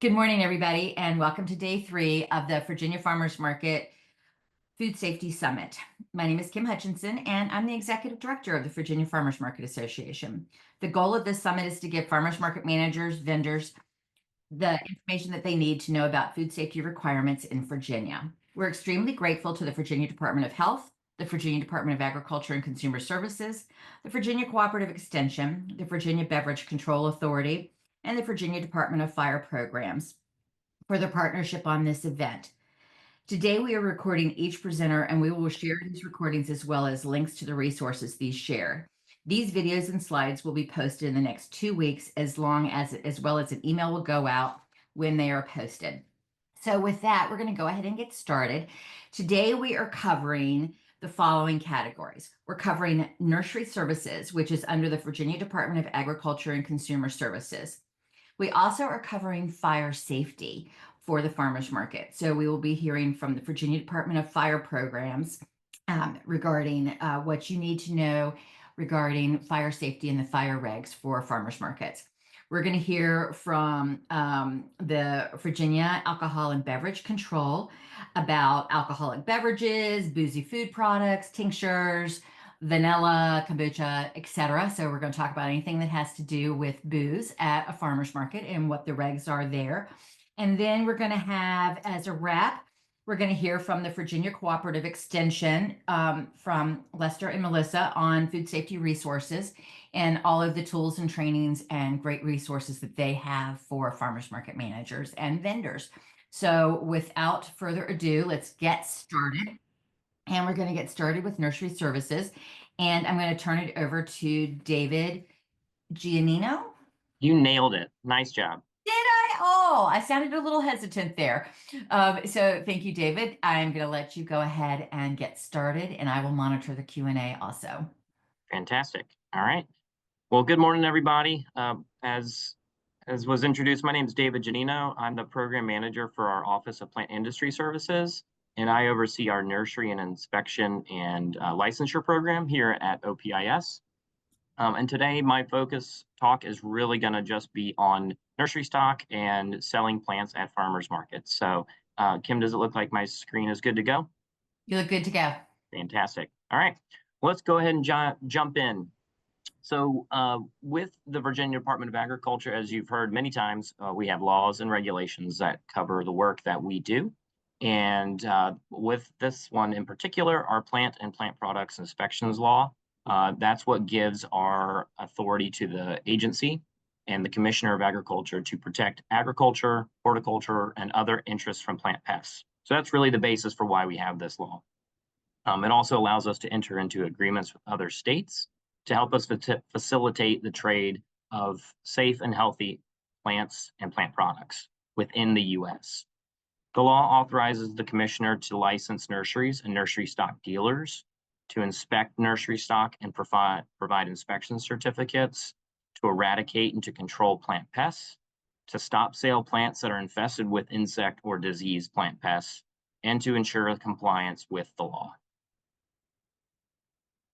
Good morning, everybody, and welcome to day 3 of the Virginia Farmers Market Food Safety Summit. My name is Kim Hutchinson, and I'm the Executive Director of the Virginia Farmers Market Association. The goal of this summit is to give farmers market managers, vendors, the information that they need to know about food safety requirements in Virginia. We're extremely grateful to the Virginia Department of Health, the Virginia Department of Agriculture and Consumer Services, the Virginia Cooperative Extension, the Virginia Beverage Control Authority, and the Virginia Department of Fire Programs for their partnership on this event. Today, we are recording each presenter, and we will share these recordings as well as links to the resources these share. These videos and slides will be posted in the next 2 weeks, as well as an email will go out when they are posted. So with that, we're going to go ahead and get started. Today, we are covering the following categories. We're covering nursery services, which is under the Virginia Department of Agriculture and Consumer Services. We also are covering fire safety for the farmers market. So we will be hearing from the Virginia Department of Fire Programs regarding what you need to know regarding fire safety and the fire regs for farmers markets. We're going to hear from the Virginia Alcohol and Beverage Control about alcoholic beverages, boozy food products, tinctures, vanilla, kombucha, etc. So we're going to talk about anything that has to do with booze at a farmer's market and what the regs are there. And then we're going to have, as a wrap, we're going to hear from the Virginia Cooperative Extension from Lester and Melissa on food safety resources and all of the tools and trainings and great resources that they have for farmers market managers and vendors. So without further ado, let's get started. And we're going to get started with nursery services. And I'm going to turn it over to David Giannino. You nailed it. Nice job. Did I? Oh, I sounded a little hesitant there. So thank you, David. I'm going to let you go ahead and get started, and I will monitor the Q&A also. Fantastic. All right. Well, good morning, everybody. As was introduced, my name is David Giannino. I'm the program manager for our Office of Plant Industry Services, and I oversee our nursery and inspection and licensure program here at OPIS. And today, my focus talk is really going to just be on nursery stock and selling plants at farmers markets. So, Kim, does it look like my screen is good to go? You look good to go. Fantastic. All right. Let's go ahead and jump in. So with the Virginia Department of Agriculture, as you've heard many times, we have laws and regulations that cover the work that we do. And with this one in particular, our plant and plant products inspections law, that's what gives our authority to the agency and the Commissioner of Agriculture to protect agriculture, horticulture, and other interests from plant pests. So that's really the basis for why we have this law. It also allows us to enter into agreements with other states to help us facilitate the trade of safe and healthy plants and plant products within the U.S. The law authorizes the commissioner to license nurseries and nursery stock dealers, to inspect nursery stock and provide inspection certificates, to eradicate and to control plant pests, to stop sale plants that are infested with insect or disease plant pests, and to ensure compliance with the law.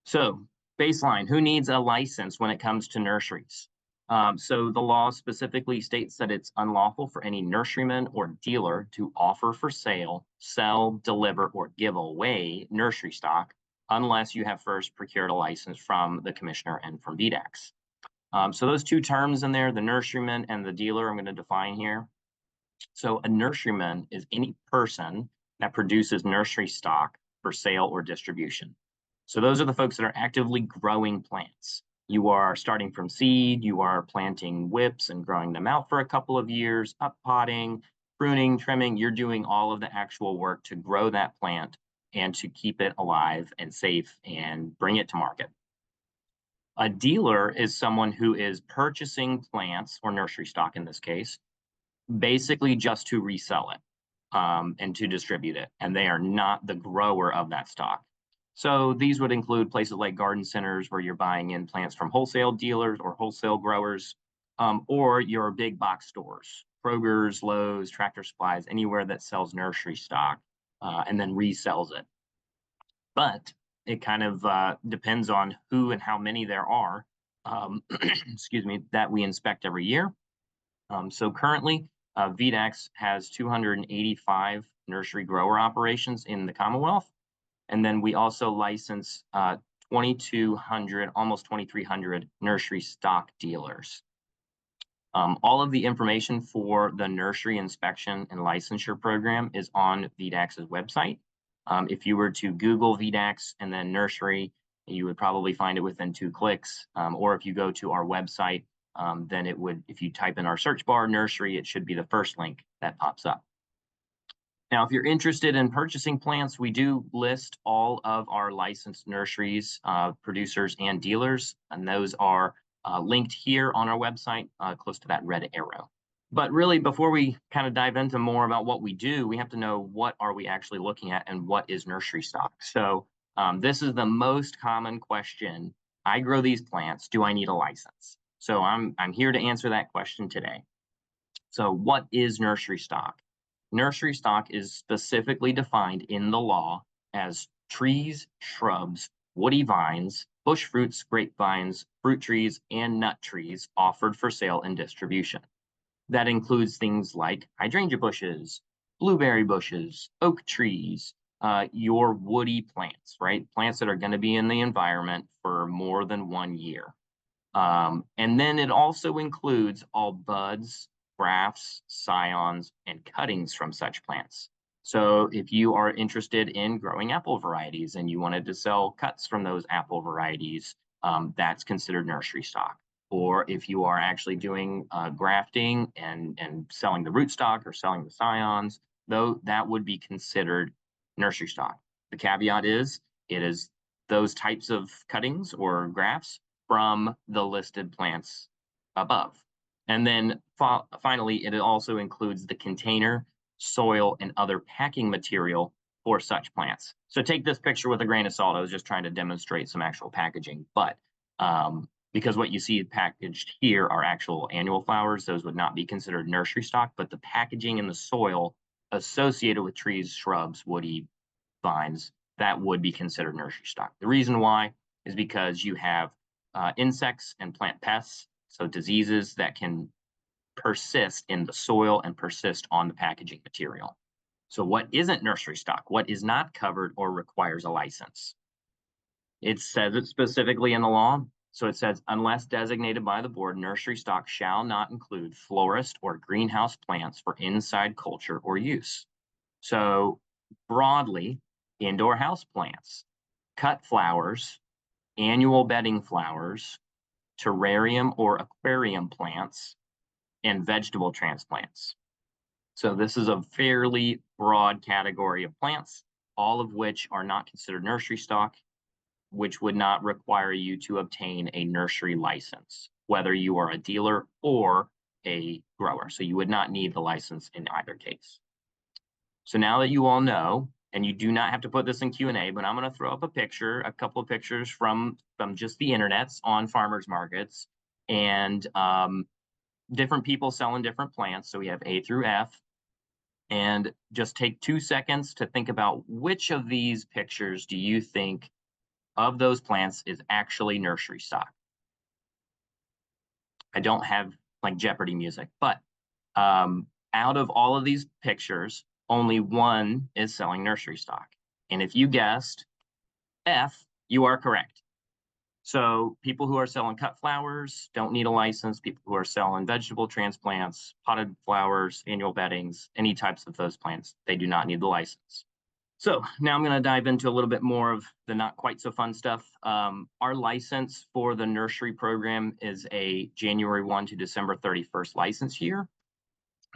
So, baseline, who needs a license when it comes to nurseries? So the law specifically states that it's unlawful for any nurseryman or dealer to offer for sale, sell, deliver, or give away nursery stock unless you have first procured a license from the commissioner and from VDACs. So those two terms in there, the nurseryman and the dealer, I'm going to define here. So a nurseryman is any person that produces nursery stock for sale or distribution. So those are the folks that are actively growing plants. You are starting from seed, you are planting whips and growing them out for a couple of years, up potting, pruning, trimming. You're doing all of the actual work to grow that plant and to keep it alive and safe and bring it to market. A dealer is someone who is purchasing plants, or nursery stock in this case, basically just to resell it and to distribute it. And they are not the grower of that stock. So these would include places like garden centers where you're buying in plants from wholesale dealers or wholesale growers, or your big box stores, Kroger's, Lowe's, Tractor Supplies, anywhere that sells nursery stock and then resells it. But it kind of depends on who and how many there are, excuse me, that we inspect every year. So currently, VDAX has 285 nursery grower operations in the Commonwealth. And then we also license 2,200, almost 2,300 nursery stock dealers. All of the information for the nursery inspection and licensure program is on VDAX's website. If you were to Google VDAX and then nursery, you would probably find it within 2 clicks. Or if you go to our website, then it would, if you type in our search bar nursery, it should be the first link that pops up. Now, if you're interested in purchasing plants, we do list all of our licensed nurseries, producers, and dealers, and those are linked here on our website, close to that red arrow. But really, before we kind of dive into more about what we do, we have to know what are we actually looking at and what is nursery stock. So this is the most common question. I grow these plants. Do I need a license? So I'm here to answer that question today. So what is nursery stock? Nursery stock is specifically defined in the law as trees, shrubs, woody vines, bush fruits, grapevines, fruit trees, and nut trees offered for sale and distribution. That includes things like hydrangea bushes, blueberry bushes, oak trees, your woody plants, right? Plants that are going to be in the environment for more than 1 year. And then it also includes all buds, grafts, scions, and cuttings from such plants. So if you are interested in growing apple varieties and you wanted to sell cuts from those apple varieties, that's considered nursery stock. Or if you are actually doing grafting and selling the rootstock or selling the scions, though that would be considered nursery stock. The caveat is it is those types of cuttings or grafts from the listed plants above. And then finally, it also includes the container, soil, and other packing material for such plants. So take this picture with a grain of salt. I was just trying to demonstrate some actual packaging, but because what you see packaged here are actual annual flowers, those would not be considered nursery stock, but the packaging and the soil associated with trees, shrubs, woody vines, that would be considered nursery stock. The reason why is because you have insects and plant pests, so diseases that can persist in the soil and persist on the packaging material. So what isn't nursery stock? What is not covered or requires a license? It says it specifically in the law. So it says, unless designated by the board, nursery stock shall not include florist or greenhouse plants for inside culture or use. So broadly, indoor house plants, cut flowers, annual bedding flowers, terrarium or aquarium plants, and vegetable transplants. So this is a fairly broad category of plants, all of which are not considered nursery stock, which would not require you to obtain a nursery license, whether you are a dealer or a grower. So you would not need the license in either case. So now that you all know, and you do not have to put this in Q&A, but I'm going to throw up a couple of pictures from just the internets on farmers markets and different people selling different plants. So we have A through F. And just take 2 seconds to think about which of these pictures do you think of those plants is actually nursery stock. I don't have like Jeopardy music, but out of all of these pictures, only one is selling nursery stock. And if you guessed F, you are correct. So people who are selling cut flowers don't need a license. People who are selling vegetable transplants, potted flowers, annual beddings, any types of those plants, they do not need the license. So now I'm going to dive into a little bit more of the not quite so fun stuff. Our license for the nursery program is a January 1 to December 31st license year.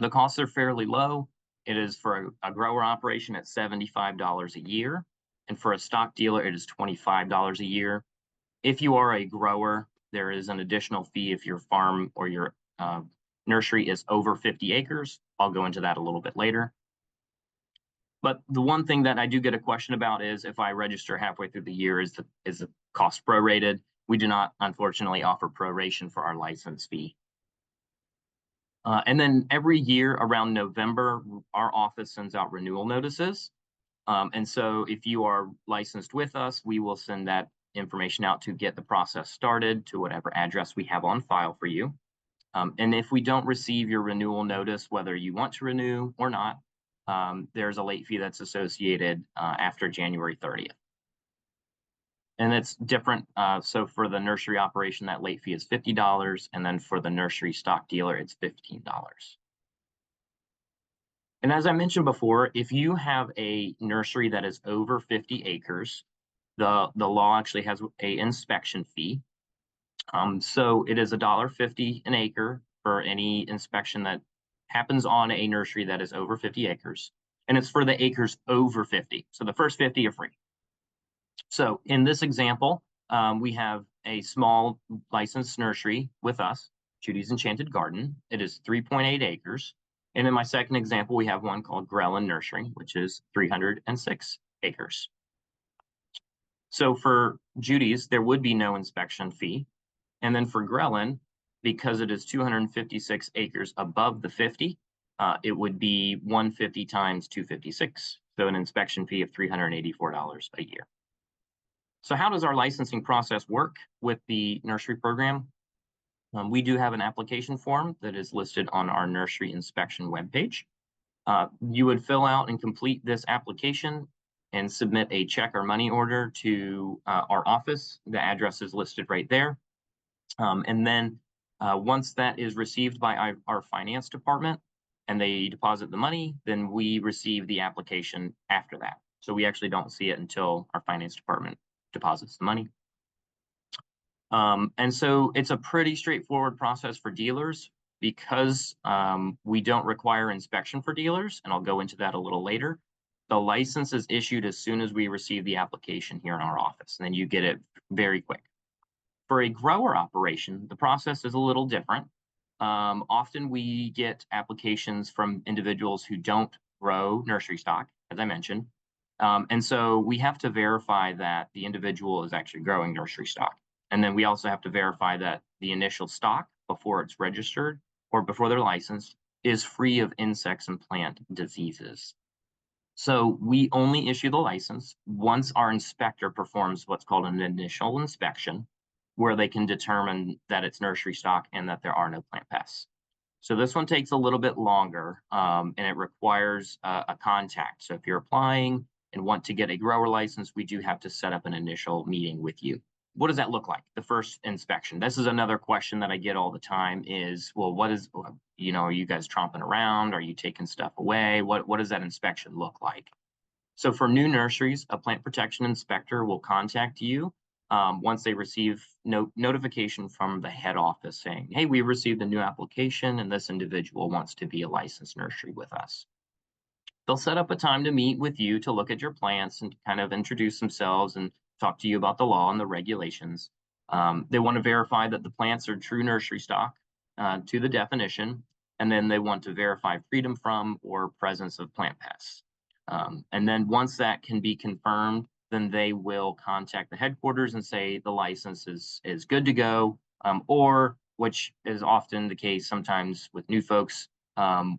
The costs are fairly low. It is for a grower operation at $75 a year. And for a stock dealer, it is $25 a year. If you are a grower, there is an additional fee if your farm or your nursery is over 50 acres. I'll go into that a little bit later. But the one thing that I do get a question about is if I register halfway through the year, is the cost prorated? We do not, unfortunately, offer proration for our license fee. And then every year around November, our office sends out renewal notices. And so if you are licensed with us, we will send that information out to get the process started to whatever address we have on file for you. And if we don't receive your renewal notice, whether you want to renew or not, there's a late fee that's associated after January 30th. And it's different. So for the nursery operation, that late fee is $50. And then for the nursery stock dealer, it's $15. And as I mentioned before, if you have a nursery that is over 50 acres, the law actually has a inspection fee. So it is $1.50 an acre for any inspection that happens on a nursery that is over 50 acres. And it's for the acres over 50. So the first 50 are free. So in this example, we have a small licensed nursery with us, Judy's Enchanted Garden. It is 3.8 acres. And in my second example, we have one called Grellen Nursery, which is 306 acres. So for Judy's, there would be no inspection fee. And then for Grellen, because it is 256 acres above the 50, it would be 150 times 256. So an inspection fee of $384 a year. So how does our licensing process work with the nursery program? We do have an application form that is listed on our nursery inspection webpage. You would fill out and complete this application and submit a check or money order to our office. The address is listed right there. And then once that is received by our finance department and they deposit the money, then we receive the application after that. So we actually don't see it until our finance department deposits the money. And so it's a pretty straightforward process for dealers because we don't require inspection for dealers, and I'll go into that a little later. The license is issued as soon as we receive the application here in our office, and then you get it very quick. For a grower operation, the process is a little different. Often we get applications from individuals who don't grow nursery stock, as I mentioned. And so we have to verify that the individual is actually growing nursery stock. And then we also have to verify that the initial stock before it's registered or before they're licensed is free of insects and plant diseases. So we only issue the license once our inspector performs what's called an initial inspection, where they can determine that it's nursery stock and that there are no plant pests. So this one takes a little bit longer and it requires a contact. So if you're applying and want to get a grower license, we do have to set up an initial meeting with you. What does that look like? The first inspection. This is another question that I get all the time is, well, what is, are you guys tromping around? Are you taking stuff away? What does that inspection look like? So for new nurseries, a plant protection inspector will contact you once they receive notification from the head office saying, hey, we received a new application and this individual wants to be a licensed nursery with us. They'll set up a time to meet with you to look at your plants and kind of introduce themselves and talk to you about the law and the regulations. They want to verify that the plants are true nursery stock to the definition, and then they want to verify freedom from or presence of plant pests. And then once that can be confirmed, then they will contact the headquarters and say the license is good to go, or which is often the case sometimes with new folks,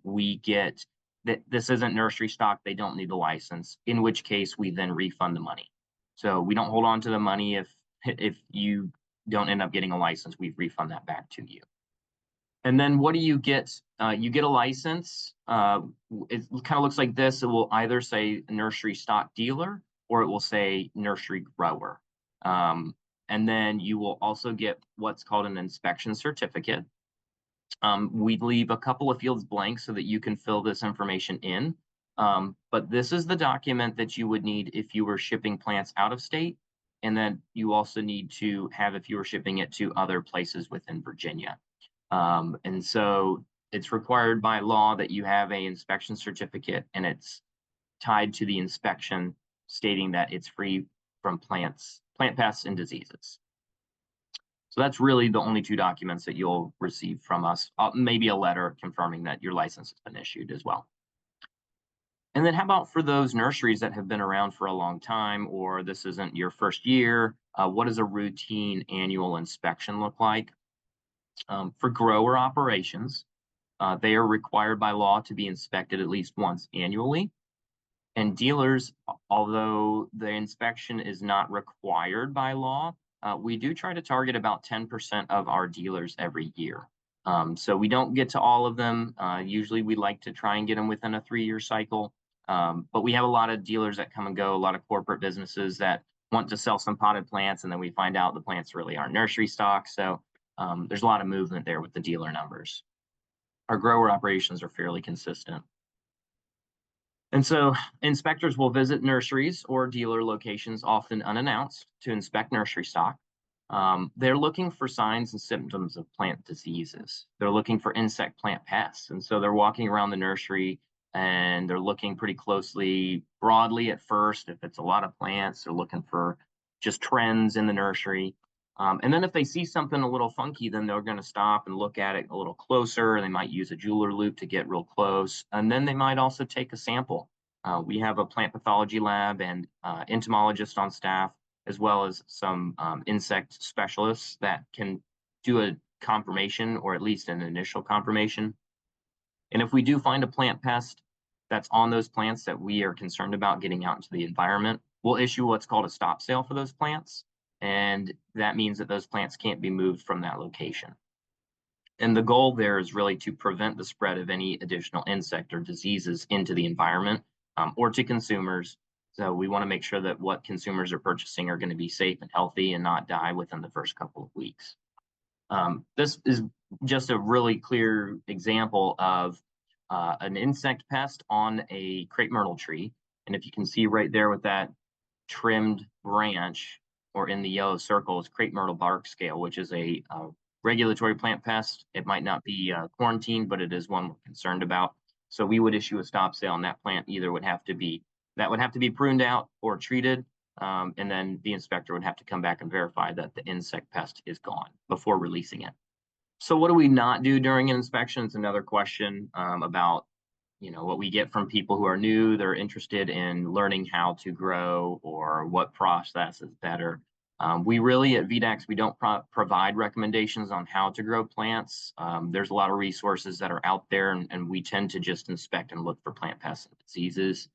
we get that this isn't nursery stock, they don't need the license, in which case we then refund the money. So we don't hold on to the money if you don't end up getting a license, we refund that back to you. And then what do you get? You get a license. It kind of looks like this. It will either say nursery stock dealer or it will say nursery grower. And then you will also get what's called an inspection certificate. We leave a couple of fields blank so that you can fill this information in. But this is the document that you would need if you were shipping plants out of state. And then you also need to have if you were shipping it to other places within Virginia. And so it's required by law that you have an inspection certificate and it's tied to the inspection stating that it's free from plant pests and diseases. So that's really the only two documents that you'll receive from us, maybe a letter confirming that your license has been issued as well. And then how about for those nurseries that have been around for a long time, or this isn't your first year, what does a routine annual inspection look like? For grower operations, they are required by law to be inspected at least once annually. And dealers, although the inspection is not required by law, we do try to target about 10% of our dealers every year. So we don't get to all of them. Usually we like to try and get them within a 3-year cycle. But we have a lot of dealers that come and go, a lot of corporate businesses that want to sell some potted plants, and then we find out the plants really aren't nursery stock. So there's a lot of movement there with the dealer numbers. Our grower operations are fairly consistent. And so inspectors will visit nurseries or dealer locations, often unannounced, to inspect nursery stock. They're looking for signs and symptoms of plant diseases. They're looking for insect plant pests. And so they're walking around the nursery and they're looking pretty closely, broadly at first. If it's a lot of plants, they're looking for just trends in the nursery. And then if they see something a little funky, then they're going to stop and look at it a little closer. They might use a jeweler loop to get real close. And then they might also take a sample. We have a plant pathology lab and entomologist on staff, as well as some insect specialists that can do a confirmation, or at least an initial confirmation. And if we do find a plant pest that's on those plants that we are concerned about getting out into the environment, we'll issue what's called a stop sale for those plants. And that means that those plants can't be moved from that location. And the goal there is really to prevent the spread of any additional insect or diseases into the environment or to consumers. So we want to make sure that what consumers are purchasing are going to be safe and healthy and not die within the first couple of weeks. This is just a really clear example of an insect pest on a crepe myrtle tree. And if you can see right there with that trimmed branch, or in the yellow circle, is crepe myrtle bark scale, which is a regulatory plant pest. It might not be quarantined, but it is one we're concerned about. So we would issue a stop sale, and that plant either would have to be pruned out or treated, and then the inspector would have to come back and verify that the insect pest is gone before releasing it. So what do we not do during an inspection? It's another question about what we get from people who are new. They're interested in learning how to grow or what process is better. We really at VDAX, we don't provide recommendations on how to grow plants. There's a lot of resources that are out there, and we tend to just inspect and look for plant pests and diseases.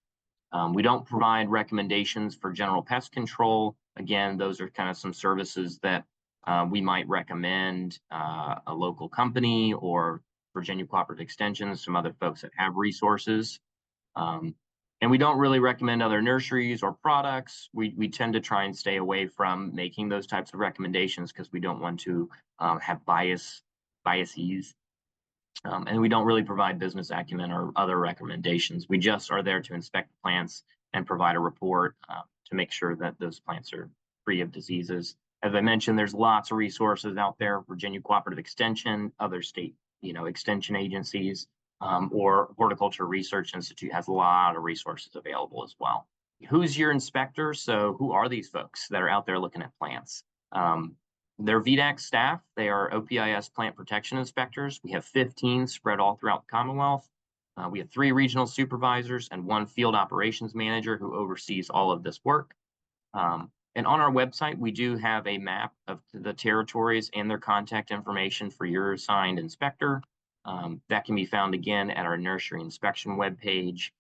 We don't provide recommendations for general pest control. Again, those are kind of some services that we might recommend a local company or Virginia Cooperative Extension, some other folks that have resources. And we don't really recommend other nurseries or products. We tend to try and stay away from making those types of recommendations because we don't want to have biases. And we don't really provide business acumen or other recommendations. We just are there to inspect plants and provide a report to make sure that those plants are free of diseases. As I mentioned, there's lots of resources out there. Virginia Cooperative Extension, other state extension agencies, or Horticulture Research Institute has a lot of resources available as well. Who's your inspector? So who are these folks that are out there looking at plants? They're VDAX staff. They are OPIS plant protection inspectors. We have 15 spread all throughout the Commonwealth. We have 3 regional supervisors and 1 field operations manager who oversees all of this work. And on our website, we do have a map of the territories and their contact information for your assigned inspector. That can be found again at our nursery inspection webpage.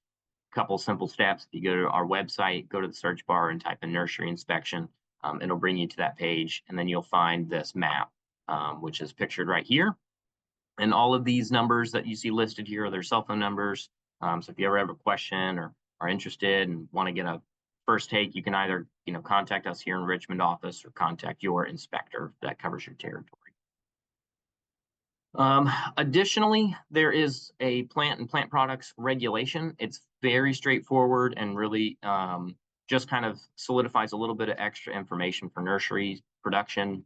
Couple simple steps. If you go to our website, go to the search bar and type in nursery inspection. It'll bring you to that page, and then you'll find this map, which is pictured right here. And all of these numbers that you see listed here are their cell phone numbers. So if you ever have a question or are interested and want to get a first take, you can either contact us here in Richmond office or contact your inspector that covers your territory. Additionally, there is a plant and plant products regulation. It's very straightforward and really just kind of solidifies a little bit of extra information for nursery production.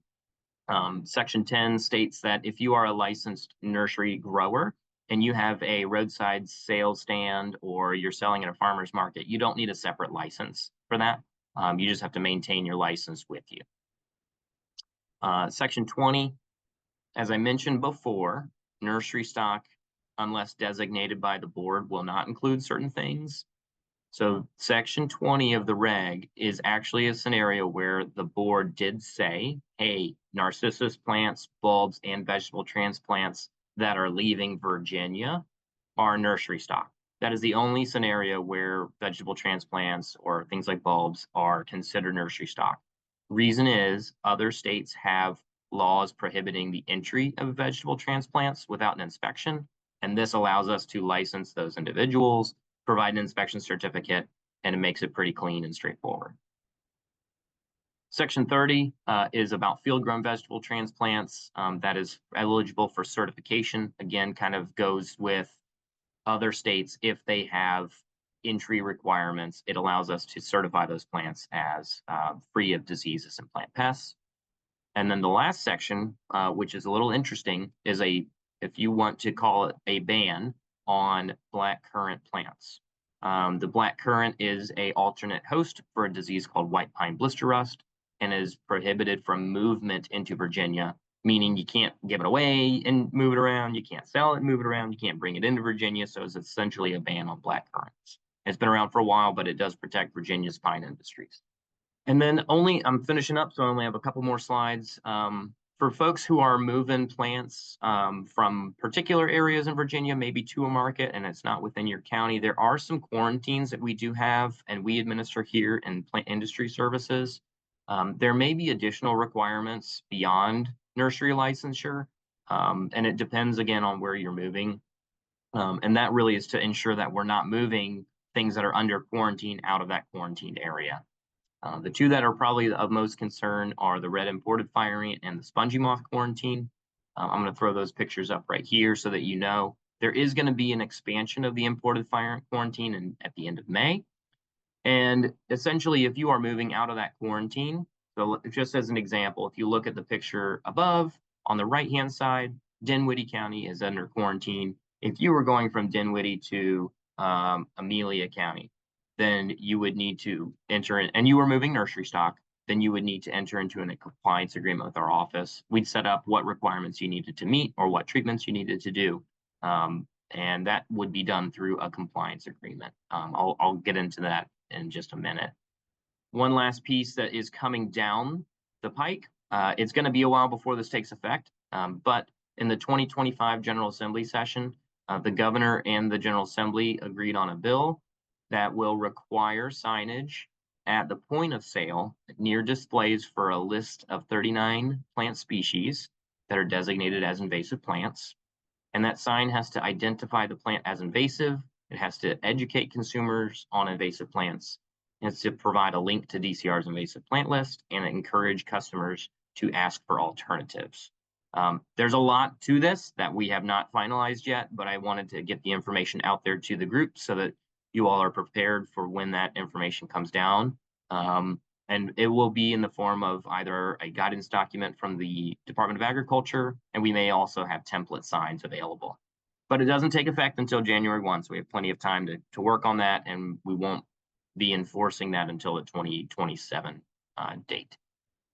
Section 10 states that if you are a licensed nursery grower and you have a roadside sales stand or you're selling at a farmer's market, you don't need a separate license for that. You just have to maintain your license with you. Section 20, as I mentioned before, nursery stock, unless designated by the board, will not include certain things. So section 20 of the reg is actually a scenario where the board did say, hey, narcissus plants, bulbs, and vegetable transplants that are leaving Virginia are nursery stock. That is the only scenario where vegetable transplants or things like bulbs are considered nursery stock. Reason is other states have laws prohibiting the entry of vegetable transplants without an inspection. And this allows us to license those individuals, provide an inspection certificate, and it makes it pretty clean and straightforward. Section 30 is about field-grown vegetable transplants. That is eligible for certification. Again, kind of goes with other states. If they have entry requirements, it allows us to certify those plants as free of diseases and plant pests. And then the last section, which is a little interesting, is if you want to call it a ban on black currant plants. The black currant is an alternate host for a disease called white pine blister rust and is prohibited from movement into Virginia, meaning you can't give it away and move it around, you can't sell it and move it around, you can't bring it into Virginia, so it's essentially a ban on black currants. It's been around for a while, but it does protect Virginia's pine industries. And then I'm finishing up, so I only have a couple more slides. For folks who are moving plants from particular areas in Virginia, maybe to a market, and it's not within your county, there are some quarantines that we do have and we administer here in plant industry services. There may be additional requirements beyond nursery licensure, and it depends again on where you're moving. And that really is to ensure that we're not moving things that are under quarantine out of that quarantined area. The two that are probably of most concern are the red imported fire ant and the spongy moth quarantine. I'm going to throw those pictures up right here so that you know there is going to be an expansion of the imported fire ant quarantine at the end of May. And essentially, if you are moving out of that quarantine, so just as an example, if you look at the picture above, on the right-hand side, Dinwiddie County is under quarantine. If you were going from Dinwiddie to Amelia County, then you would need to enter in, and you were moving nursery stock, then you would need to enter into a compliance agreement with our office. We'd set up what requirements you needed to meet or what treatments you needed to do. And that would be done through a compliance agreement. I'll get into that in just a minute. One last piece that is coming down the pike. It's going to be a while before this takes effect, but in the 2025 General Assembly session, the governor and the General Assembly agreed on a bill that will require signage at the point of sale near displays for a list of 39 plant species that are designated as invasive plants. And that sign has to identify the plant as invasive. It has to educate consumers on invasive plants. It's to provide a link to DCR's invasive plant list and encourage customers to ask for alternatives. There's a lot to this that we have not finalized yet, but I wanted to get the information out there to the group so that you all are prepared for when that information comes down. And it will be in the form of either a guidance document from the Department of Agriculture, and we may also have template signs available. But it doesn't take effect until January 1, so we have plenty of time to work on that, and we won't be enforcing that until the 2027 date.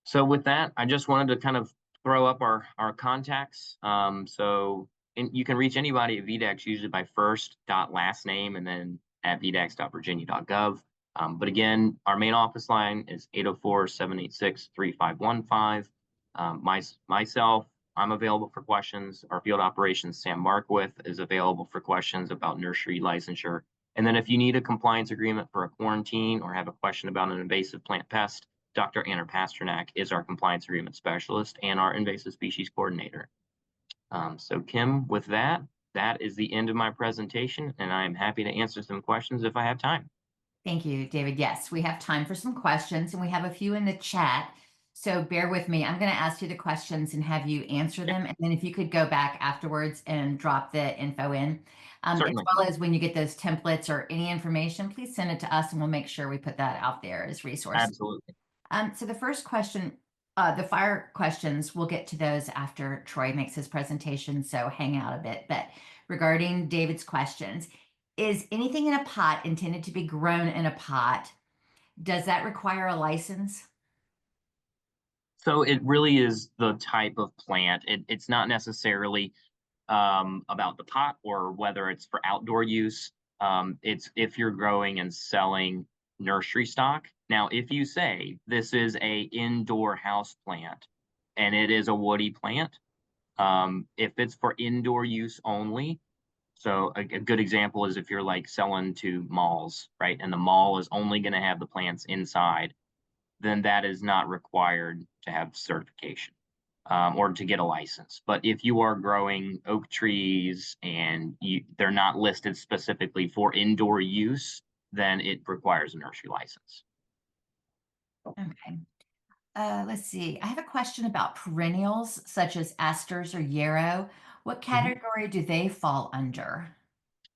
So with that, I just wanted to kind of throw up our contacts. You can reach anybody at VDAX usually by first.last name and then at vdax.virginia.gov. But again, our main office line is 804-786-3515. Myself, I'm available for questions. Our field operations, Sam Markwith, is available for questions about nursery licensure. And then if you need a compliance agreement for a quarantine or have a question about an invasive plant pest, Dr. Anna Pasternak is our compliance agreement specialist and our invasive species coordinator. So Kim, with that is the end of my presentation, and I am happy to answer some questions if I have time. Thank you, David. Yes, we have time for some questions, and we have a few in the chat. So bear with me. I'm going to ask you the questions and have you answer them. And then if you could go back afterwards and drop the info in, as well as when you get those templates or any information, please send it to us and we'll make sure we put that out there as resources. Absolutely. So the first question, the fire questions, we'll get to those after Troy makes his presentation, so hang out a bit. But regarding David's questions, is anything in a pot intended to be grown in a pot? Does that require a license? So it really is the type of plant. It's not necessarily about the pot or whether it's for outdoor use. It's if you're growing and selling nursery stock. Now, if you say this is a indoor house plant and it is a woody plant, if it's for indoor use only, so a good example is if you're like selling to malls, right? And the mall is only going to have the plants inside, then that is not required to have certification. or to get a license. But if you are growing oak trees and they're not listed specifically for indoor use, then it requires a nursery license. Okay. Let's see. I have a question about perennials such as asters or yarrow. What Mhm. category do they fall under?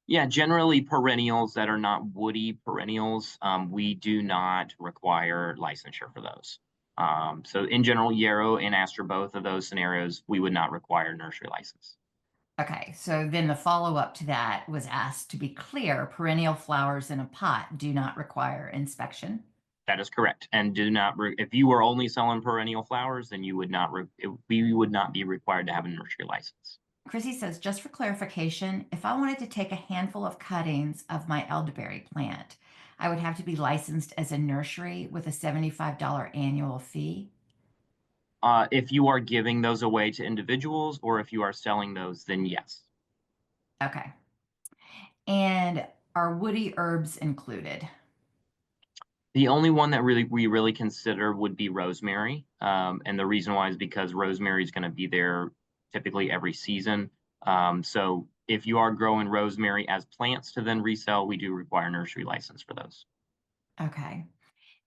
Yeah, generally perennials that are not woody perennials, we do not require licensure for those. So in general, yarrow and aster, both of those scenarios, we would not require nursery license. Okay, so then the follow-up to that was asked to be clear, perennial flowers in a pot do not require inspection. That is correct. And if you were only selling perennial flowers, then we would not be required to have a nursery license. Chrissy says, just for clarification, if I wanted to take a handful of cuttings of my elderberry plant, I would have to be licensed as a nursery with a $75 annual fee. If you are giving those away to individuals or if you are selling those, then yes. Okay. And are woody herbs included? The only one that we really consider would be rosemary. And the reason why is because rosemary is going to be there typically every season. So if you are growing rosemary as plants to then resell, we do require nursery license for those. Okay.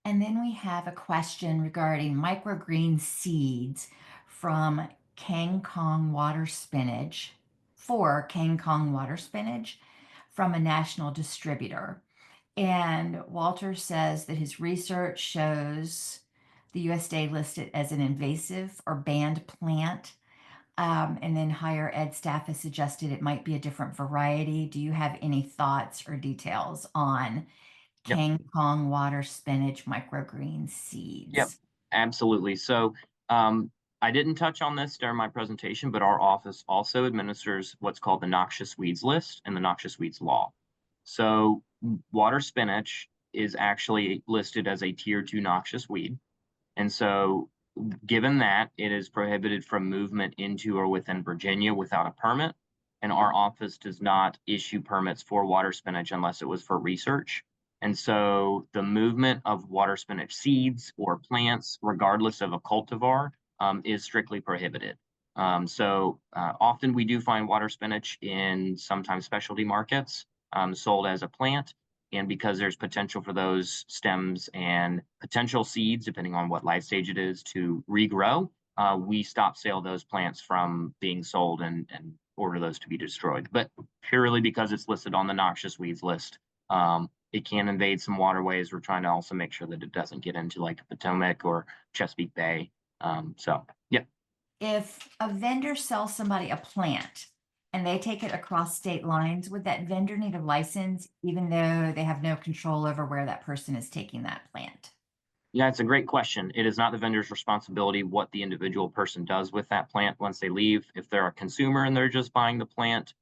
And then we have a question regarding microgreen seeds from Kang Kong water spinach for Kang Kong water spinach from a national distributor. And Walter says that his research shows the USDA listed as an invasive or banned plant. And then higher ed staff has suggested it might be a different variety. Do you have any thoughts or details on Yep. Kang Kong water spinach microgreen Yep, seeds? absolutely. So, I didn't touch on this during my presentation, but our office also administers what's called the noxious weeds list and the noxious weeds law. So, water spinach is actually listed as a tier 2 noxious weed. And so, given that it is prohibited from movement into or within Virginia without a permit, and our office does not issue permits for water spinach unless it was for research. And so the movement of water spinach seeds or plants, regardless of a cultivar, is strictly prohibited. Often we do find water spinach in sometimes specialty markets sold as a plant. And because there's potential for those stems and potential seeds, depending on what life stage it is, to regrow, we stop sale those plants from being sold and order those to be destroyed. But purely because it's listed on the noxious weeds list, it can invade some waterways. We're trying to also make sure that it doesn't get into like Potomac or Chesapeake Bay. Yeah. If a vendor sells somebody a plant and they take it across state lines, would that vendor need a license even though they have no control over where that person is taking that plant? Yeah, it's a great question. It is not the vendor's responsibility what the individual person does with that plant once they leave. If they're a consumer and they're just buying the plant,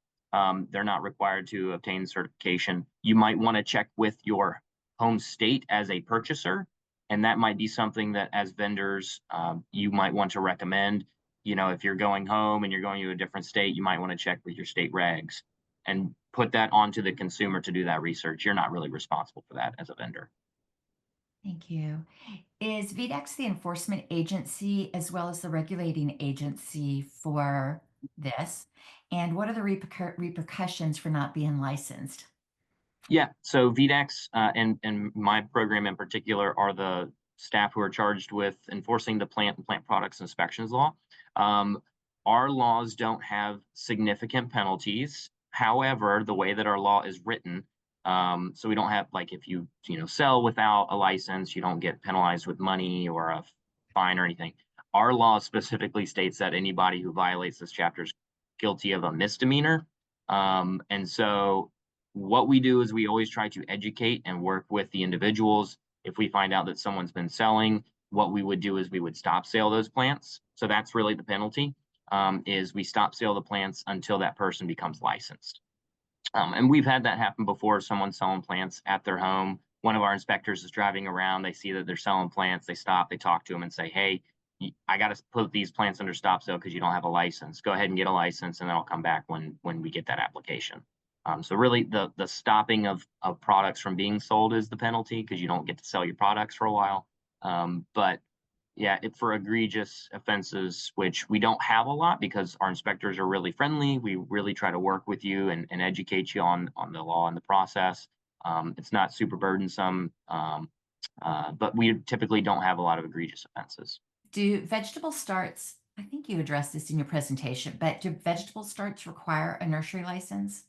they're not required to obtain certification. You might want to check with your home state as a purchaser, and that might be something that as vendors you might want to recommend. You know, if you're going home and you're going to a different state, you might want to check with your state regs and put that onto the consumer to do that research. You're not really responsible for that as a vendor. Thank you. Is VDEX the enforcement agency as well as the regulating agency for this? And what are the repercussions for not being licensed? Yeah, so VDEX and my program in particular are the staff who are charged with enforcing the plant and plant products inspections law. Um, our laws don't have significant penalties. However, the way that our law is written, so we don't have like if you sell without a license, you don't get penalized with money or a fine or anything. Our law specifically states that anybody who violates this chapter is guilty of a misdemeanor. And so what we do is we always try to educate and work with the individuals. If we find out that someone's been selling, what we would do is we would stop sale those plants. So that's really the penalty, is we stop sale the plants until that person becomes licensed. And we've had that happen before. Someone's selling plants at their home. One of our inspectors is driving around. They see that they're selling plants. They stop, they talk to them and say, hey, I got to put these plants under stop sale because you don't have a license. Go ahead and get a license, and then I'll come back when we get that application. So really, the stopping of products from being sold is the penalty because you don't get to sell your products for a while. But Yeah, for egregious offenses, which we don't have a lot because our inspectors are really friendly. We really try to work with you and educate you on the law and the process. It's not super burdensome, but we typically don't have a lot of egregious offenses. Do vegetable starts, I think you addressed this in your presentation, but do vegetable starts require a nursery license?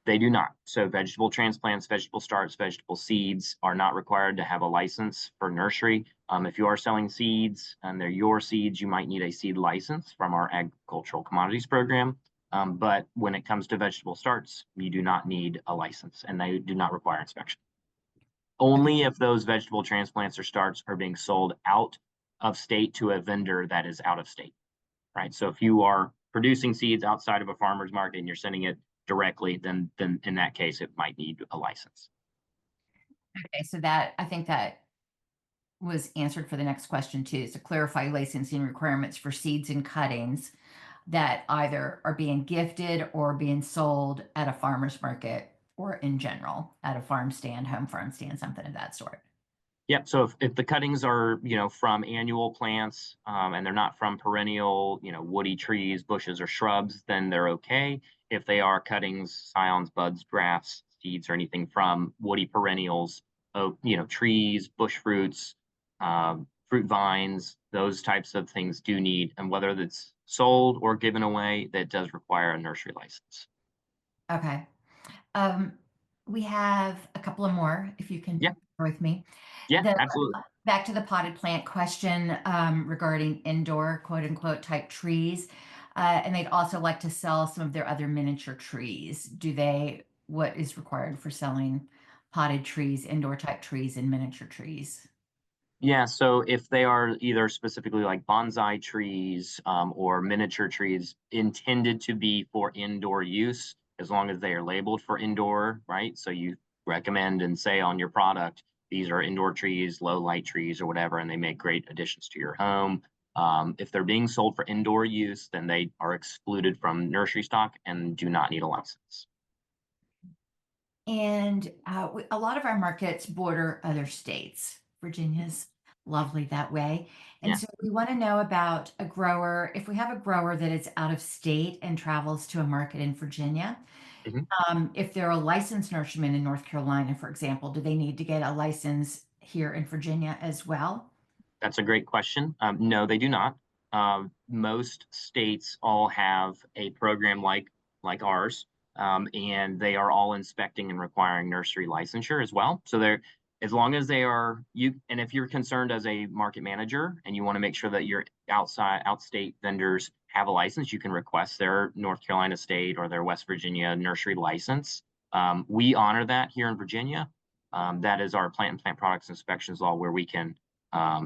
They do not. So vegetable transplants, vegetable starts, vegetable seeds are not required to have a license for nursery. If you are selling seeds and they're your seeds, you might need a seed license from our agricultural commodities program. But when it comes to vegetable starts, you do not need a license and they do not require inspection. Okay. Only if those vegetable transplants or starts are being sold out of state to a vendor that is out of state, right? So if you are producing seeds outside of a farmer's market and you're sending it directly, then in that case, it might need a license. Okay, so that I think that was answered for the next question too, is to clarify licensing requirements for seeds and cuttings that either are being gifted or being sold at a farmer's market or in general at a farm stand, home farm stand, something of that sort. Yep. So if the cuttings are, from annual plants, and they're not from perennial, woody trees, bushes, or shrubs, then they're okay. If they are cuttings, scions, buds, grafts, seeds, or anything from woody perennials, trees, bush fruits, fruit vines, those types of things do need, and whether it's sold or given away, that does require a nursery license. Okay. Um, we have a couple of more, if you can Yeah. bear with me. Yeah. The Absolutely. back to the potted plant question regarding indoor quote unquote type trees. And they'd also like to sell some of their other miniature trees. What is required for selling potted trees, indoor type trees, and miniature trees? Yeah, so if they are either specifically like bonsai trees, or miniature trees intended to be for indoor use, as long as they are labeled for indoor, right? So you recommend and say on your product, these are indoor trees, low light trees, or whatever, and they make great additions to your home. If they're being sold for indoor use, then they are excluded from nursery stock and do not need a license. And a lot of our markets border other states. Virginia's lovely that way. And Yeah. so we want to know about a grower. If we have a grower that is out of state and travels to a market in Virginia, Mhm. if they're a licensed nurseryman in North Carolina, for example, do they need to get a license here in Virginia as well? That's a great question. No, they do not. Most states all have a program like ours, and they are all inspecting and requiring nursery licensure as well. So they're as long as they are you, and if you're concerned as a market manager and you want to make sure that your outstate vendors have a license, you can request their North Carolina state or their West Virginia nursery license. We honor that here in Virginia. That is our plant and plant products inspections law, where we can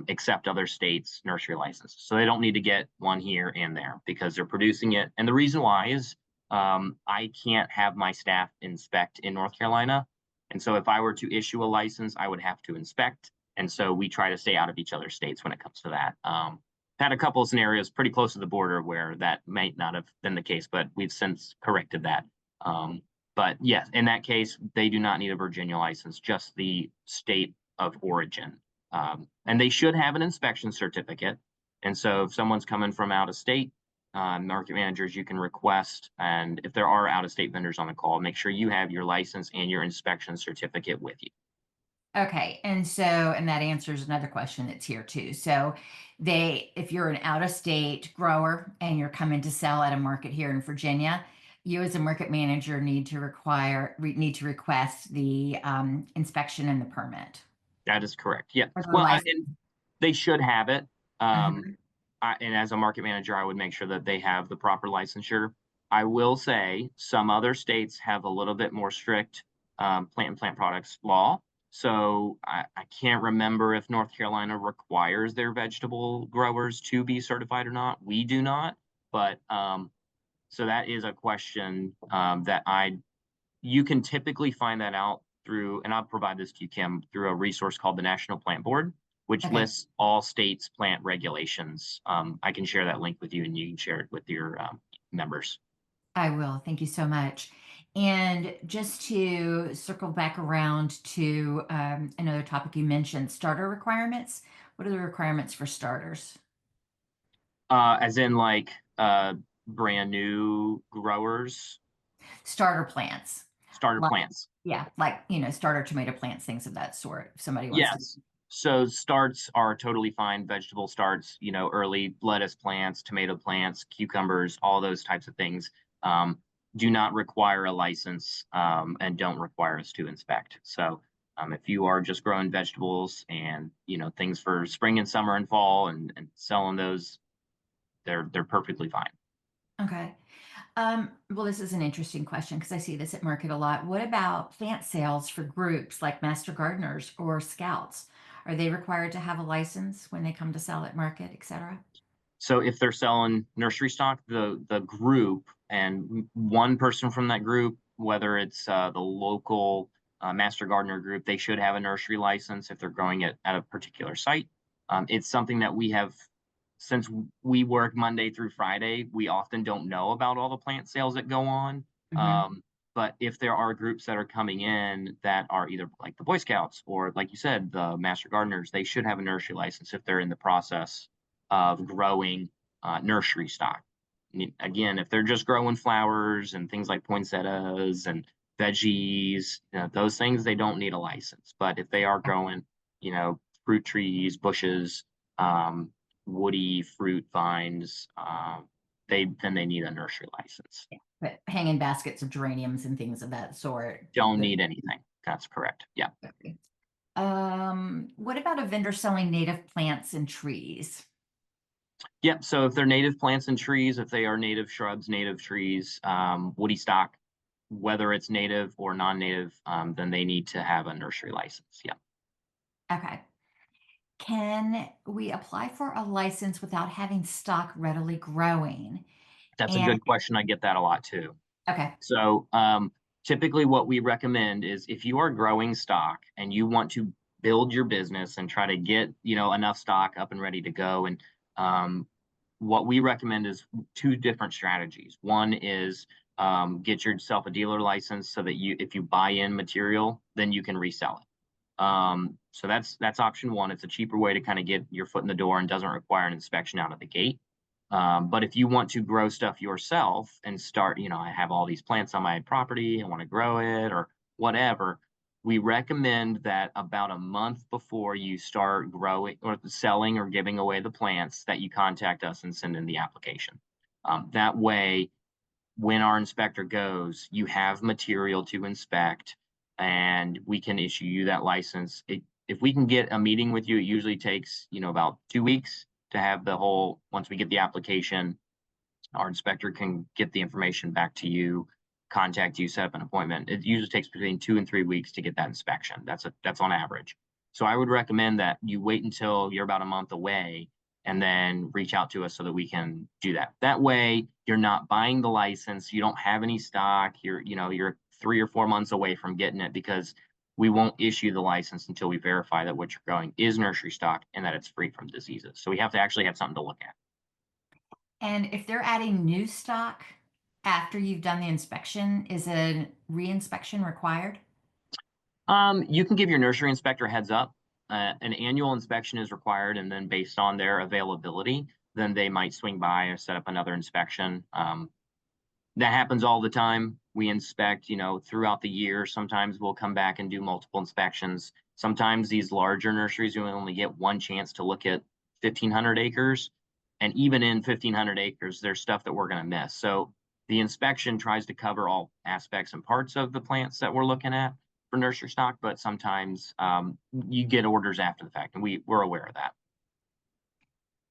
accept other states' nursery licenses. So they don't need to get one here and there because they're producing it. And the reason why is I can't have my staff inspect in North Carolina. And so if I were to issue a license, I would have to inspect. And so we try to stay out of each other's states when it comes to that. Had a couple of scenarios pretty close to the border where that might not have been the case, but we've since corrected that. But yes, in that case, they do not need a Virginia license, just the state of origin. And they should have an inspection certificate. And so if someone's coming from out of state, market managers, you can request, and if there are out of state vendors on the call, make sure you have your license and your inspection certificate with you. Okay, and that answers another question that's here too. So if you're an out-of-state grower and you're coming to sell at a market here in Virginia, you as a market manager need to request the inspection and the permit That is correct. Yeah. or the Well, license. and they should have it. Um, Mhm. and as a market manager, I would make sure that they have the proper licensure. I will say some other states have a little bit more strict plant and plant products law. So I can't remember if North Carolina requires their vegetable growers to be certified or not. We do not, but so that is a question that you can typically find that out through, and I'll provide this to you, Kim, through a resource called the National Plant Board, which Okay, lists all states' plant regulations. I can share that link with you, and you can share it with your members. I will. Thank you so much. And just to circle back around to another topic you mentioned, starter requirements What are the requirements for starters? As in like brand new growers, Starter plants. starter Like, plants. yeah, like, starter tomato plants, things of that sort. If somebody wants to. Yes. So starts are totally fine. Vegetable starts, early lettuce plants, tomato plants, cucumbers, all those types of things um, do not require a license and don't require us to inspect. So if you are just growing vegetables and things for spring and summer and fall and selling those, they're perfectly fine. Okay. Well, this is an interesting question because I see this at market a lot. What about plant sales for groups like master gardeners or scouts? Are they required to have a license when they come to sell at market, et cetera? So if they're selling nursery stock, the group and one person from that group, whether it's the local master gardener group, they should have a nursery license if they're growing it at a particular site. It's something that we have since we work Monday through Friday. We often don't know about all the plant sales that go on. Hmm. Um, but if there are groups that are coming in that are either like the Boy Scouts or, like you said, the master gardeners, they should have a nursery license if they're in the process of growing nursery stock. I mean, again, if they're just growing flowers and things like poinsettias and veggies, those things, they don't need a license. But if they are growing, fruit trees, bushes, um, woody fruit vines, they need a nursery license. But hanging baskets of geraniums and things of that sort. Don't need anything. That's correct. Yeah. What about a vendor selling native plants and trees? Yep. So if they're native plants and trees, if they are native shrubs, native trees, woody stock, whether it's native or non-native, then they need to have a nursery license. Yeah. Okay. Can we apply for a license without having stock readily growing? That's a And good question. I get that a lot too. okay. So typically what we recommend is if you are growing stock and you want to build your business and try to get, enough stock up and ready to go. And um, what we recommend is two different strategies. One is get yourself a dealer license so that if you buy in material, then you can resell it. So that's option one. It's a cheaper way to kind of get your foot in the door and doesn't require an inspection out of the gate. But if you want to grow stuff yourself and start, I have all these plants on my property, I want to grow it or whatever, we recommend that about a month before you start growing or selling or giving away the plants, that you contact us and send in the application. That way, when our inspector goes, you have material to inspect and we can issue you that license. If we can get a meeting with you, it usually takes, about 2 weeks to have once we get the application, our inspector can get the information back to you, contact you, set up an appointment. It usually takes between 2 and 3 weeks to get that inspection. That's on average. So I would recommend that you wait until you're about a month away and then reach out to us so that we can do that. That way you're not buying the license, you don't have any stock, you're 3 or 4 months away from getting it because we won't issue the license until we verify that what you're growing is nursery stock and that it's free from diseases. So we have to actually have something to look at. And if they're adding new stock after you've done the inspection, is a re-inspection required? You can give your nursery inspector a heads up. An annual inspection is required, and then based on their availability, then they might swing by or set up another inspection. That happens all the time. We inspect, throughout the year. Sometimes we'll come back and do multiple inspections. Sometimes these larger nurseries, you only get one chance to look at 1,500 acres. And even in 1,500 acres, there's stuff that we're going to miss. So the inspection tries to cover all aspects and parts of the plants that we're looking at for nursery stock, but sometimes you get orders after the fact, and we're aware of that.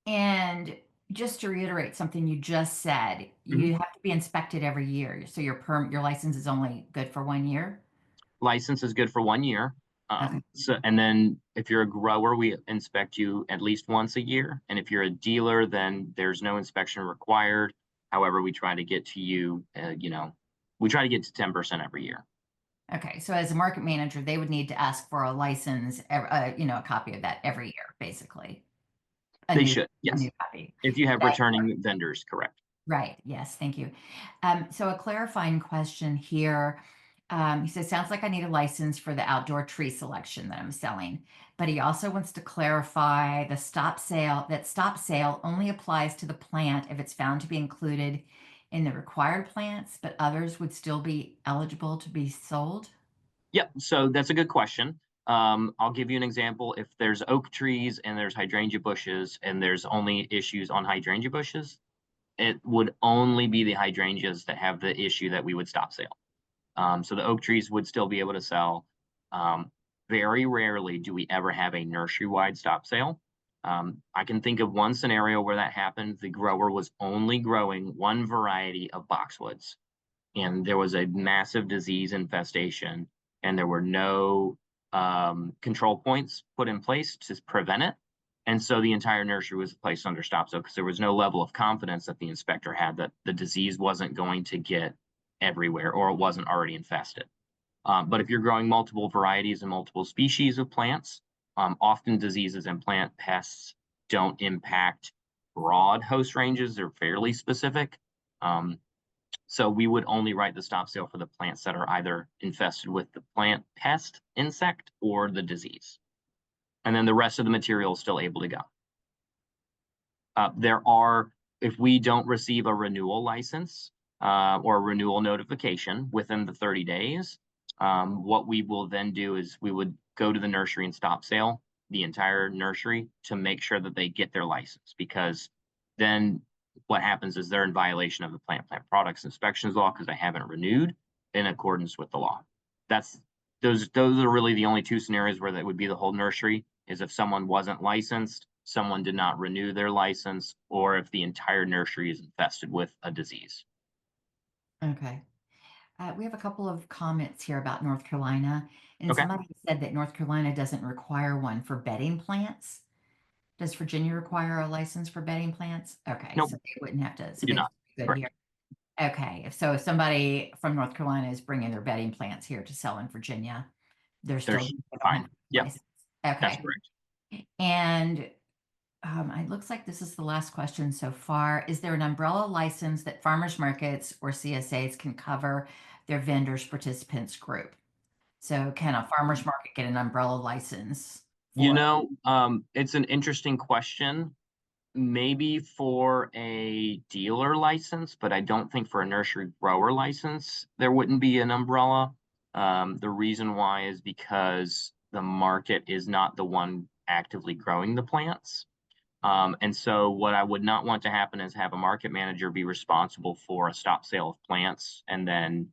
And just to reiterate something you just said, Mhm. you have to be inspected every year. So your license is only good for 1 year? License is good for 1 year. Okay. And then if you're a grower, we inspect you at least once a year. And if you're a dealer, then there's no inspection required. However, we try to get to you, we try to get to 10% every year. Okay. So as a market manager, they would need to ask for a license, a copy of that every year, basically. A They new, should, a yes. new copy. If you have Right. returning vendors, correct. Right. Yes. Thank you. So a clarifying question here. He says, sounds like I need a license for the outdoor tree selection that I'm selling. But he also wants to clarify that stop sale only applies to the plant if it's found to be included in the required plants, but others would still be eligible to be sold. Yep. So that's a good question. I'll give you an example. If there's oak trees and there's hydrangea bushes and there's only issues on hydrangea bushes, it would only be the hydrangeas that have the issue that we would stop sale. So the oak trees would still be able to sell. Um, Very rarely do we ever have a nursery-wide stop sale. I can think of one scenario where that happened. The grower was only growing one variety of boxwoods, and there was a massive disease infestation, and there were no control points put in place to prevent it. And so the entire nursery was placed under stop sale because there was no level of confidence that the inspector had that the disease wasn't going to get everywhere or it wasn't already infested. But if you're growing multiple varieties and multiple species of plants, often diseases and plant pests don't impact broad host ranges. They're fairly specific. Um, so we would only write the stop sale for the plants that are either infested with the plant pest, insect, or the disease. And then the rest of the material is still able to go. If we don't receive a renewal license or a renewal notification within the 30 days, what we will then do is we would go to the nursery and stop sale the entire nursery to make sure that they get their license, because then what happens is they're in violation of the plant products inspections law because they haven't renewed in accordance with the law. That's those are really the only two scenarios where that would be the whole nursery, is if someone wasn't licensed, someone did not renew their license, or if the entire nursery is infested with a disease. Okay. We have a couple of comments here about North Carolina, and Okay. somebody said that North Carolina doesn't require one for bedding plants. Does Virginia require a license for bedding plants? Okay, Nope, so they wouldn't have to, so we do they not. good Correct. here. Okay, if somebody from North Carolina is bringing their bedding plants here to sell in Virginia, they There's don't have fine. a Yep, license. that's Okay, correct. and it looks like this is the last question so far. Is there an umbrella license that farmers markets or CSAs can cover their vendors participants group? So can a farmers market get an umbrella license for? It's an interesting question. Maybe for a dealer license, but I don't think for a nursery grower license, there wouldn't be an umbrella. The reason why is because the market is not the one actively growing the plants. And so what I would not want to happen is have a market manager be responsible for a stop sale of plants. And then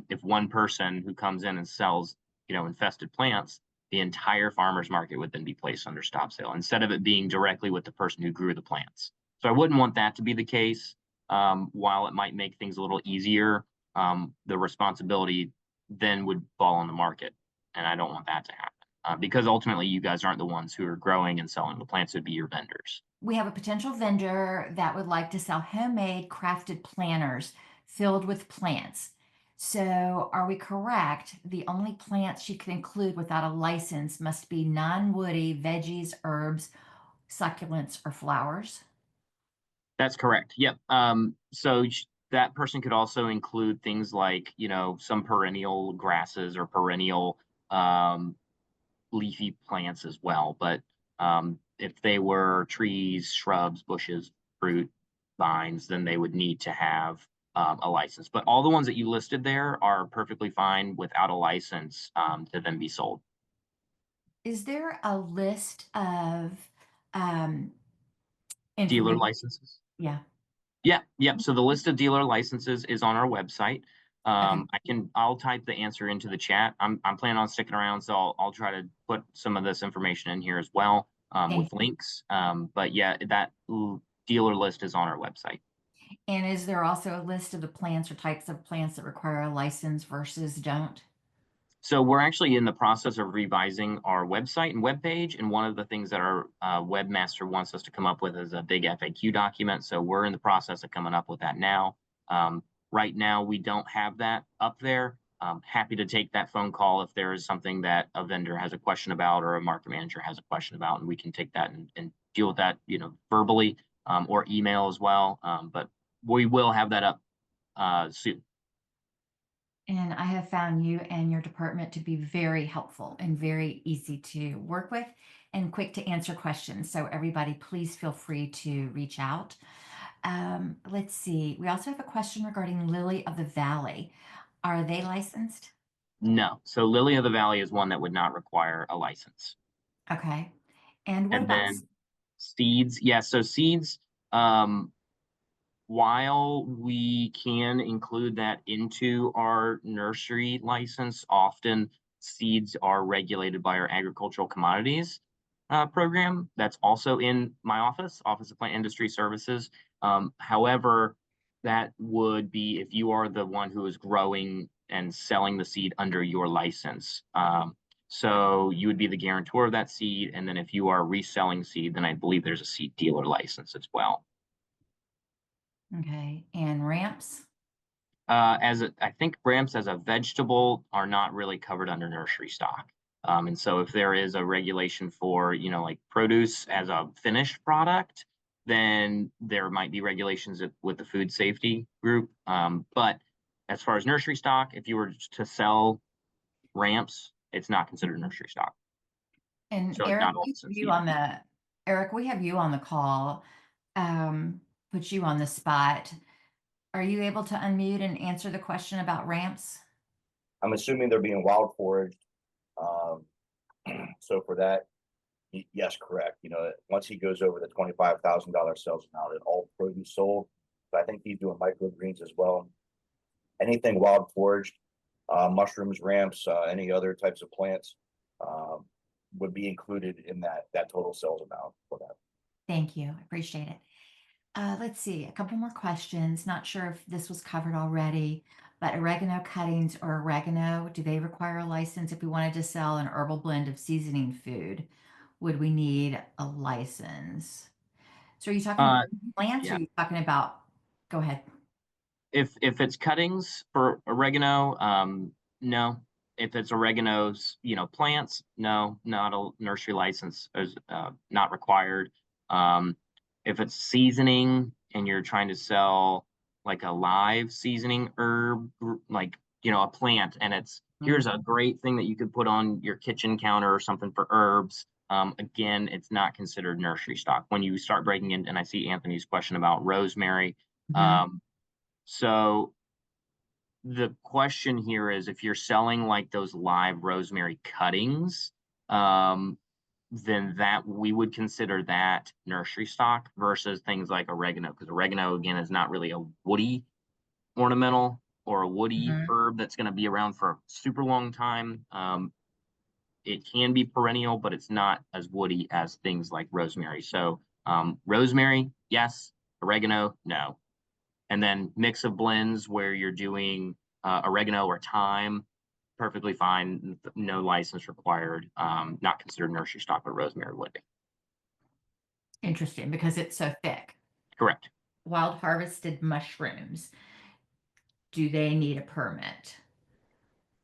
if one person who comes in and sells, infested plants, the entire farmer's market would then be placed under stop sale instead of it being directly with the person who grew the plants. So I wouldn't want that to be the case. While it might make things a little easier, the responsibility then would fall on the market. And I don't want that to happen because ultimately you guys aren't the ones who are growing and selling the plants, would be your vendors. We have a potential vendor that would like to sell homemade crafted planters filled with plants. So are we correct? The only plants she could include without a license must be non-woody veggies, herbs, succulents, or flowers. That's correct. Yep. That person could also include things like, some perennial grasses or perennial um, leafy plants as well. But if they were trees, shrubs, bushes, fruit, vines, then they would need to have a license. But all the ones that you listed there are perfectly fine without a license to then be sold. Is there a list of um, Dealer information? licenses. Yeah. Yeah, yep. So the list of dealer licenses is on our website. Okay. I'll type the answer into the chat. I'm planning on sticking around, so I'll try to put some of this information in here as well, Thank with links. But yeah, that dealer list is on our website. And is there also a list of the plants or types of plants that require a license versus don't? So we're actually in the process of revising our website and webpage, and one of the things that our webmaster wants us to come up with is a big FAQ document. So we're in the process of coming up with that now. Right now, we don't have that up there. Happy to take that phone call if there is something that a vendor has a question about or a market manager has a question about, and we can take that and deal with that, verbally or email as well. But we will have that up soon. And I have found you and your department to be very helpful and very easy to work with and quick to answer questions. So everybody, please feel free to reach out. Let's see. We also have a question regarding Lily of the Valley. Are they licensed? No. So Lily of the Valley is one that would not require a license. Okay. And what And about, then seeds, yes. So seeds, um, while we can include that into our nursery license, often seeds are regulated by our agricultural commodities program. That's also in my office, Office of Plant Industry Services. However, that would be if you are the one who is growing and selling the seed under your license. So you would be the guarantor of that seed. And then if you are reselling seed, then I believe there's a seed dealer license as well. okay. And ramps? I think ramps as a vegetable are not really covered under nursery stock. And so if there is a regulation for, like produce as a finished product, then there might be regulations with the food safety group. But as far as nursery stock, if you were to sell ramps, it's not considered nursery stock. And So it's Eric, not a we have license you either. on the Eric, we have you on the call. Put you on the spot. Are you able to unmute and answer the question about ramps? I'm assuming they're being wild foraged. Um, so for that, yes, correct. Once he goes over the $25,000 sales amount and all produce sold, so I think he's doing microgreens as well. Anything wild foraged, mushrooms, ramps, any other types of plants, would be included in that total sales amount for that. Thank you. I appreciate it. Let's see, a couple more questions. Not sure if this was covered already, but oregano cuttings or oregano, do they require a license if we wanted to sell an herbal blend of seasoning food? Would we need a license? So are you talking Uh, plants or yeah. are you talking about, go ahead. If it's cuttings for oregano, no. If it's oregano's, plants, no, not a nursery license is not required. If it's seasoning and you're trying to sell like a live seasoning herb, like a plant, and it's here's a great thing that you could put on your kitchen counter or something for herbs. Again, it's not considered nursery stock. When you start breaking in, and I see Anthony's question about rosemary. Mhm. So the question here is if you're selling like those live rosemary cuttings, then that we would consider that nursery stock versus things like oregano, because oregano again is not really a woody ornamental or a woody Mhm. herb that's going to be around for a super long time. It can be perennial, but it's not as woody as things like rosemary. So rosemary, yes. Oregano, no. And then mix of blends where you're doing oregano or thyme, perfectly fine, no license required, not considered nursery stock, but rosemary would be. Interesting because it's so thick. Correct. Wild harvested mushrooms, do they need a permit?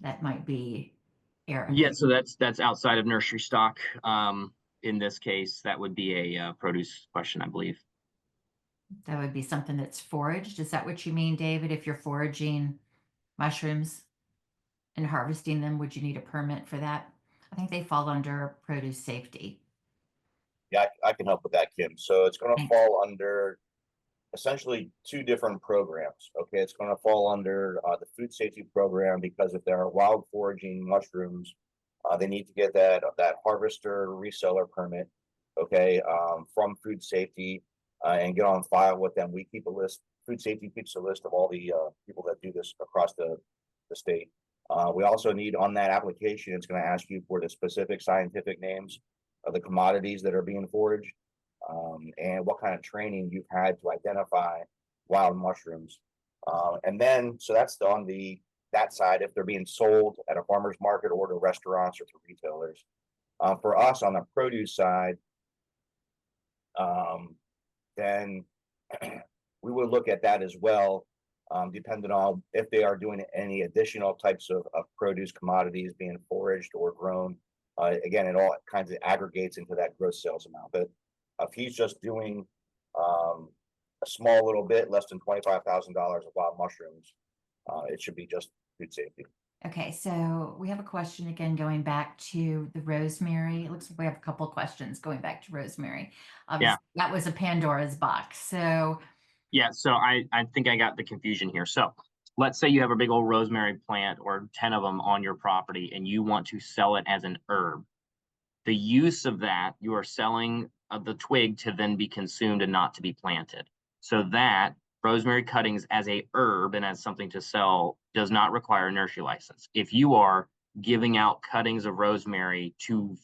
That might be Eric. Yeah, so that's outside of nursery stock. In this case, that would be a produce question, I believe. That would be something that's foraged. Is that what you mean, David? If you're foraging mushrooms and harvesting them, would you need a permit for that? I think they fall under produce safety. Yeah, I can help with that, Kim. So it's going to Thanks. fall under essentially two different programs. Okay, it's going to fall under the food safety program because if there are wild foraging mushrooms, they need to get that harvester reseller permit. Okay, from food safety and get on file with them. We keep a list. Food safety keeps a list of all the people that do this across the state. We also need on that application. It's going to ask you for the specific scientific names of the commodities that are being foraged and what kind of training you've had to identify wild mushrooms. And then, so that's on that side, if they're being sold at a farmer's market or to restaurants or to retailers. For us on the produce side, then we would look at that as well, depending on if they are doing any additional types of produce commodities being foraged or grown. Again, it all kinds of aggregates into that gross sales amount. But if he's just doing a small little bit, less than $25,000 of wild mushrooms, it should be just food safety. Okay, so we have a question again going back to the rosemary. It looks like we have a couple of questions going back to rosemary. Obviously, that was a Pandora's box. So Yeah, so I think I got the confusion here. So let's say you have a big old rosemary plant or 10 of them on your property and you want to sell it as an herb. The use of that, you are selling the twig to then be consumed and not to be planted. So that rosemary cuttings as a herb and as something to sell does not require a nursery license. If you are giving out cuttings of rosemary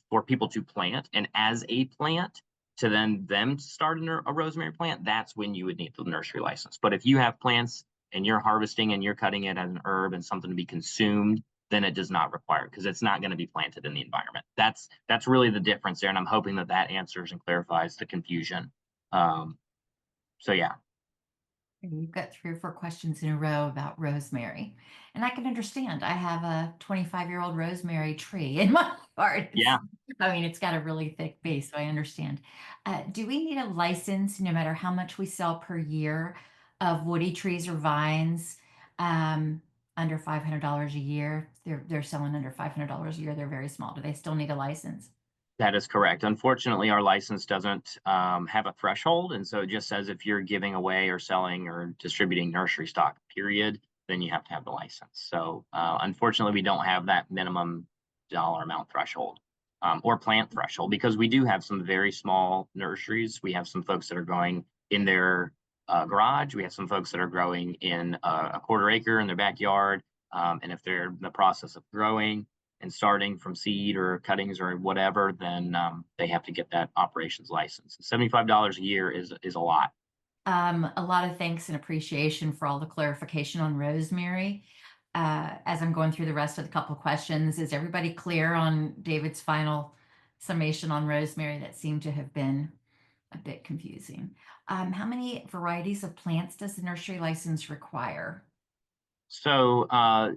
for people to plant and as a plant to then them start a rosemary plant, that's when you would need the nursery license. But if you have plants and you're harvesting and you're cutting it as an herb and something to be consumed, then it does not require, because it's not going to be planted in the environment. That's really the difference there, and I'm hoping that that answers and clarifies the confusion. So yeah. you've got 3 or 4 questions in a row about rosemary. And I can understand. I have a 25-year-old rosemary tree in my yard. Yeah. I mean, it's got a really thick base, so I understand. Do we need a license no matter how much we sell per year of woody trees or vines under $500 a year? They're selling under $500 a year. They're very small. Do they still need a license? That is correct. Unfortunately, our license doesn't have a threshold, and so it just says if you're giving away or selling or distributing nursery stock, period, then you have to have the license. So unfortunately, we don't have that minimum dollar amount threshold or plant threshold, because we do have some very small nurseries. We have some folks that are growing in their garage. We have some folks that are growing in a quarter acre in their backyard, and if they're in the process of growing and starting from seed or cuttings or whatever, then they have to get that operations license. $75 a year is a lot. A lot of thanks and appreciation for all the clarification on rosemary. As I'm going through the rest of the couple of questions, is everybody clear on David's final summation on rosemary? That seemed to have been a bit confusing. How many varieties of plants does the nursery license require? So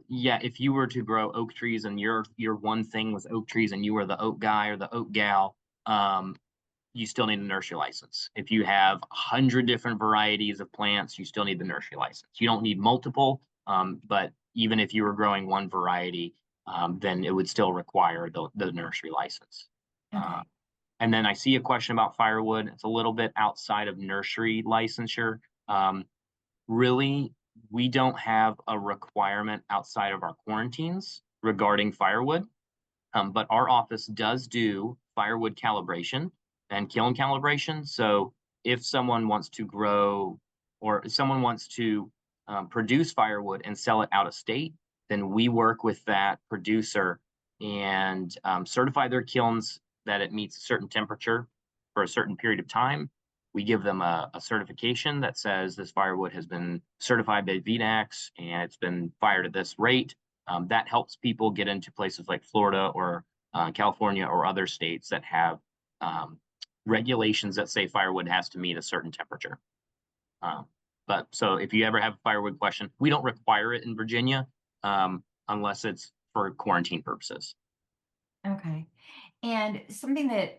yeah, if you were to grow oak trees and your one thing was oak trees and you were the oak guy or the oak gal, you still need a nursery license. If you have 100 different varieties of plants, you still need the nursery license. You don't need multiple, but even if you were growing one variety, then it would still require the nursery license. Okay. And then I see a question about firewood. It's a little bit outside of nursery licensure. Really, we don't have a requirement outside of our quarantines regarding firewood, but our office does do firewood calibration and kiln calibration. So if someone wants to grow or if someone wants to produce firewood and sell it out of state, then we work with that producer and certify their kilns that it meets a certain temperature for a certain period of time. We give them a certification that says this firewood has been certified by VDAX and it's been fired at this rate. That helps people get into places like Florida or California or other states that have regulations that say firewood has to meet a certain temperature. But so if you ever have a firewood question, we don't require it in Virginia unless it's for quarantine purposes. Okay. And something that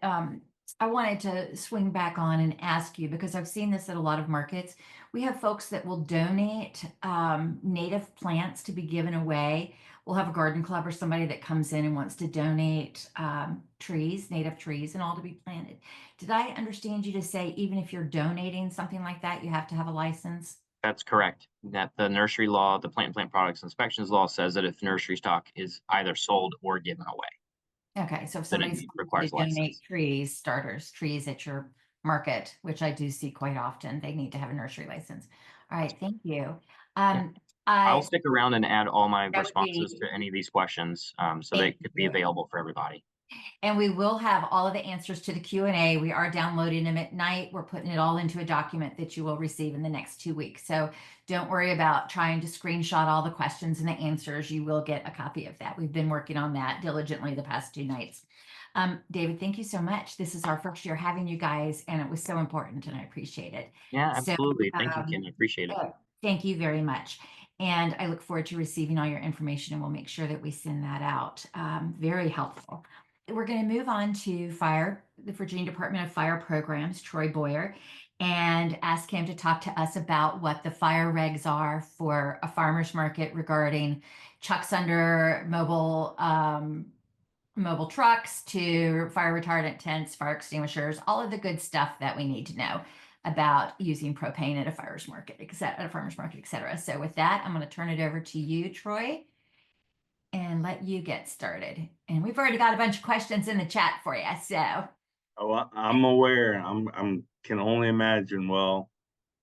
I wanted to swing back on and ask you, because I've seen this at a lot of markets. We have folks that will donate native plants to be given away. We'll have a garden club or somebody that comes in and wants to donate trees, native trees, and all to be planted. Did I understand you to say even if you're donating something like that, you have to have a license? That's correct. That the nursery law, the plant products inspections law says that if nursery stock is either sold or given away, Okay, so if then it somebody's going to requires a license. donate trees, starters, trees at your market, which I do see quite often, they need to have a nursery license. All right, thank you. I'll stick around and add all my That would responses be- to any of these questions so they Thank could be you. available for everybody. And we will have all of the answers to the Q&A. We are downloading them at night. We're putting it all into a document that you will receive in the next 2 weeks. So don't worry about trying to screenshot all the questions and the answers. You will get a copy of that. We've been working on that diligently the past 2 nights. David, thank you so much. This is our first year having you guys, and it was so important, and I appreciate it. Yeah, absolutely. Thank you, Kim. I appreciate it. Thank you very much. And I look forward to receiving all your information, and we'll make sure that we send that out. Very helpful. We're going to move on to the Virginia Department of Fire Programs, Troy Boyer. and ask him to talk to us about what the fire regs are for a farmer's market regarding trucks under mobile trucks to fire retardant tents, fire extinguishers, all of the good stuff that we need to know about using propane at a farmer's market, etc. So with that, I'm going to turn it over to you, Troy, and let you get started. And we've already got a bunch of questions in the chat for you. So Oh, I'm aware. I'm can only imagine. Well,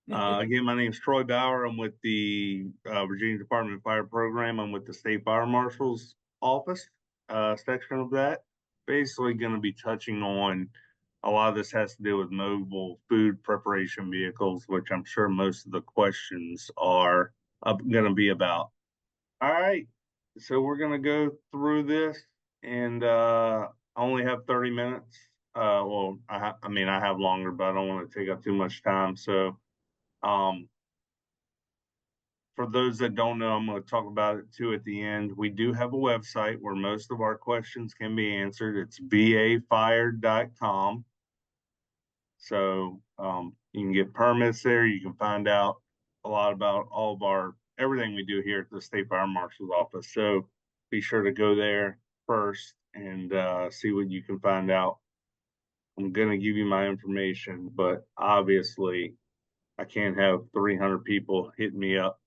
again, my name is Troy Bauer. I'm with the Virginia Department of Fire Program. I'm with the State Fire Marshal's office section of that. Basically, going to be touching on a lot of this has to do with mobile food preparation vehicles, which I'm sure most of the questions are going to be about. All right, so we're going to go through this, and I only have 30 minutes. Well, I mean, I have longer, but I don't want to take up too much time. So, for those that don't know, I'm going to talk about it too at the end. We do have a website where most of our questions can be answered. It's vafire.com. So, you can get permits there. You can find out a lot about all of everything we do here at the State Fire Marshal's office. So be sure to go there first and see what you can find out. I'm going to give you my information, but obviously I can't have 300 people hit me up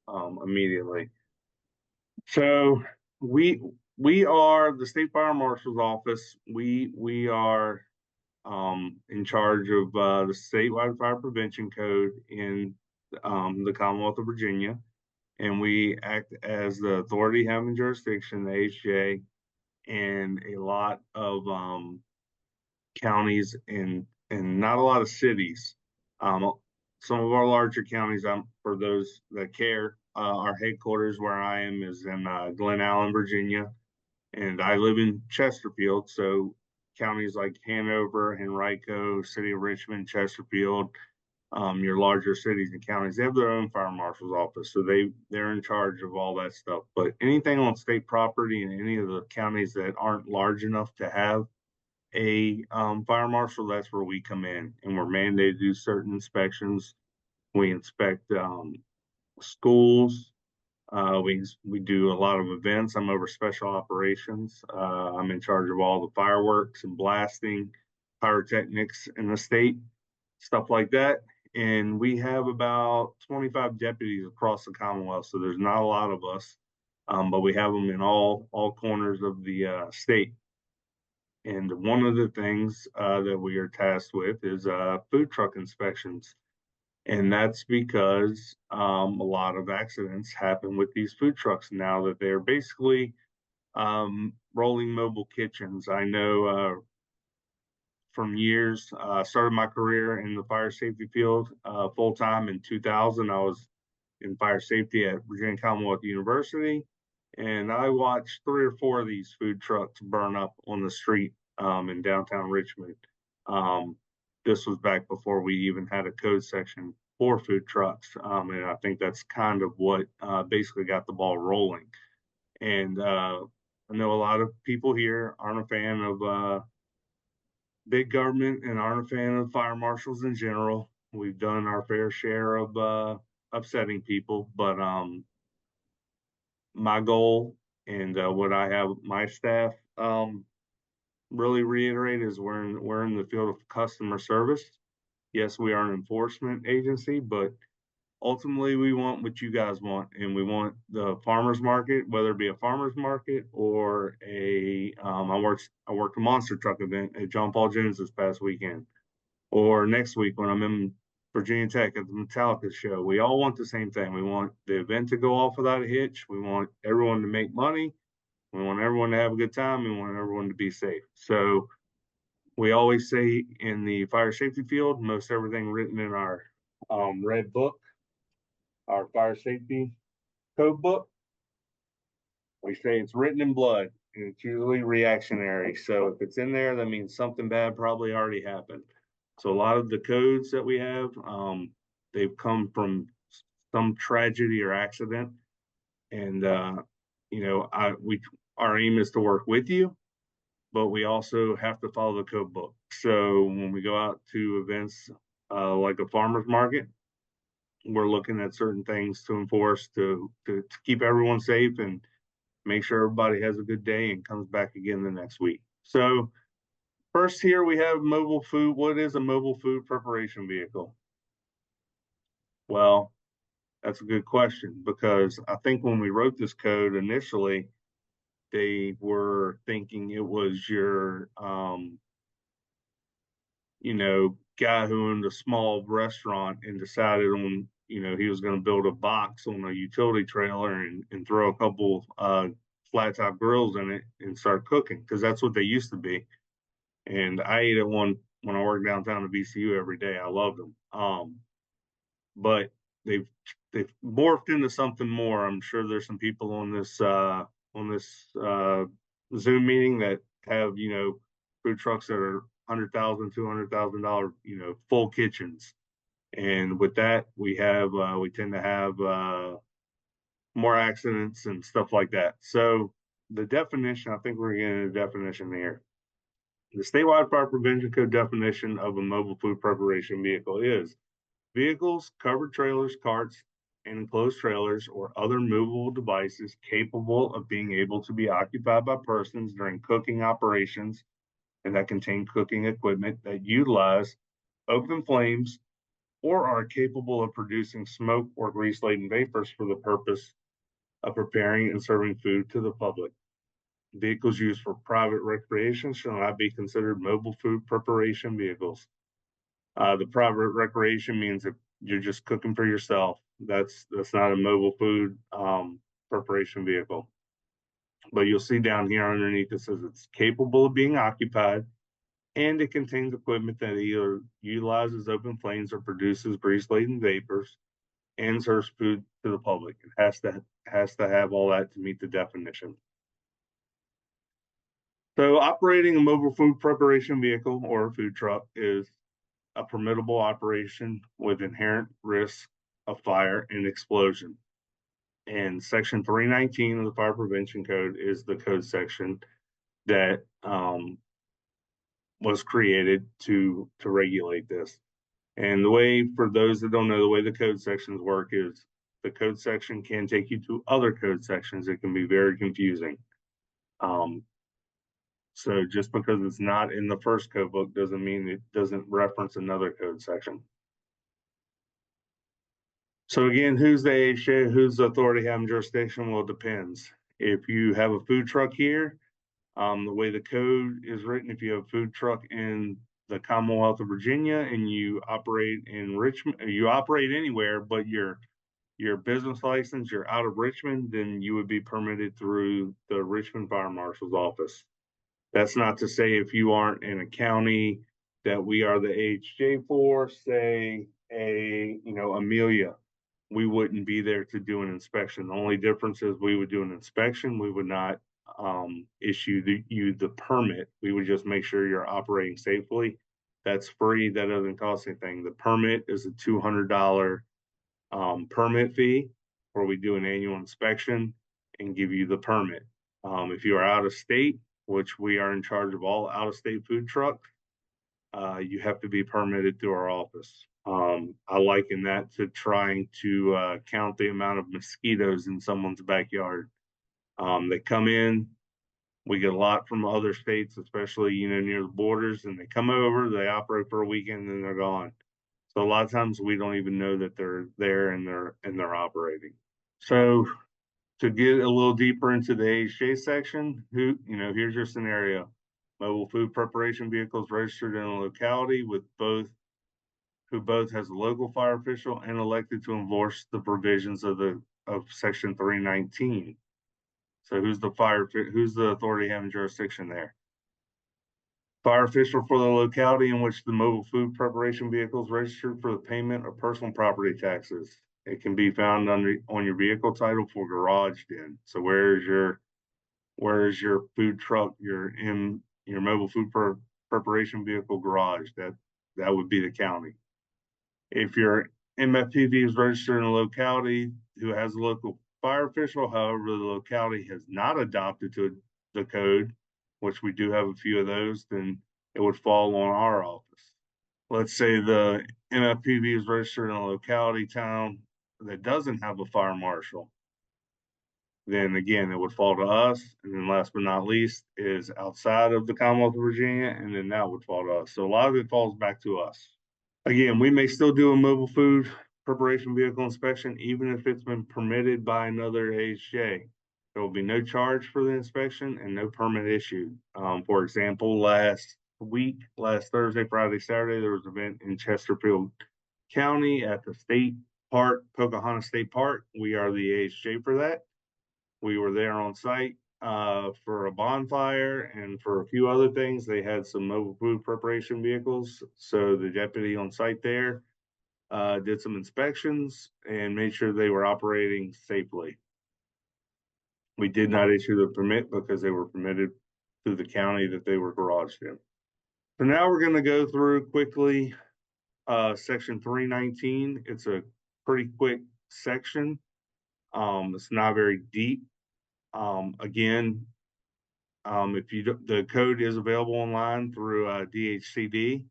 immediately. So we are the State Fire Marshal's office. We are in charge of the statewide fire prevention code in the Commonwealth of Virginia, and we act as the authority having jurisdiction, the HJ, and a lot of counties and not a lot of cities. Some of our larger counties, for those that care, our headquarters where I am is in Glen Allen, Virginia, and I live in Chesterfield. So counties like Hanover, Henrico, City of Richmond, Chesterfield, your larger cities and counties, they have their own fire marshal's office. So they're in charge of all that stuff. But anything on state property in any of the counties that aren't large enough to have a fire marshal, that's where we come in, and we're mandated to do certain inspections. We inspect schools. We do a lot of events. I'm over special operations. I'm in charge of all the fireworks and blasting, pyrotechnics in the state, stuff like that. And we have about 25 deputies across the Commonwealth, so there's not a lot of us, but we have them in all corners of the state. And one of the things that we are tasked with is food truck inspections. And that's because a lot of accidents happen with these food trucks now that they're basically rolling mobile kitchens. I know from years, started my career in the fire safety field full time in 2000. I was in fire safety at Virginia Commonwealth University, and I watched 3 or 4 of these food trucks burn up on the street in downtown Richmond. This was back before we even had a code section for food trucks, and I think that's kind of what basically got the ball rolling. And I know a lot of people here aren't a fan of big government and aren't a fan of fire marshals in general. We've done our fair share of upsetting people, but my goal and what I have my staff really reiterate is we're in the field of customer service. Yes, we are an enforcement agency, but ultimately we want what you guys want, and we want the farmers market, whether it be a farmers market or I worked a monster truck event at John Paul Jones this past weekend, or next week when I'm in Virginia Tech at the Metallica show. We all want the same thing. We want the event to go off without a hitch. We want everyone to make money. We want everyone to have a good time. We want everyone to be safe. So we always say in the fire safety field, most everything written in our red book, our fire safety code book, we say it's written in blood, and it's usually reactionary. So if it's in there, that means something bad probably already happened. So a lot of the codes that we have, they've come from some tragedy or accident. And our aim is to work with you, but we also have to follow the code book. So when we go out to events like a farmer's market. We're looking at certain things to enforce to keep everyone safe and make sure everybody has a good day and comes back again the next week. So first here we have mobile food. What is a mobile food preparation vehicle? Well, that's a good question, because I think when we wrote this code initially, they were thinking it was your guy who owned a small restaurant and decided on, he was going to build a box on a utility trailer and throw a couple flat top grills in it and start cooking, because that's what they used to be. And I ate at one when I worked downtown at VCU every day. I loved them. But they've morphed into something more. I'm sure there's some people on this Zoom meeting that have food trucks that are $100,000, $200,000, full kitchens. And with that, we tend to have more accidents and stuff like that. So the definition, I think we're getting a definition here. The statewide fire prevention code definition of a mobile food preparation vehicle is vehicles, covered trailers, carts, and enclosed trailers or other movable devices capable of being able to be occupied by persons during cooking operations and that contain cooking equipment that utilize open flames or are capable of producing smoke or grease-laden vapors for the purpose of preparing and serving food to the public. Vehicles used for private recreation shall not be considered mobile food preparation vehicles. The private recreation means if you're just cooking for yourself, that's not a mobile food preparation vehicle. But you'll see down here underneath it says it's capable of being occupied, and it contains equipment that either utilizes open flames or produces grease-laden vapors and serves food to the public. It has to have all that to meet the definition. So operating a mobile food preparation vehicle or a food truck is a permissible operation with inherent risk of fire and explosion. And Section 319 of the Fire Prevention Code is the code section that was created to regulate this. And the way, for those that don't know, the way the code sections work is the code section can take you to other code sections. It can be very confusing. So just because it's not in the first code book doesn't mean it doesn't reference another code section. So again, who's the AHA, who's the authority having jurisdiction? Well, it depends. If you have a food truck here, the way the code is written, if you have a food truck in the Commonwealth of Virginia and you operate in Richmond, you operate anywhere, but your business license, you're out of Richmond, then you would be permitted through the Richmond Fire Marshal's office. That's not to say if you aren't in a county that we are the AHJ for, say Amelia, we wouldn't be there to do an inspection. The only difference is we would do an inspection. We would not issue you the permit. We would just make sure you're operating safely. That's free. That doesn't cost anything. The permit is a $200 permit fee, where we do an annual inspection and give you the permit. If you are out of state, which we are in charge of all out-of-state food trucks, you have to be permitted through our office. I liken that to trying to count the amount of mosquitoes in someone's backyard. They come in, we get a lot from other states, especially near the borders, and they come over, they operate for a weekend, and they're gone. So a lot of times we don't even know that they're there and they're operating. So to get a little deeper into the AHJ section, here's your scenario. Mobile food preparation vehicles registered in a locality who both has a local fire official and elected to enforce the provisions of Section 319. So who's the authority having jurisdiction there? Fire official for the locality in which the mobile food preparation vehicle is registered for the payment of personal property taxes. It can be found on your vehicle title for garaged in. So where is your food truck, your mobile food preparation vehicle garage? That would be the county. If your MFPV is registered in a locality who has a local fire official, however, the locality has not adopted to the code, which we do have a few of those, then it would fall on our office. let's say the MFPV is registered in a locality town that doesn't have a fire marshal, then again, it would fall to us. And then last but not least is outside of the Commonwealth of Virginia, and then that would fall to us. So a lot of it falls back to us. Again, we may still do a mobile food preparation vehicle inspection, even if it's been permitted by another AHJ. There will be no charge for the inspection and no permit issued. For example, last Thursday, Friday, Saturday, there was an event in Chesterfield County at the state park, Pocahontas State Park. We are the AHJ for that. We were there on site for a bonfire and for a few other things. They had some mobile food preparation vehicles. So the deputy on site there did some inspections and made sure they were operating safely. We did not issue the permit because they were permitted through the county that they were garaged in. So now we're going to go through quickly section 319. It's a pretty quick section. It's not very deep. Again, if you the code is available online through DHCD.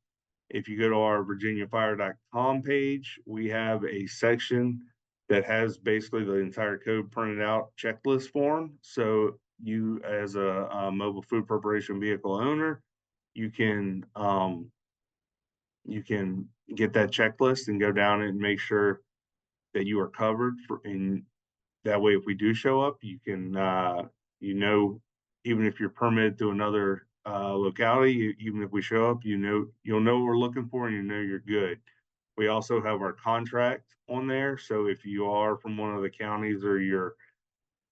If you go to our virginiafire.com page, we have a section that has basically the entire code printed out checklist form. So you, as a mobile food preparation vehicle owner, you can get that checklist and go down and make sure that you are covered for. And that way, if we do show up, you can even if you're permitted to another locality, even if we show up, you'll know what we're looking for, and you're good. We also have our contract on there, so if you are from one of the counties or you're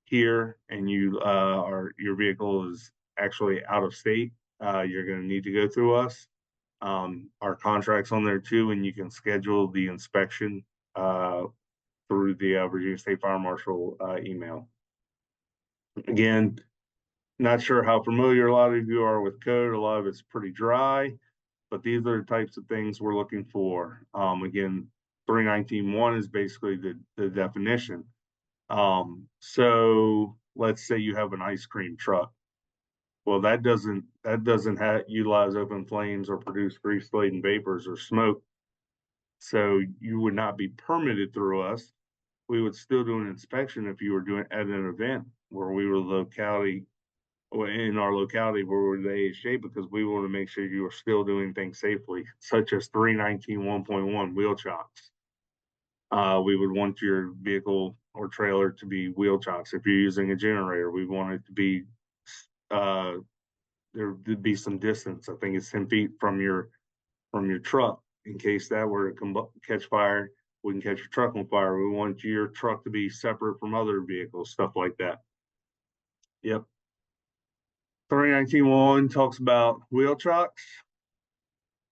here and your vehicle is actually out of state, you're going to need to go through us. Our contract's on there too, and you can schedule the inspection through the Virginia State Fire Marshal email. Again, not sure how familiar a lot of you are with code. A lot of it's pretty dry, but these are the types of things we're looking for. Again, 319.1 is basically the definition. So let's say you have an ice cream truck. Well, that doesn't utilize open flames or produce grease-laden vapors or smoke. So you would not be permitted through us. We would still do an inspection if you were doing at an event where we were the locality, or in our locality where we're the AHJ, because we want to make sure you are still doing things safely, such as 319.1.1 wheel chocks. We would want your vehicle or trailer to be wheel chocks. If you're using a generator, we want it to be there to be some distance. I think it's 10 feet from your truck, in case that were to catch fire. We can catch your truck on fire. We want your truck to be separate from other vehicles, stuff like that. Yep. 319.1 talks about wheel chocks.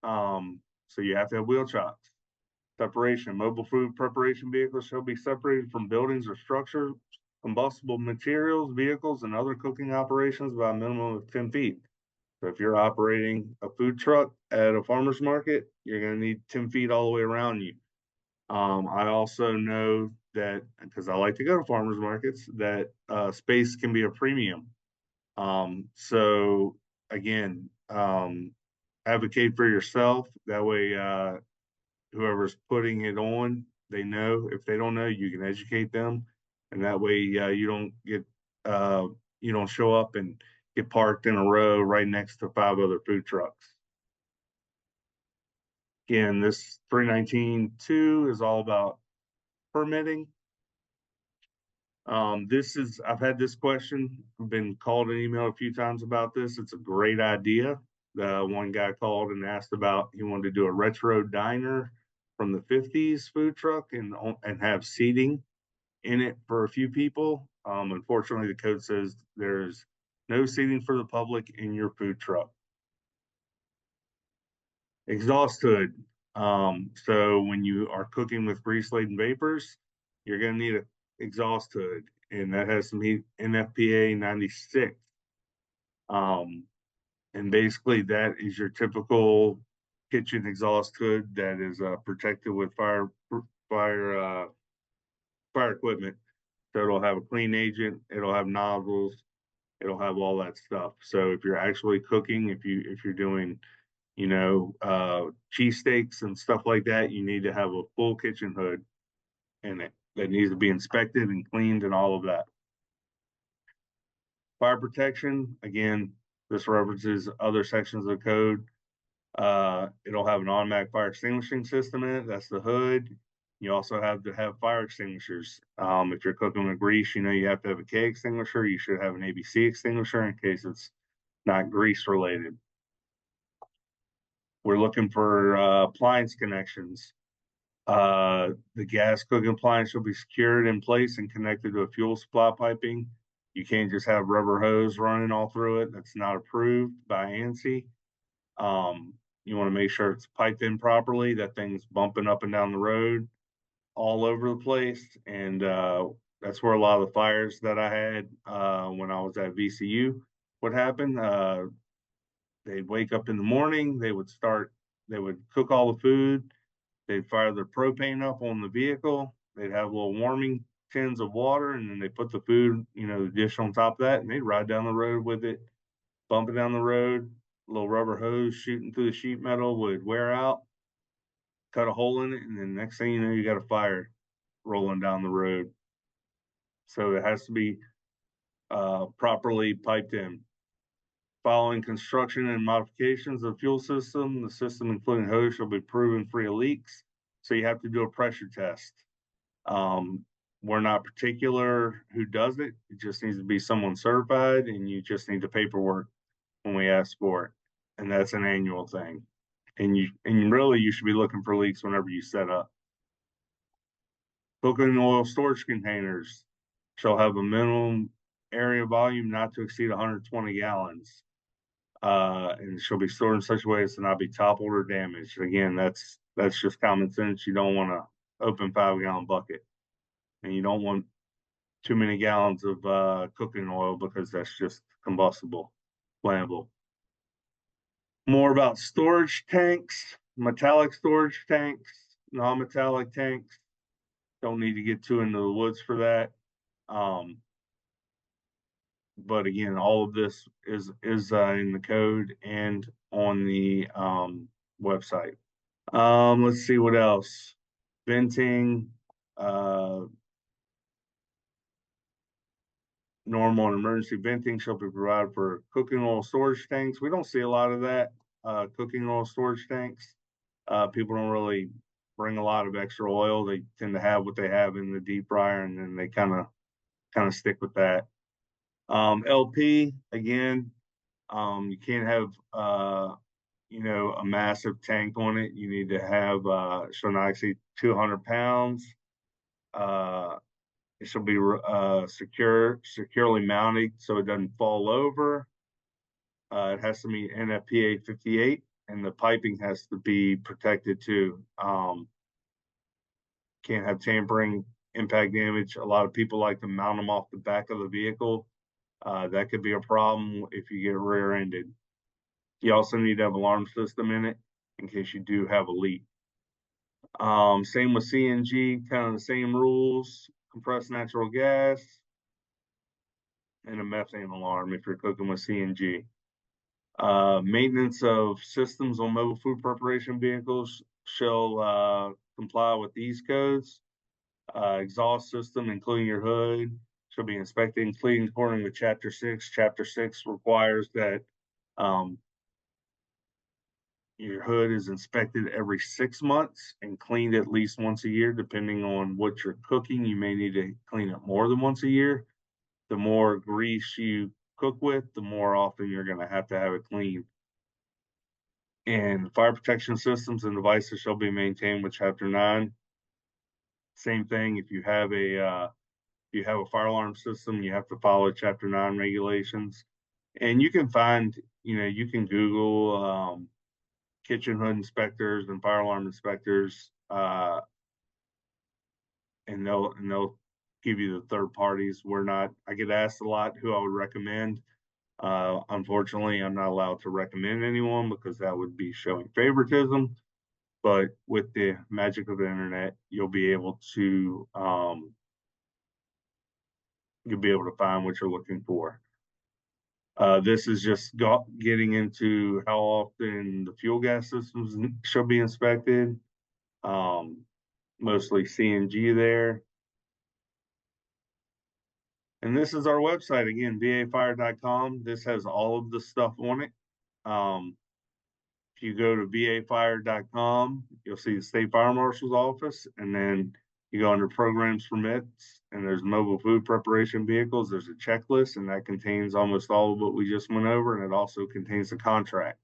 So you have to have wheel chocks. Separation. Mobile food preparation vehicles shall be separated from buildings or structures, combustible materials, vehicles, and other cooking operations by a minimum of 10 feet. So if you're operating a food truck at a farmer's market, you're going to need 10 feet all the way around you. I also know that, because I like to go to farmers markets, that space can be a premium. So again, advocate for yourself. That way, whoever's putting it on, they know. If they don't know, you can educate them, and that way, you don't show up and get parked in a row right next to 5 other food trucks. Again, this 319.2 is all about permitting. I've had this question, I've been called and emailed a few times about this. It's a great idea. One guy called and asked about, he wanted to do a retro diner from the 50s food truck and have seating in it for a few people. Unfortunately, the code says there's no seating for the public in your food truck. Exhaust hood. So when you are cooking with grease-laden vapors, you're going to need an exhaust hood, and that has some heat, NFPA 96. And basically that is your typical kitchen exhaust hood that is protected with fire equipment. So it'll have a clean agent, it'll have nozzles, it'll have all that stuff. So if you're actually cooking, if you're doing cheesesteaks and stuff like that, you need to have a full kitchen hood in it that needs to be inspected and cleaned and all of that. Fire protection, again, this references other sections of the code. It'll have an automatic fire extinguishing system in it. That's the hood. You also have to have fire extinguishers. If you're cooking with grease, you have to have a K extinguisher. You should have an ABC extinguisher in case it's not grease related. We're looking for appliance connections. The gas cooking appliance should be secured in place and connected to a fuel supply piping. You can't just have rubber hose running all through it. That's not approved by ANSI. You want to make sure it's piped in properly. That thing's bumping up and down the road all over the place. And that's where a lot of the fires that I had when I was at VCU would happen. They'd wake up in the morning, they would cook all the food, they'd fire their propane up on the vehicle, they'd have little warming tins of water, and then they put the food, the dish on top of that, and they'd ride down the road with it, bumping down the road. Little rubber hose shooting through the sheet metal would wear out, cut a hole in it, and then next thing you know, you got a fire rolling down the road. So it has to be properly piped in. Following construction and modifications of the fuel system, the system, including hose, shall be proven free of leaks. So you have to do a pressure test. We're not particular who does it. It just needs to be someone certified, and you just need the paperwork when we ask for it. And that's an annual thing. And really you should be looking for leaks whenever you set up. Cooking oil storage containers shall have a minimum area volume not to exceed 120 gallons. And shall be stored in such a way as to not be toppled or damaged. Again, that's just common sense. You don't want to open 5-gallon bucket, and you don't want too many gallons of cooking oil because that's just combustible, flammable. More about storage tanks, metallic storage tanks, non-metallic tanks. Don't need to get too into the woods for that. But again, all of this is in the code and on the website. Let's see what else. Venting, normal and emergency venting shall be provided for cooking oil storage tanks. We don't see a lot of that, cooking oil storage tanks. People don't really bring a lot of extra oil. They tend to have what they have in the deep fryer, and then they kind of stick with that. LP, again, you can't have a massive tank on it. You need to have shall not exceed 200 pounds. It shall be securely mounted so it doesn't fall over. It has to meet NFPA 58, and the piping has to be protected too. Can't have tampering, impact damage. A lot of people like to mount them off the back of the vehicle. That could be a problem if you get rear-ended. You also need to have an alarm system in it in case you do have a leak. Same with CNG, kind of the same rules. Compressed natural gas and a methane alarm if you're cooking with CNG. Maintenance of systems on mobile food preparation vehicles shall comply with these codes. Exhaust system, including your hood, shall be inspected and cleaned according to Chapter 6. Chapter 6 requires that your hood is inspected every 6 months and cleaned at least once a year. Depending on what you're cooking, you may need to clean it more than once a year. The more grease you cook with, the more often you're going to have it cleaned. And fire protection systems and devices shall be maintained with Chapter 9. Same thing, if you have a fire alarm system, you have to follow Chapter 9 regulations. And you can find, you can Google kitchen hood inspectors and fire alarm inspectors, and they'll give you the third parties. I get asked a lot who I would recommend. Unfortunately, I'm not allowed to recommend anyone because that would be showing favoritism. But with the magic of the internet, you'll be able to find what you're looking for. This is just getting into how often the fuel gas systems should be inspected. Mostly CNG there. And this is our website again, vafire.com. This has all of the stuff on it. If you go to vafire.com, you'll see the State Fire Marshal's office, and then you go under programs permits, and there's mobile food preparation vehicles. There's a checklist, and that contains almost all of what we just went over, and it also contains the contract.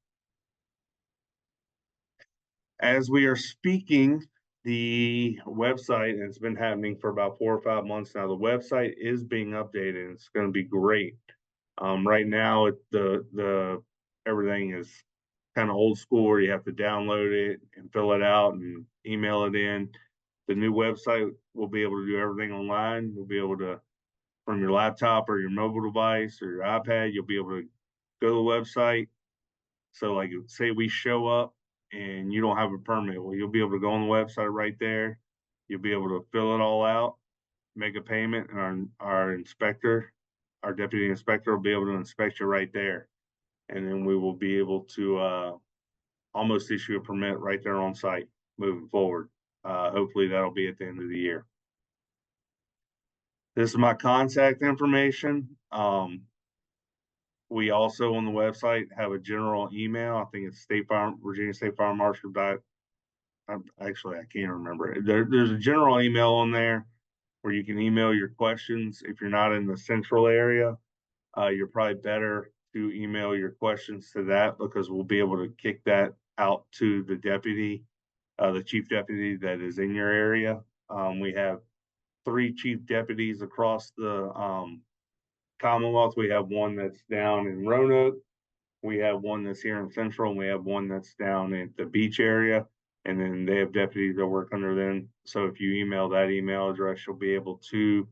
As we are speaking, the website, and it's been happening for about 4 or 5 months now, the website is being updated, and it's going to be great. Right now, the everything is kind of old school where you have to download it and fill it out and email it in. The new website will be able to do everything online. You'll be able to, from your laptop or your mobile device or your iPad, you'll be able to go to the website. So like say we show up and you don't have a permit, well, you'll be able to go on the website right there. You'll be able to fill it all out, make a payment, and our inspector, our deputy inspector will be able to inspect you right there. And then we will be able to almost issue a permit right there on site moving forward. Hopefully that'll be at the end of the year. This is my contact information. We also on the website have a general email. I think it's Virginia State Fire Marshal. Actually, I can't remember. There's a general email on there where you can email your questions. If you're not in the central area, you're probably better to email your questions to that, because we'll be able to kick that out to the deputy, the chief deputy that is in your area. We have 3 chief deputies across the Commonwealth. We have one that's down in Roanoke. We have one that's here in Central, and we have one that's down at the beach area. And then they have deputies that work under them. So if you email that email address, you'll be able to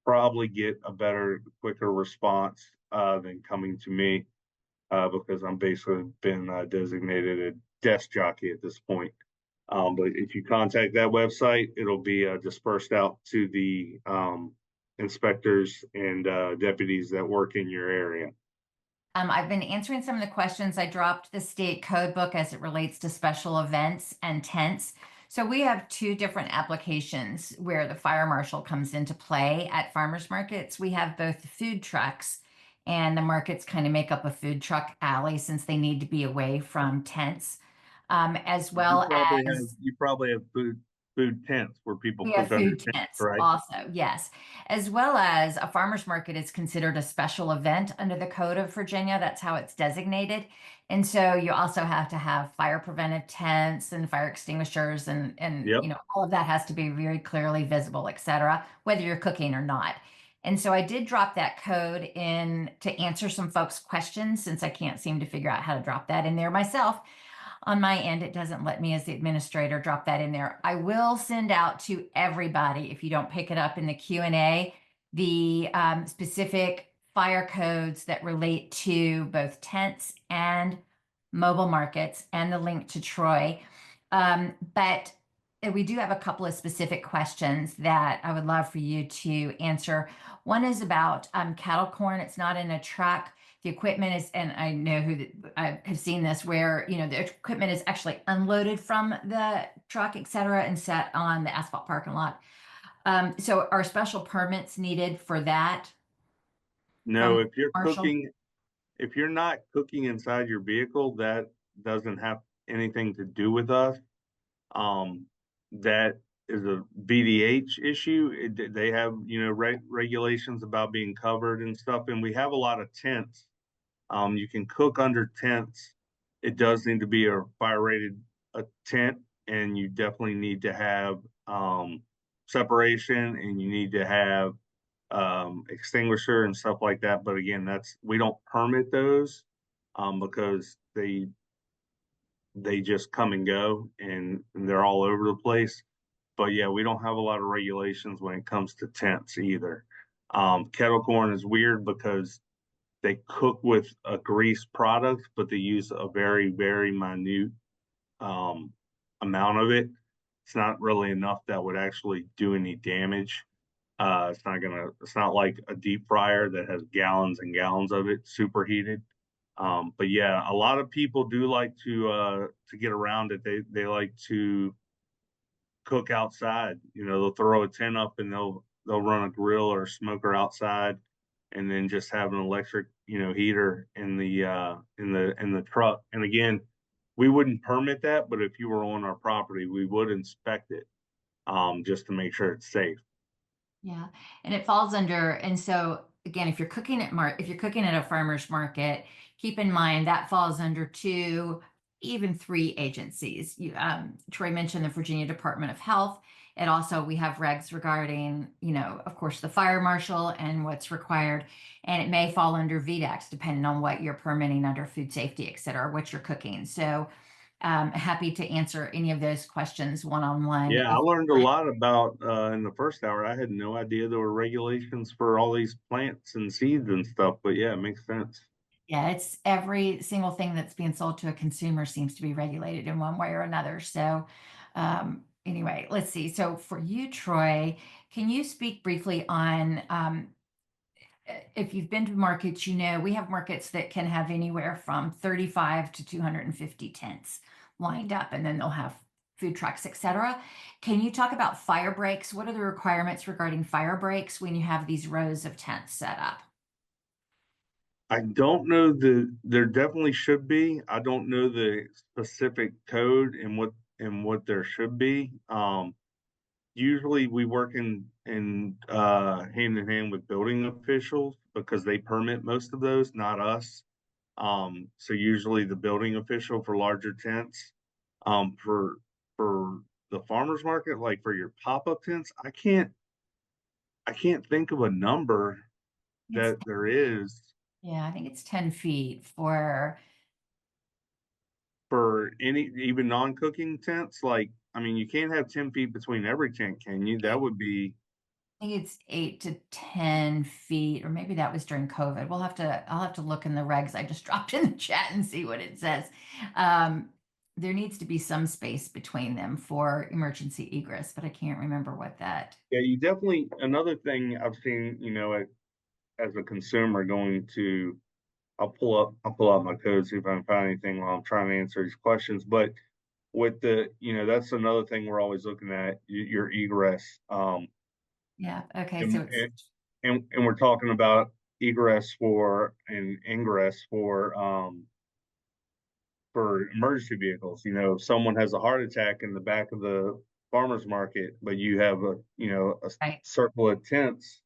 probably get a better, quicker response than coming to me, because I'm basically been designated a desk jockey at this point. But if you contact that website, it'll be dispersed out to the inspectors and deputies that work in your area. I've been answering some of the questions. I dropped the state code book as it relates to special events and tents. So we have 2 different applications where the fire marshal comes into play at farmers markets. We have both the food trucks, and the markets kind of make up a food truck alley since they need to be away from tents, as well as you probably have food tents where people we cook have under food tents, tents right? also, yes. As well as a farmer's market is considered a special event under the Code of Virginia. That's how it's designated. And so you also have to have fire preventive tents and fire extinguishers, and Yep. you know, all of that has to be very clearly visible, et cetera, whether you're cooking or not. And so I did drop that code in to answer some folks' questions, since I can't seem to figure out how to drop that in there myself. On my end, it doesn't let me as the administrator drop that in there. I will send out to everybody, if you don't pick it up in the Q&A, the specific fire codes that relate to both tents and mobile markets, and the link to Troy. But we do have a couple of specific questions that I would love for you to answer. One is about cattle corn. It's not in a truck. The equipment is, and I know I have seen this, where, you know, the equipment is actually unloaded from the truck, et cetera, and set on the asphalt parking lot. So are special permits needed for that? No, From if you're Marshall? cooking, if you're not cooking inside your vehicle, that doesn't have anything to do with us. That is a VDH issue. They have, you know, regulations about being covered and stuff, and we have a lot of tents. You can cook under tents. It does need to be a fire rated tent, and you definitely need to have separation, and you need to have extinguisher and stuff like that. But again, we don't permit those because they just come and go, and they're all over the place. But yeah, we don't have a lot of regulations when it comes to tents either. Kettle corn is weird because they cook with a grease product, but they use a very, very minute amount of it. It's not really enough that would actually do any damage. It's not like a deep fryer that has gallons and gallons of it superheated. But yeah, a lot of people do like to get around it. They like to cook outside. You know, they'll throw a tent up and they'll run a grill or a smoker outside, and then just have an electric, heater in the truck. And again, we wouldn't permit that, but if you were on our property, we would inspect it, just to make sure it's safe. Yeah, and it falls under, and so again, if you're cooking at a farmer's market, keep in mind that falls under 2, even 3 agencies. Troy mentioned the Virginia Department of Health. And also we have regs regarding, of course, the fire marshal and what's required. And it may fall under VDEX, depending on what you're permitting under food safety, et cetera, what you're cooking. So happy to answer any of those questions one-on-one. Yeah, I learned a lot about in the first hour. I had no idea there were regulations for all these plants and seeds and stuff, but yeah, it makes sense. Yeah, it's every single thing that's being sold to a consumer seems to be regulated in one way or another. So, anyway, let's see. So, for you, Troy, can you speak briefly on if you've been to markets, we have markets that can have anywhere from 35 to 250 tents lined up, and then they'll have food trucks, etc. Can you talk about fire breaks? What are the requirements regarding fire breaks when you have these rows of tents set up? I don't know there definitely should be. I don't know the specific code and what there should be. Usually we work in hand in hand with building officials because they permit most of those, not us. So usually the building official for larger tents. For the farmers market, like for your pop-up tents, I can't think of a number It's, that there is yeah, I think it's 10 feet for any even non-cooking tents. Like, I mean, you can't have 10 feet between every tent, can you? That would be, I think it's 8 to 10 feet, or maybe that was during COVID. I'll have to look in the regs I just dropped in the chat and see what it says. There needs to be some space between them for emergency egress, but I can't remember what that. yeah, you definitely, another thing I've seen, as a consumer going to, I'll pull out my code, see if I can find anything while I'm trying to answer these questions. But with that's another thing we're always looking at, your egress. Yeah. Okay. And, So it's and we're talking about egress and ingress for emergency vehicles. If someone has a heart attack in the back of the farmer's market, but you have a right. circle of tents,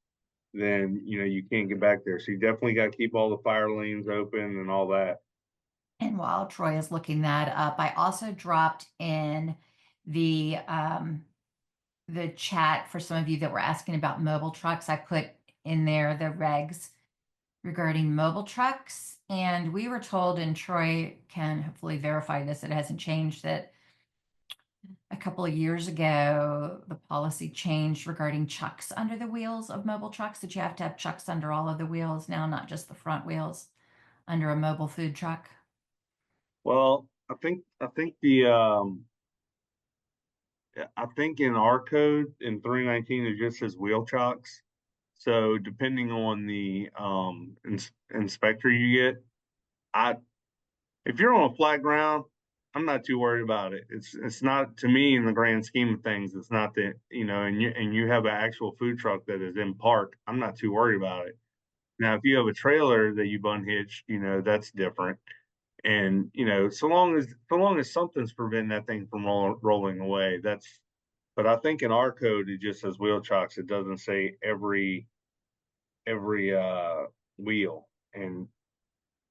then you can't get back there. So you definitely got to keep all the fire lanes open and all that. And while Troy is looking that up, I also dropped in the chat for some of you that were asking about mobile trucks. I put in there the regs regarding mobile trucks. And we were told, and Troy can hopefully verify this, it hasn't changed, that a couple of years ago, the policy changed regarding chucks under the wheels of mobile trucks, that you have to have chucks under all of the wheels now, not just the front wheels under a mobile food truck. Well, I think in our code in 319 it just says wheel chocks. So depending on the inspector you get, if you're on a flat ground, I'm not too worried about it. It's not, to me, in the grand scheme of things, it's not that, and you have an actual food truck that is in park, I'm not too worried about it. Now, if you have a trailer that you've unhitched, that's different. And so long as something's preventing that thing from rolling away, but I think in our code it just says wheel chocks. It doesn't say every wheel. And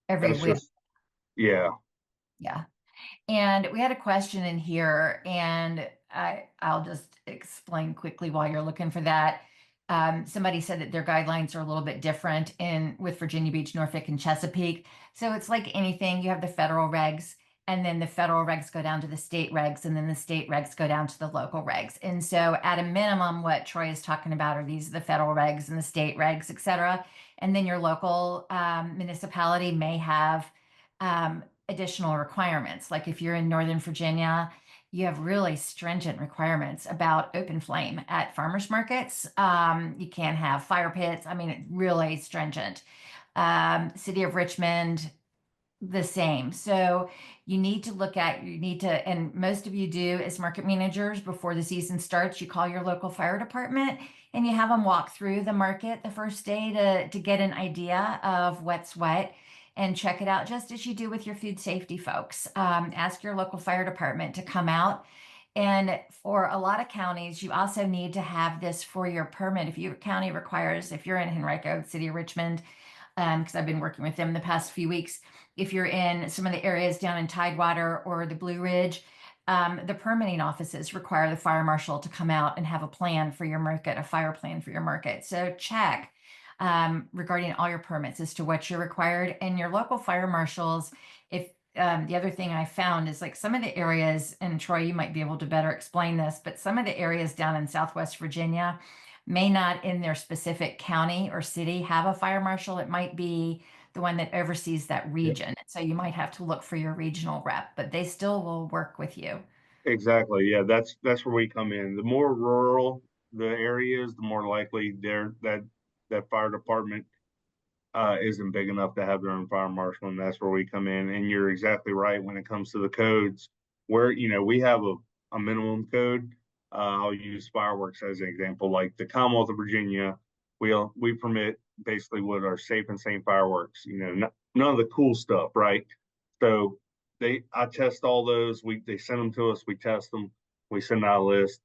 Every that's wheel. just, yeah. Yeah. And we had a question in here, and I'll just explain quickly while you're looking for that. Somebody said that their guidelines are a little bit different with Virginia Beach, Norfolk, and Chesapeake. So it's like anything, you have the federal regs, and then the federal regs go down to the state regs, and then the state regs go down to the local regs. And so at a minimum, what Troy is talking about are the federal regs and the state regs, et cetera. And then your local municipality may have additional requirements. Like if you're in Northern Virginia you have really stringent requirements about open flame at farmers markets. You can't have fire pits. I mean, really stringent. City of Richmond, the same. So you need to and most of you do as market managers before the season starts, you call your local fire department and you have them walk through the market the first day to get an idea of what's what and check it out just as you do with your food safety folks. Ask your local fire department to come out. And for a lot of counties, you also need to have this for your permit. If your county requires, if you're in Henrico, City of Richmond, because I've been working with them the past few weeks. If you're in some of the areas down in Tidewater or the Blue Ridge, the permitting offices require the fire marshal to come out and have a plan for your market, a fire plan for your market. So check regarding all your permits as to what you're required, and your local fire marshals. If the other thing I found is like some of the areas, and Troy, you might be able to better explain this, but some of the areas down in Southwest Virginia may not in their specific county or city have a fire marshal. It might be the one that oversees that region. So you might have to look for your regional rep, but they still will work with you. Exactly. Yeah, that's where we come in. The more rural the area is, the more likely that fire department isn't big enough to have their own fire marshal, and that's where we come in. And you're exactly right when it comes to the codes, where we have a minimum code. I'll use fireworks as an example. Like the Commonwealth of Virginia, we permit basically what are safe and sane fireworks. None of the cool stuff, right? So I test all those. They send them to us. We test them. We send out a list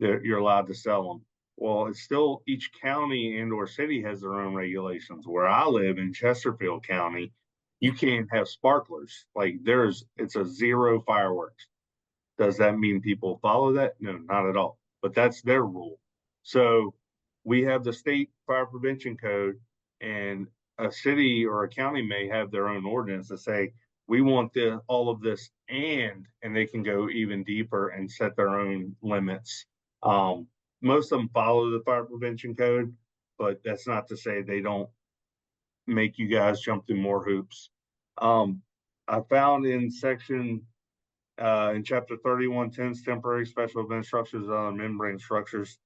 that you're allowed to sell them. Well, it's still each county and or city has their own regulations. Where I live in Chesterfield County, you can't have sparklers. Like it's a zero fireworks. Does that mean people follow that? No, not at all. But that's their rule. So we have the state fire prevention code, and a city or a county may have their own ordinance to say, we want all of this, and they can go even deeper and set their own limits. Most of them follow the fire prevention code, but that's not to say they don't make you guys jump through more hoops. I found in section in chapter 3110's temporary special event structures on membrane structures,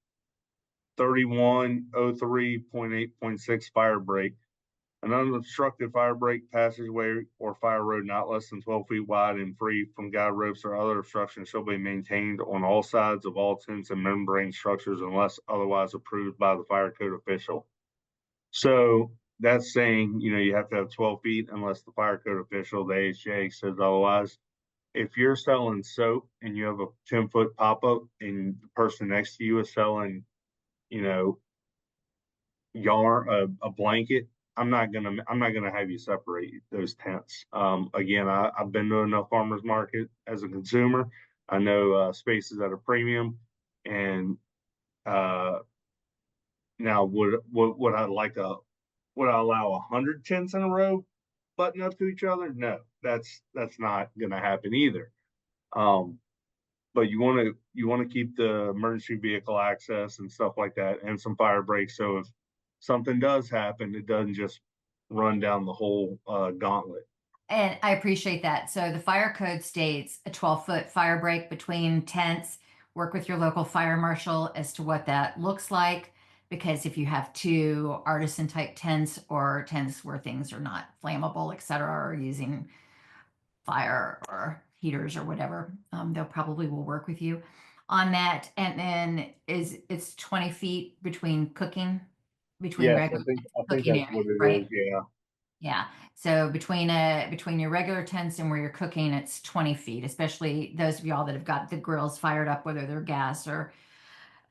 3103.8.6 fire break. An unobstructed fire break passageway or fire road not less than 12 feet wide and free from guide ropes or other obstructions shall be maintained on all sides of all tents and membrane structures unless otherwise approved by the fire code official. So that's saying, you have to have 12 feet unless the fire code official, the AHA, says otherwise. If you're selling soap and you have a 10-foot pop-up and the person next to you is selling, yarn, a blanket, I'm not gonna have you separate those tents. Again, I've been to enough farmers market as a consumer. I know spaces at a premium, and now would I allow 100 tents in a row button up to each other? No, that's not gonna happen either. But you want to keep the emergency vehicle access and stuff like that, and some fire breaks. So if something does happen, it doesn't just run down the whole gauntlet. And I appreciate that. So the fire code states a 12-foot fire break between tents. Work with your local fire marshal as to what that looks like. Because if you have two artisan type tents or tents where things are not flammable, et cetera, or using fire or heaters or whatever, they'll probably will work with you on that. And then it's 20 feet between cooking, between Yes, regular I think cooking that's areas, what it right? is. Yeah. Yeah. So between your regular tents and where you're cooking, it's 20 feet, especially those of y'all that have got the grills fired up, whether they're gas or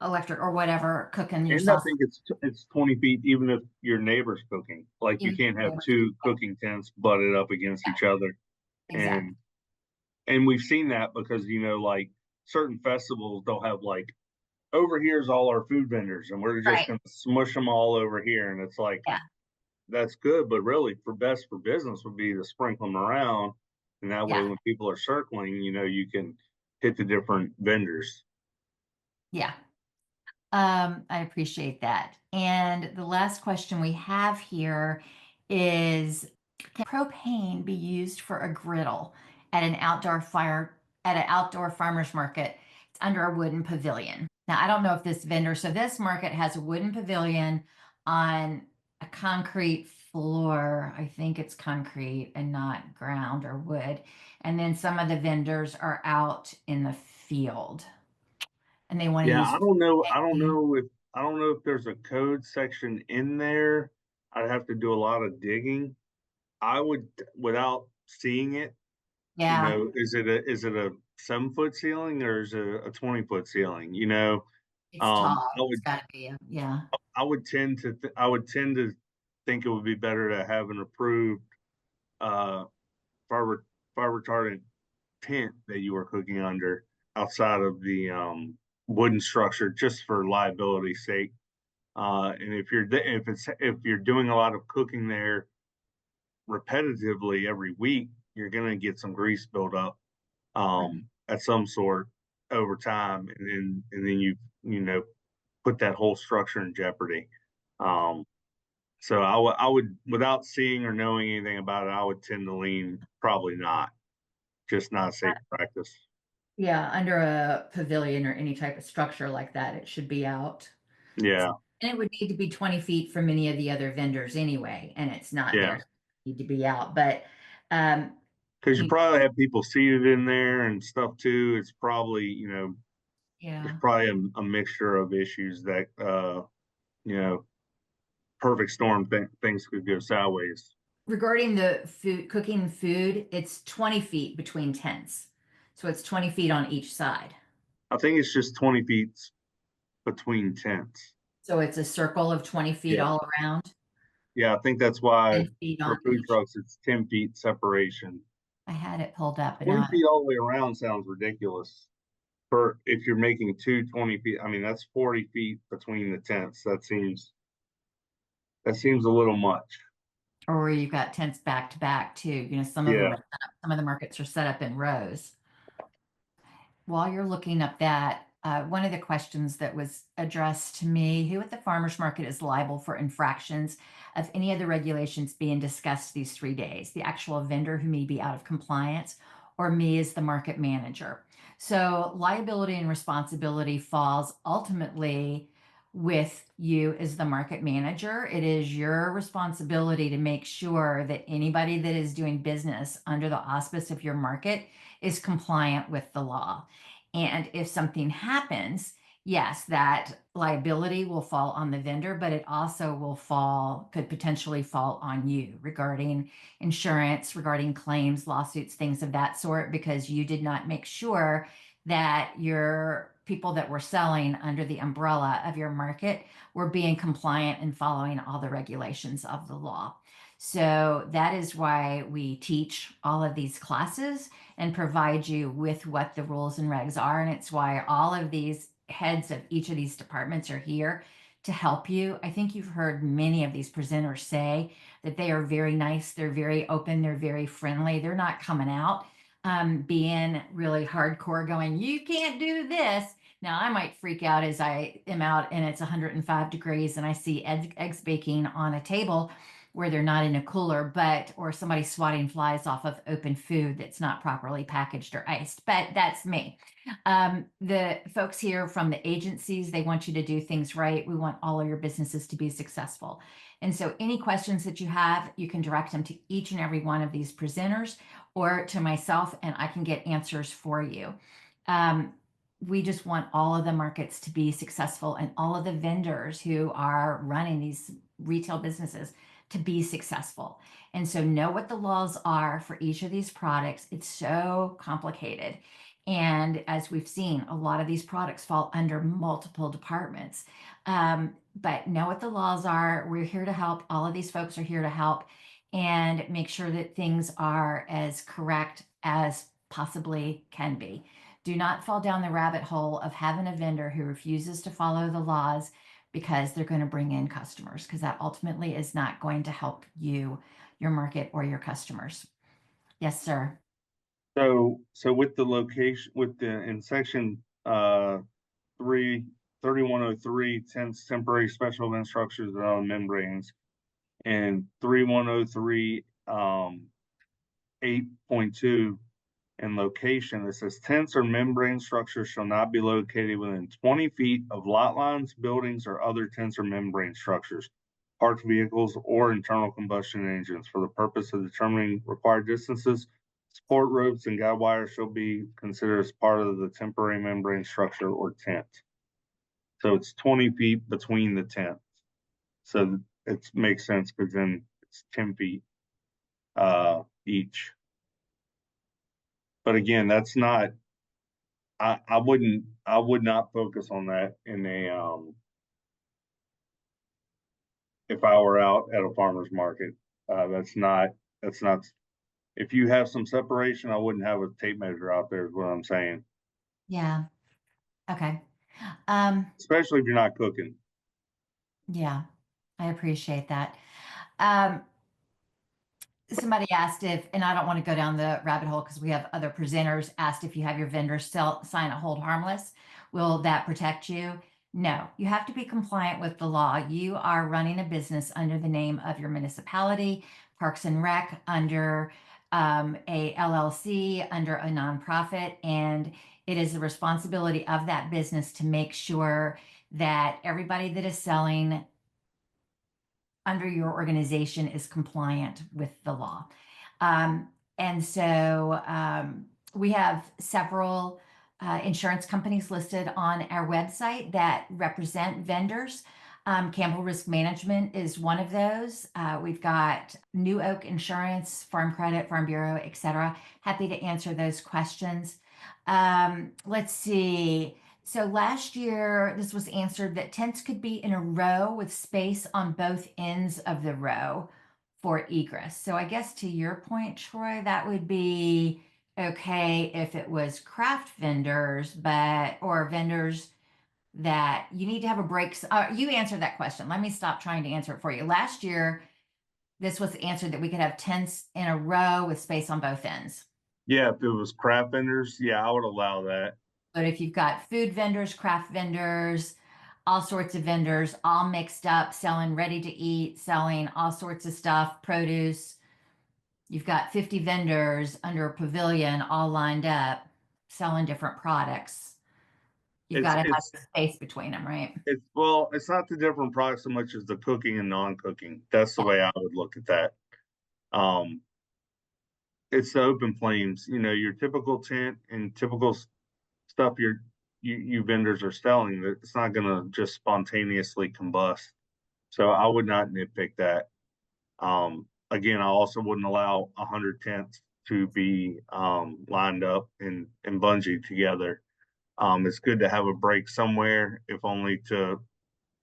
electric or whatever, cooking your And I sauce. think it's 20 feet even if your neighbor's cooking. Like you can't have two cooking tents butted up against each other. Exactly. And we've seen that because like certain festivals, they'll have like, over here's all our food vendors and we're just Right. gonna smush them all over here. And it's like, Yeah. that's good, but really for business would be to sprinkle them around. And that way Yeah. when people are circling, you can hit the different vendors. Yeah. I appreciate that. And the last question we have here is, can propane be used for a griddle at an outdoor fire at an outdoor farmer's market. It's under a wooden pavilion. Now, I don't know if this vendor, so this market has a wooden pavilion on a concrete floor. I think it's concrete and not ground or wood. And then some of the vendors are out in the field and they want to Yeah, use. I don't know if there's a code section in there. I'd have to do a lot of digging. I would, without seeing it, you Yeah, know, is it a 7 foot ceiling or is it a 20 foot ceiling? You know, it's tall. I It's would, got to be. Yeah. I would tend to think it would be better to have an approved, uh, fire, fire retardant tent that you were cooking under outside of the, wooden structure, just for liability's sake. And if you're doing a lot of cooking there repetitively every week, you're gonna get some grease buildup at some sort over time, and then you know put that whole structure in jeopardy. Um, so I would, without seeing or knowing anything about it, I would tend to lean probably not, just not safe practice. Yeah, under a pavilion or any type of structure like that, it should be out. Yeah, And it would need to be 20 feet from any of the other vendors anyway, and it's not yeah, there. So it need to be out. But um, because you you, probably have people seated in there and stuff too. It's probably, you know, there's yeah. probably a mixture of issues that you know, perfect storm things could go sideways. Regarding the food, cooking food, it's 20 feet between tents. So it's 20 feet on each side. I think it's just 20 feet between tents. So it's a circle of 20 feet Yeah. all around, Yeah, I think that's why 10 feet on for food each. trucks, it's 10 feet separation. I had it pulled up and 20 I, feet all the way around sounds ridiculous. For if you're making 20 feet, I mean, that's 40 feet between the tents. That seems a little much. or you've got tents back to back too. You know, some of them Yeah. are set up, some of the markets are set up in rows. While you're looking up that, one of the questions that was addressed to me, who at the farmer's market is liable for infractions of any of the regulations being discussed these 3 days? The actual vendor who may be out of compliance, or me as the market manager. So liability and responsibility falls ultimately with you as the market manager. It is your responsibility to make sure that anybody that is doing business under the auspice of your market is compliant with the law. And if something happens, yes, that liability will fall on the vendor, but it also could potentially fall on you regarding insurance, regarding claims, lawsuits, things of that sort, because you did not make sure that your people that were selling under the umbrella of your market were being compliant and following all the regulations of the law. So that is why we teach all of these classes and provide you with what the rules and regs are. And it's why all of these heads of each of these departments are here to help you. I think you've heard many of these presenters say that they are very nice, they're very open, they're very friendly. They're not coming out being really hardcore, going, you can't do this. Now, I might freak out as I am out and it's 105 degrees and I see eggs baking on a table where they're not in a cooler, or somebody swatting flies off of open food that's not properly packaged or iced. But that's me. The folks here from the agencies, they want you to do things right. We want all of your businesses to be successful. And so any questions that you have, you can direct them to each and every one of these presenters or to myself, and I can get answers for you. We just want all of the markets to be successful and all of the vendors who are running these retail businesses to be successful. And so know what the laws are for each of these products. It's so complicated. And as we've seen, a lot of these products fall under multiple departments. But know what the laws are. We're here to help. All of these folks are here to help and make sure that things are as correct as possibly can be. Do not fall down the rabbit hole of having a vendor who refuses to follow the laws because they're going to bring in customers, because that ultimately is not going to help you, your market, or your customers. Yes, sir. So with the location, in section 3103, temporary special event structures on membranes, and 3103 8.2 and location. It says tents or membrane structures shall not be located within 20 feet of lot lines, buildings, or other tents or membrane structures, parked vehicles, or internal combustion engines. For the purpose of determining required distances, support ropes and guide wires shall be considered as part of the temporary membrane structure or tent. So it's 20 feet between the tents. So it makes sense because then it's 10 feet each. But again, that's not, I would not focus on that in a, if I were out at a farmer's market. That's not, if you have some separation, I wouldn't have a tape measure out there is what I'm saying, Yeah. Okay. especially if you're not cooking. Yeah, I appreciate that. Um, Somebody asked if, and I don't want to go down the rabbit hole because we have other presenters, asked if you have your vendor sign a hold harmless. Will that protect you? No, you have to be compliant with the law. You are running a business under the name of your municipality, Parks and Rec, under a LLC, under a nonprofit, and it is the responsibility of that business to make sure that everybody that is selling under your organization is compliant with the law. And so we have several insurance companies listed on our website that represent vendors. Campbell Risk Management is one of those. We've got New Oak Insurance, Farm Credit, Farm Bureau, etc. Happy to answer those questions. Let's see. So last year, this was answered that tents could be in a row with space on both ends of the row for egress. So I guess to your point, Troy, that would be okay if it was craft vendors, or vendors that you need to have a break. You answered that question. Let me stop trying to answer it for you. Last year, this was answered that we could have tents in a row with space on both ends. Yeah, if it was craft vendors, yeah, I would allow that. But if you've got food vendors, craft vendors, all sorts of vendors, all mixed up, selling ready to eat, selling all sorts of stuff, produce, you've got 50 vendors under a pavilion all lined up, selling different products. You've got to have space between them, right? Well, it's not the different products so much as the cooking and non-cooking. That's the way I would look at that. It's the open flames, your typical tent and typical stuff you vendors are selling, that it's not gonna just spontaneously combust. So I would not nitpick that. Again, I also wouldn't allow 100 tents to be lined up and bungeed together. It's good to have a break somewhere, if only to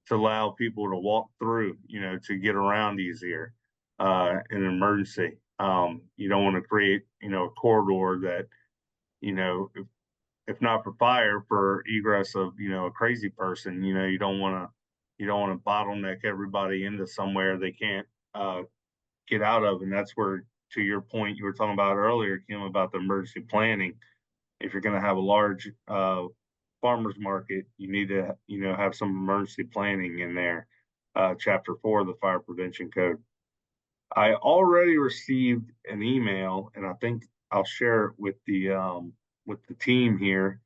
allow people to walk through, to get around easier in an emergency. You don't want to create, a corridor that, if not for fire, for egress of, a crazy person, you don't want to bottleneck everybody into somewhere they can't get out of. And that's where, to your point, you were talking about earlier, Kim, about the emergency planning. If you're going to have a large farmers market, you need to, have some emergency planning in there. Chapter 4 of the Fire Prevention Code. I already received an email, and I think I'll share it with the team here,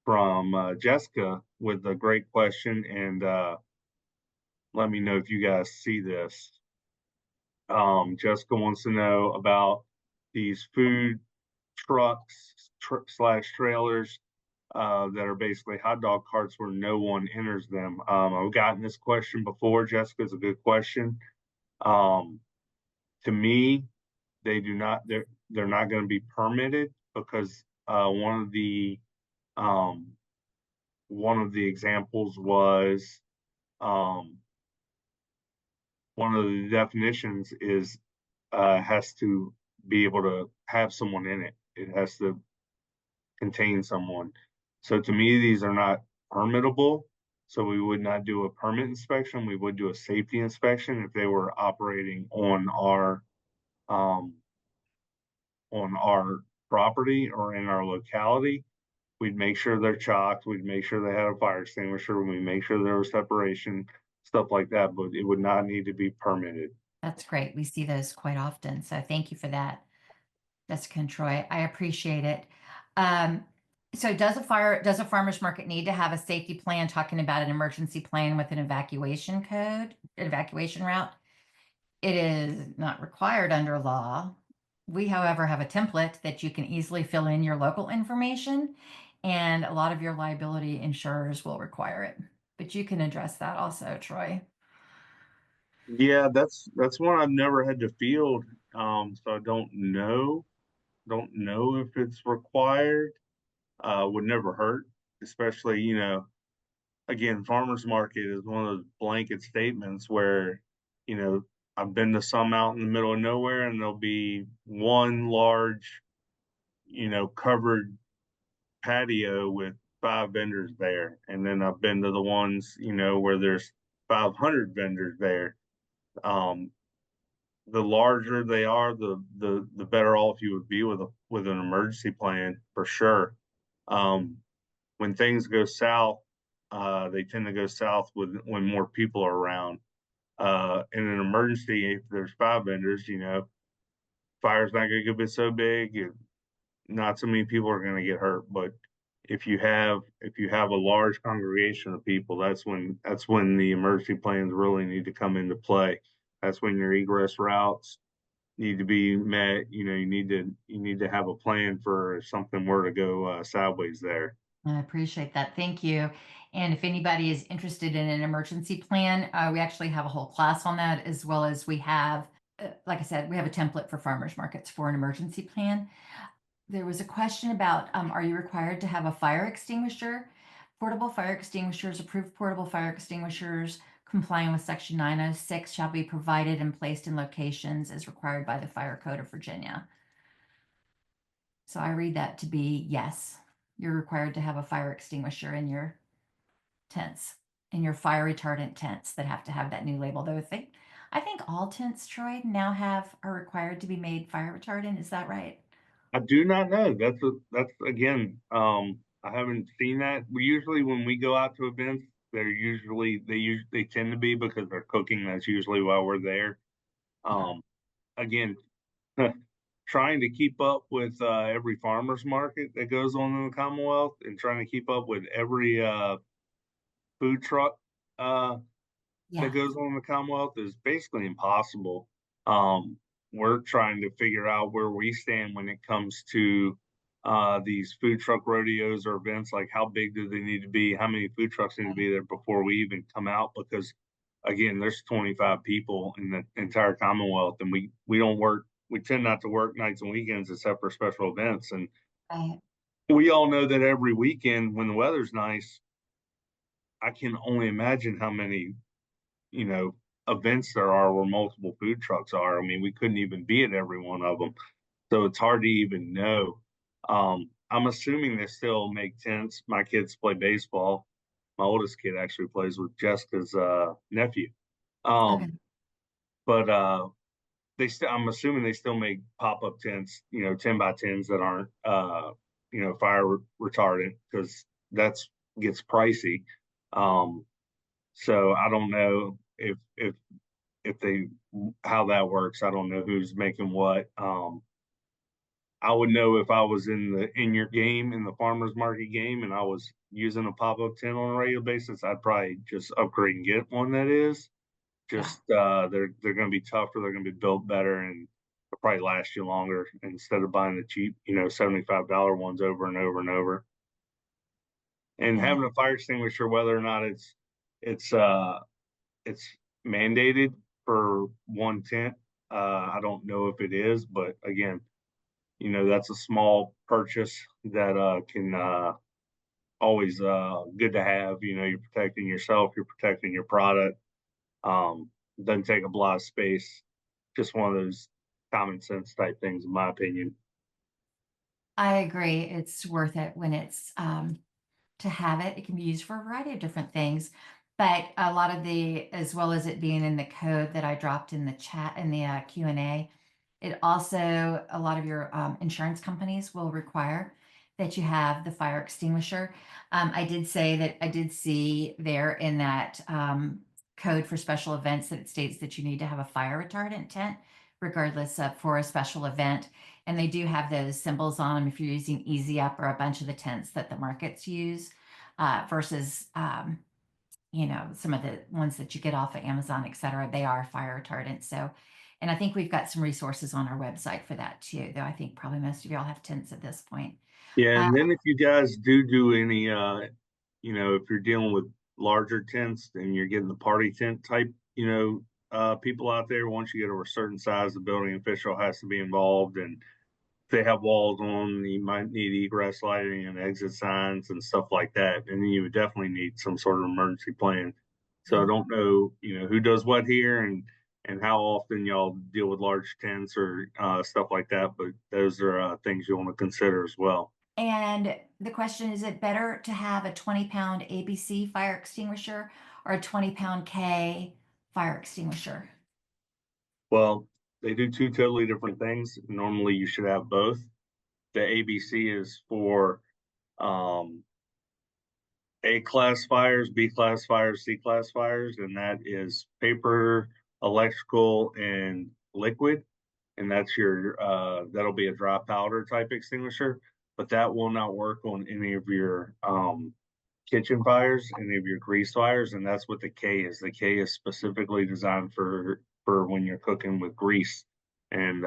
from Jessica, with a great question, and let me know if you guys see this. Jessica wants to know about these food trucks slash trailers that are basically hot dog carts where no one enters them. I've gotten this question before. Jessica, it's a good question. To me, they're not going to be permitted because one of the examples was, one of the definitions is has to be able to have someone in it. It has to contain someone. So to me, these are not permittable. So we would not do a permit inspection. We would do a safety inspection if they were operating on our property or in our locality. We'd make sure they're chalked. We'd make sure they had a fire extinguisher. We'd make sure there was separation, stuff like that. But it would not need to be permitted. That's great. We see those quite often. So thank you for that. Jessica and Troy, I appreciate it. So does a farmer's market need to have a safety plan talking about an emergency plan with an evacuation code, evacuation route? It is not required under law. We, however, have a template that you can easily fill in your local information, and a lot of your liability insurers will require it. But you can address that also, Troy. Yeah, that's one I've never had to field. So I don't know if it's required. Would never hurt, especially, again, farmers market is one of those blanket statements where, you know, I've been to some out in the middle of nowhere and there'll be one large, covered patio with 5 vendors there. And then I've been to the ones, where there's 500 vendors there. The larger they are, the better off you would be with an emergency plan for sure. When things go south, they tend to go south when more people are around. In an emergency, if there's 5 vendors, fire's not going to get so big, not so many people are going to get hurt. But if you have a large congregation of people, that's when the emergency plans really need to come into play. That's when your egress routes need to be met. You need to have a plan for if something were to go sideways there. I appreciate that. Thank you. And if anybody is interested in an emergency plan, we actually have a whole class on that, as well as we have, like I said, we have a template for farmers markets for an emergency plan. There was a question about, are you required to have a fire extinguisher? Portable fire extinguishers, approved portable fire extinguishers complying with Section 906 shall be provided and placed in locations as required by the Fire Code of Virginia. So I read that to be yes, you're required to have a fire extinguisher in your tents, in your fire retardant tents that have to have that new label. Though I think all tents, Troy, now are required to be made fire retardant. Is that right? I do not know. That's again. I haven't seen that. We usually, when we go out to events, they tend to be because they're cooking. That's usually why we're there. Again, trying to keep up with every farmers market that goes on in the Commonwealth, and trying to keep up with every food truck that goes on in the Commonwealth is basically impossible. We're trying to figure out where we stand when it comes to these food truck rodeos or events. Like, how big do they need to be? How many food trucks need to be there before we even come out? Because again, there's 25 people in the entire Commonwealth, and we don't work. We tend not to work nights and weekends except for special events. And we all know that every weekend when the weather's nice, I can only imagine how many, events there are where multiple food trucks are. I mean, we couldn't even be at every one of them. So it's hard to even know. I'm assuming they still make tents. My kids play baseball. My oldest kid actually plays with Jessica's nephew. Okay. But I'm assuming they still make pop-up tents, 10 by 10s that aren't fire retardant, because that's gets pricey. So I don't know if they how that works. I don't know who's making what. I would know if I was in your game, in the farmers market game, and I was using a pop-up tent on a regular basis. I'd probably just upgrade and get one that is. Just they're going to be tougher. They're going to be built better, and they'll probably last you longer instead of buying the cheap, $75 ones over and over and over. And having a fire extinguisher, whether or not it's mandated for one tent, I don't know if it is, but again, that's a small purchase that can always good to have. You're protecting yourself, you're protecting your product. Doesn't take up a lot of space. Just one of those common sense type things, in my opinion. I agree. It's worth it when it's to have it. It can be used for a variety of different things. But a lot of as well as it being in the code that I dropped in the chat, in the Q&A, it also, a lot of your insurance companies will require that you have the fire extinguisher. I did say that I did see there in that code for special events that it states that you need to have a fire retardant tent regardless of for a special event. And they do have those symbols on them if you're using Easy Up or a bunch of the tents that the markets use versus, you know, some of the ones that you get off of Amazon, et cetera. They are fire retardant. So, and I think we've got some resources on our website for that too, though I think probably most of y'all have tents at this point. Yeah, and then if you guys do any, you know, if you're dealing with larger tents and you're getting the party tent type, you know, people out there, once you get over a certain size, the building official has to be involved. And if they have walls on, you might need egress lighting and exit signs and stuff like that. And then you would definitely need some sort of emergency plan. So I don't know, you know, who does what here and how often y'all deal with large tents or stuff like that, but those are things you want to consider as well. And the question, is it better to have a 20-pound ABC fire extinguisher or a 20-pound K fire extinguisher? Well, they do two totally different things. Normally, you should have both. The ABC is for A class fires, B class fires, C class fires, and that is paper, electrical, and liquid. And that's your that'll be a dry powder type extinguisher, but that will not work on any of your kitchen fires, any of your grease fires, and that's what the K is. The K is specifically designed for when you're cooking with grease. And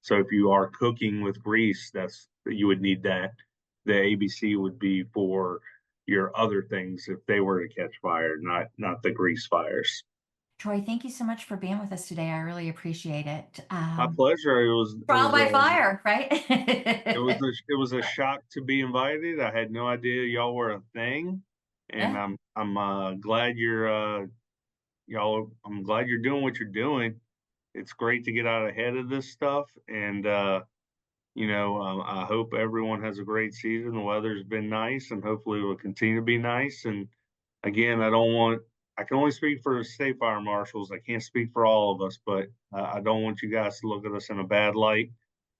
so if you are cooking with grease, that's you would need that. The ABC would be for your other things if they were to catch fire, not the grease fires. Troy, thank you so much for being with us today. I really appreciate it. My pleasure. Trial by fire, right? It was a shock to be invited. I had no idea y'all were a thing, and Yeah. I'm glad you're y'all. I'm glad you're doing what you're doing. It's great to get out ahead of this stuff, and you know, I hope everyone has a great season. The weather's been nice, and hopefully it will continue to be nice. And again, I can only speak for the state fire marshals. I can't speak for all of us, but I don't want you guys to look at us in a bad light.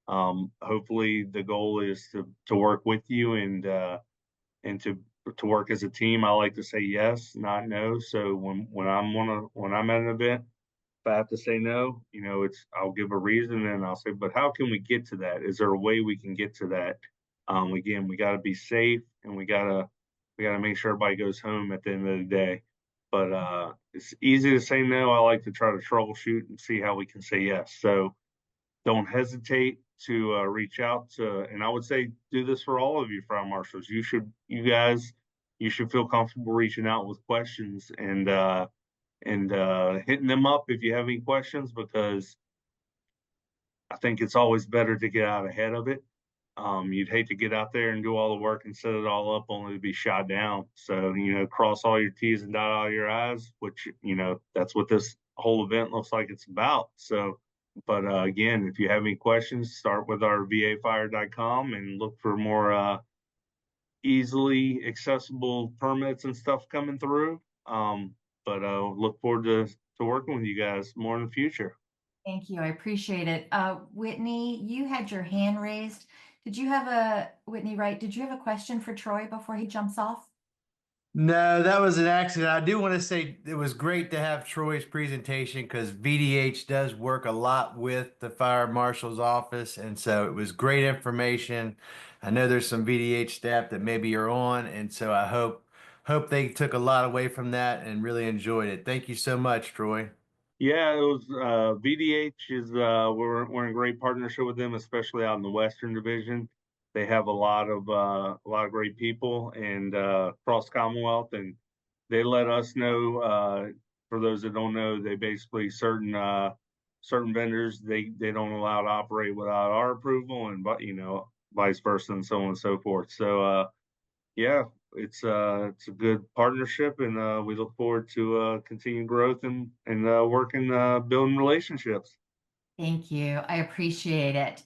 Hopefully the goal is to work with you and to work as a team. I like to say yes, not no. So when I'm at an event, if I have to say no, you know, I'll give a reason and I'll say, but how can we get to that? Is there a way we can get to that? Again, we got to be safe and we gotta make sure everybody goes home at the end of the day. But it's easy to say no. I like to try to troubleshoot and see how we can say yes. So don't hesitate to reach out to, and I would say do this for all of you fire marshals. You should feel comfortable reaching out with questions and hitting them up if you have any questions, because I think it's always better to get out ahead of it. You'd hate to get out there and do all the work and set it all up only to be shot down. So, you know, cross all your T's and dot all your I's, which, you know, that's what this whole event looks like it's about. So, but again, if you have any questions, start with our VAFire.com and look for more easily accessible permits and stuff coming through. But look forward to working with you guys more in the future. Thank you. I appreciate it. Whitney, you had your hand raised. Whitney, right? Did you have a question for Troy before he jumps off? No, that was an accident. I do want to say it was great to have Troy's presentation because VDH does work a lot with the fire marshal's office. And so it was great information. I know there's some VDH staff that maybe are on. And so I hope they took a lot away from that and really enjoyed it. Thank you so much, Troy. Yeah, it was VDH is we're in great partnership with them, especially out in the Western Division. They have a lot of great people and across Commonwealth, and they let us know. For those that don't know, they basically certain vendors they don't allow to operate without our approval, and but you know vice versa and so on and so forth. So yeah, it's a good partnership, and we look forward to continued growth and working building relationships. Thank you. I appreciate it.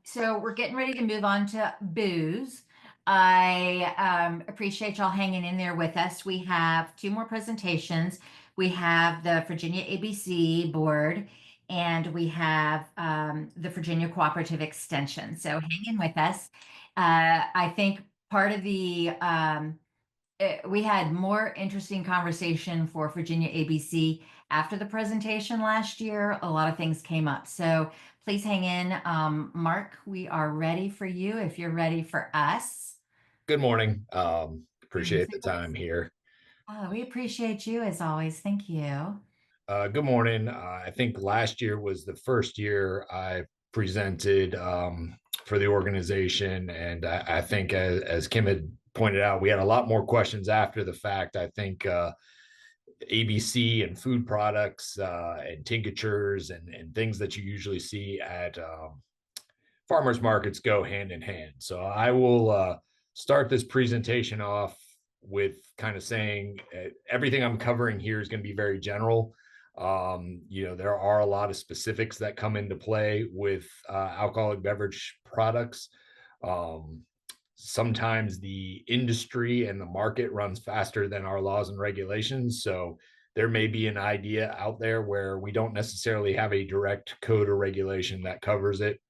So we're getting ready to move on to booze. I appreciate y'all hanging in there with us. We have two more presentations. We have the Virginia ABC board, and we have the Virginia Cooperative Extension. So hang in with us. I think part of the we had more interesting conversation for Virginia ABC After the presentation last year, a lot of things came up. So please hang in. Mark, we are ready for you if you're ready for us. Good morning. Greetings, Appreciate the Nicholas. time here. Oh, we appreciate you as always. Thank you. Good morning. I think last year was the first year I presented for the organization, and I think as Kim had pointed out, we had a lot more questions after the fact. I think ABC and food products and tinctures and things that you usually see at farmers markets go hand in hand. So I will start this presentation off with kind of saying everything I'm covering here is going to be very general. There are a lot of specifics that come into play with alcoholic beverage products. Sometimes the industry and the market runs faster than our laws and regulations. So there may be an idea out there where we don't necessarily have a direct code or regulation that covers it.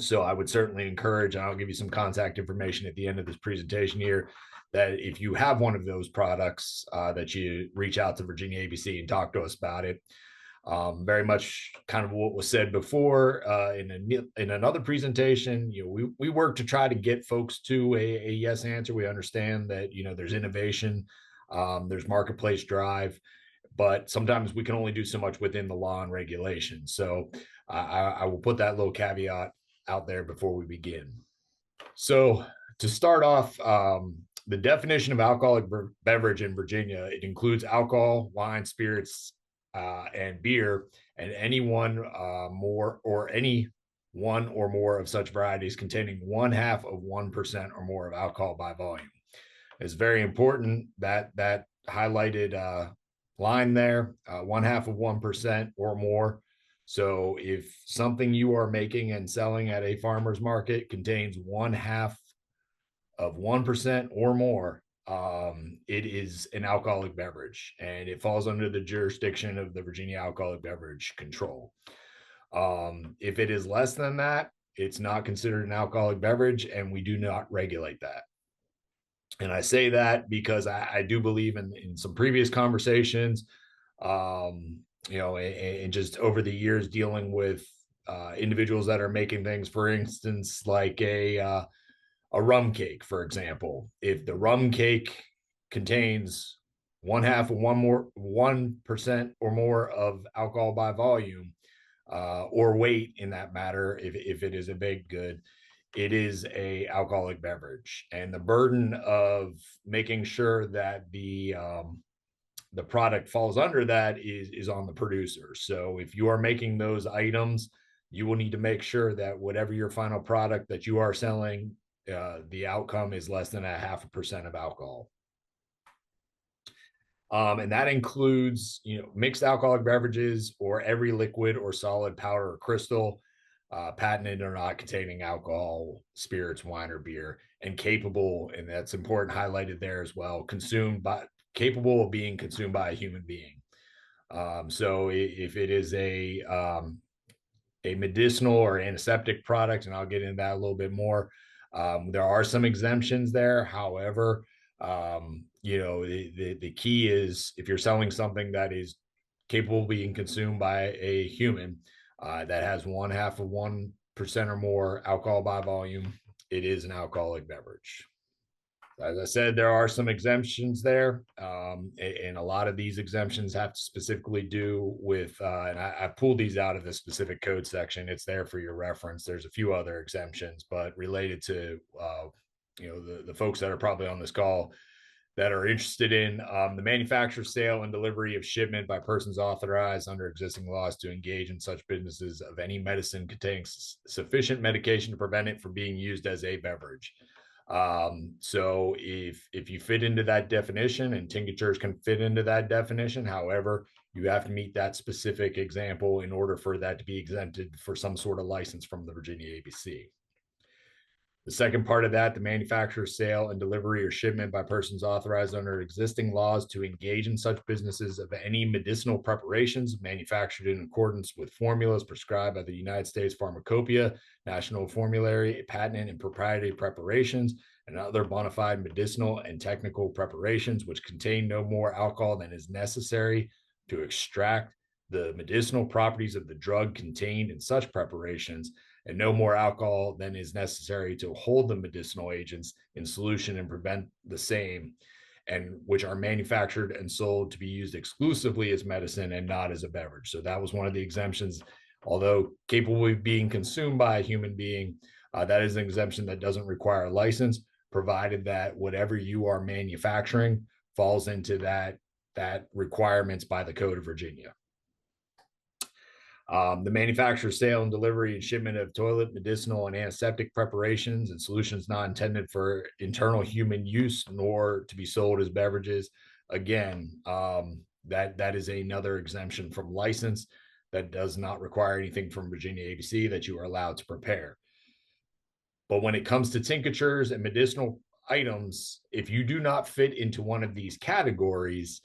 So I would certainly encourage, and I'll give you some contact information at the end of this presentation here, that if you have one of those products, that you reach out to Virginia ABC and talk to us about it. Very much kind of what was said before in another presentation. We work to try to get folks to a yes answer. We understand that there's innovation, there's marketplace drive, but sometimes we can only do so much within the law and regulation. So I will put that little caveat out there before we begin. So to start off, the definition of alcoholic beverage in Virginia, it includes alcohol, wine, spirits, and beer, and any one or more of such varieties containing 1/2 of 1% or more of alcohol by volume. It's very important that highlighted line there, 1/2 of 1% or more. So if something you are making and selling at a farmer's market contains 1/2 of 1% or more, it is an alcoholic beverage, and it falls under the jurisdiction of the Virginia Alcoholic Beverage Control. If it is less than that, it's not considered an alcoholic beverage, and we do not regulate that. And I say that because I do believe in some previous conversations, and just over the years dealing with individuals that are making things, for instance, like a rum cake, for example. If the rum cake contains 1/2 of 1% or more of alcohol by volume, or weight in that matter, if it is a baked good, it is a alcoholic beverage. And the burden of making sure that the product falls under that is on the producer. So if you are making those items, you will need to make sure that whatever your final product that you are selling, the outcome is less than 0.5% of alcohol. And that includes, mixed alcoholic beverages or every liquid or solid powder or crystal, patented or not, containing alcohol, spirits, wine, or beer, and capable, and that's important, highlighted there as well, capable of being consumed by a human being. So if it is a medicinal or antiseptic product, and I'll get into that a little bit more, there are some exemptions there. However, the key is if you're selling something that is capable of being consumed by a human, that has 1/2 of 1% or more alcohol by volume, it is an alcoholic beverage. As I said, there are some exemptions there, and a lot of these exemptions have to specifically do with, and I pulled these out of the specific code section. It's there for your reference. There's a few other exemptions, but related to, the folks that are probably on this call that are interested in the manufacture, sale, and delivery of shipment by persons authorized under existing laws to engage in such businesses of any medicine containing sufficient medication to prevent it from being used as a beverage. So if you fit into that definition, and tinctures can fit into that definition, however, you have to meet that specific example in order for that to be exempted for some sort of license from the Virginia ABC. The second part of that, the manufacture, sale, and delivery or shipment by persons authorized under existing laws to engage in such businesses of any medicinal preparations manufactured in accordance with formulas prescribed by the United States Pharmacopoeia, National Formulary, patent and proprietary preparations, and other bona fide medicinal and technical preparations which contain no more alcohol than is necessary to extract the medicinal properties of the drug contained in such preparations, and no more alcohol than is necessary to hold the medicinal agents in solution and prevent the same, and which are manufactured and sold to be used exclusively as medicine and not as a beverage. So that was one of the exemptions. Although capable of being consumed by a human being, that is an exemption that doesn't require a license, provided that whatever you are manufacturing falls into that requirements by the Code of Virginia. The manufacture, sale, and delivery and shipment of toilet, medicinal, and antiseptic preparations and solutions not intended for internal human use nor to be sold as beverages. Again, that is another exemption from license that does not require anything from Virginia ABC that you are allowed to prepare. But when it comes to tinctures and medicinal items, if you do not fit into one of these categories,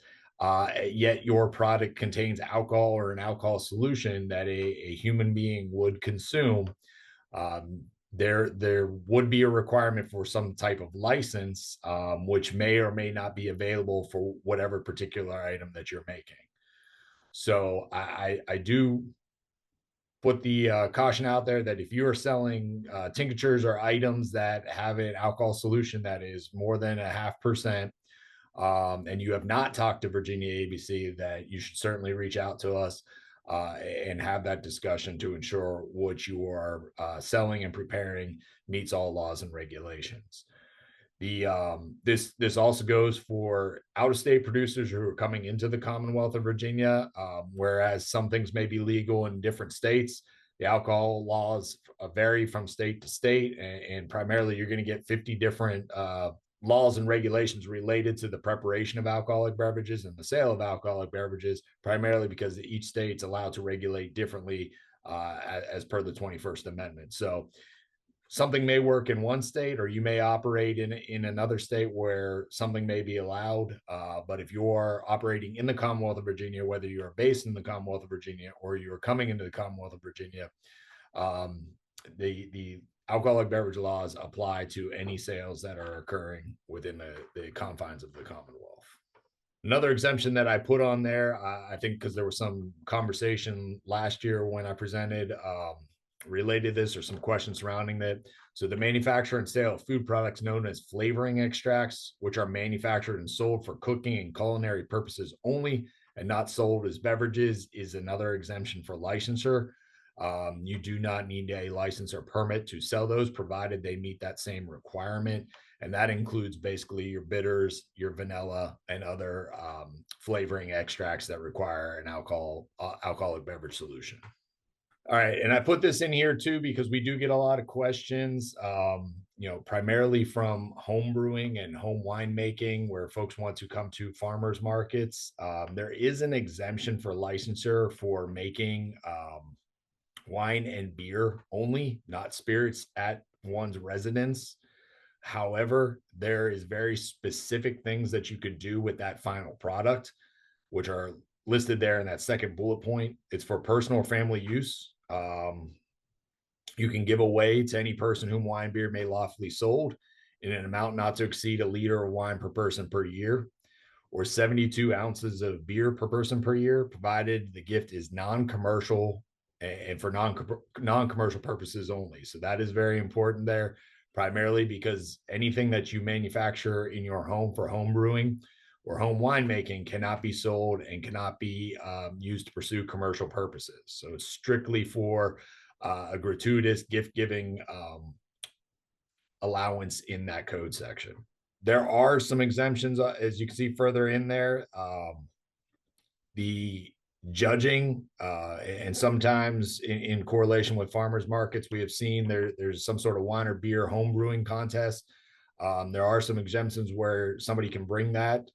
yet your product contains alcohol or an alcohol solution that a human being would consume, there would be a requirement for some type of license, which may or may not be available for whatever particular item that you're making. So I do put the caution out there that if you are selling tinctures or items that have an alcohol solution that is more than 0.5%, and you have not talked to Virginia ABC, that you should certainly reach out to us and have that discussion to ensure what you are selling and preparing meets all laws and regulations. This also goes for out-of-state producers who are coming into the Commonwealth of Virginia, whereas some things may be legal in different states. The alcohol laws vary from state to state, and primarily you're going to get 50 different laws and regulations related to the preparation of alcoholic beverages and the sale of alcoholic beverages, primarily because each state's allowed to regulate differently as per the 21st Amendment. So something may work in one state, or you may operate in another state where something may be allowed. But if you're operating in the Commonwealth of Virginia, whether you're based in the Commonwealth of Virginia or you're coming into the Commonwealth of Virginia, the alcoholic beverage laws apply to any sales that are occurring within the confines of the Commonwealth. Another exemption that I put on there, I think because there was some conversation last year when I presented related to this, or some questions surrounding that. So the manufacture and sale of food products known as flavoring extracts, which are manufactured and sold for cooking and culinary purposes only and not sold as beverages, is another exemption for licensure. You do not need a license or permit to sell those, provided they meet that same requirement. And that includes basically your bitters, your vanilla, and other flavoring extracts that require an alcoholic beverage solution. All right, and I put this in here too because we do get a lot of questions, primarily from home brewing and home winemaking, where folks want to come to farmers markets. There is an exemption for licensure for making wine and beer only, not spirits, at one's residence. However, there is very specific things that you could do with that final product, which are listed there in that second bullet point. It's for personal or family use. You can give away to any person whom wine beer may lawfully sold in an amount not to exceed 1 liter of wine per person per year, or 72 ounces of beer per person per year, provided the gift is non-commercial and for non-commercial purposes only. So that is very important there, primarily because anything that you manufacture in your home for home brewing or home winemaking cannot be sold and cannot be used to pursue commercial purposes. So it's strictly for a gratuitous gift-giving allowance in that code section. There are some exemptions, as you can see further in there. The judging, and sometimes in correlation with farmers markets, we have seen there's some sort of wine or beer home brewing contest. There are some exemptions where somebody can bring that.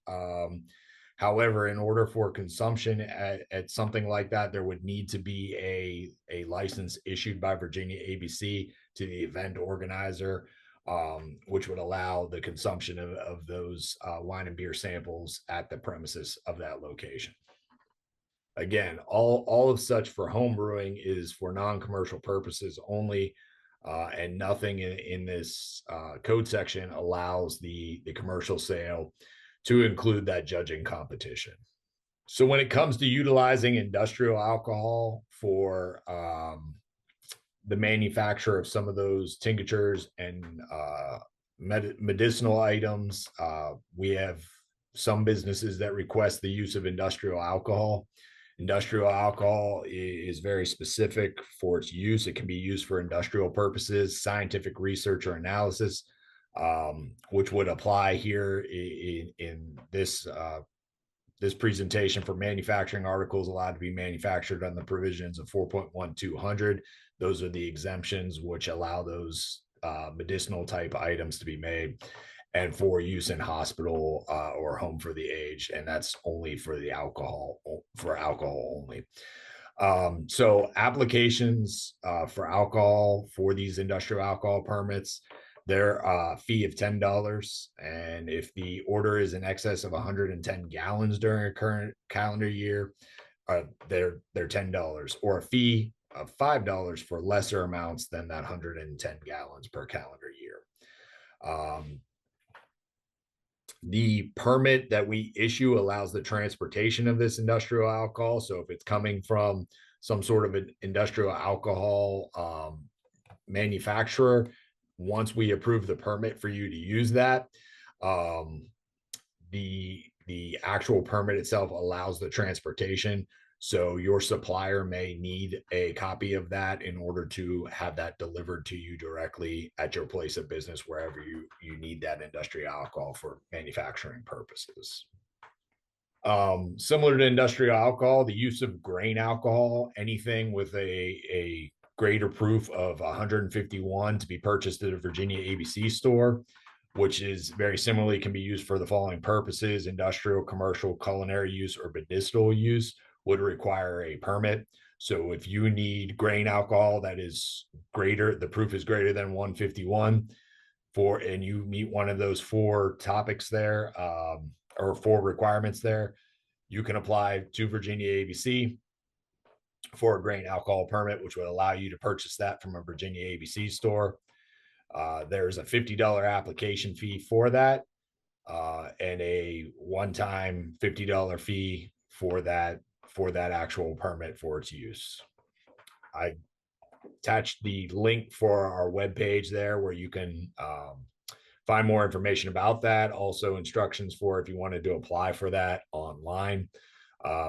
However, in order for consumption at something like that, there would need to be a license issued by Virginia ABC to the event organizer, which would allow the consumption of those wine and beer samples at the premises of that location. Again, all of such for home brewing is for non-commercial purposes only, and nothing in this code section allows the commercial sale to include that judging competition. So when it comes to utilizing industrial alcohol for the manufacture of some of those tinctures and medicinal items, we have some businesses that request the use of industrial alcohol. Industrial alcohol is very specific for its use. It can be used for industrial purposes, scientific research or analysis, which would apply here in this this presentation for manufacturing articles allowed to be manufactured on the provisions of 4.1200. Those are the exemptions which allow those medicinal type items to be made, and for use in hospital or home for the aged, and that's only for the alcohol, for alcohol only. So applications for alcohol for these industrial alcohol permits, their fee of $10, and if the order is in excess of 110 gallons during a current calendar year, they're $10, or a fee of $5 for lesser amounts than that 110 gallons per calendar year. The permit that we issue allows the transportation of this industrial alcohol. So if it's coming from some sort of an industrial alcohol manufacturer, once we approve the permit for you to use that, the actual permit itself allows the transportation. So your supplier may need a copy of that in order to have that delivered to you directly at your place of business, wherever you need that industrial alcohol for manufacturing purposes. Similar to industrial alcohol, the use of grain alcohol, anything with a greater proof of 151 to be purchased at a Virginia ABC store, which is very similarly can be used for the following purposes: industrial, commercial, culinary use, or medicinal use, would require a permit. So if you need grain alcohol that is greater, the proof is greater than 151 for, and you meet one of those four topics there, or four requirements there, you can apply to Virginia ABC for a grain alcohol permit, which would allow you to purchase that from a Virginia ABC store. There's a $50 application fee for that, and a one-time $50 fee for that actual permit for its use. I attached the link for our webpage there where you can find more information about that. Also instructions for if you wanted to apply for that online.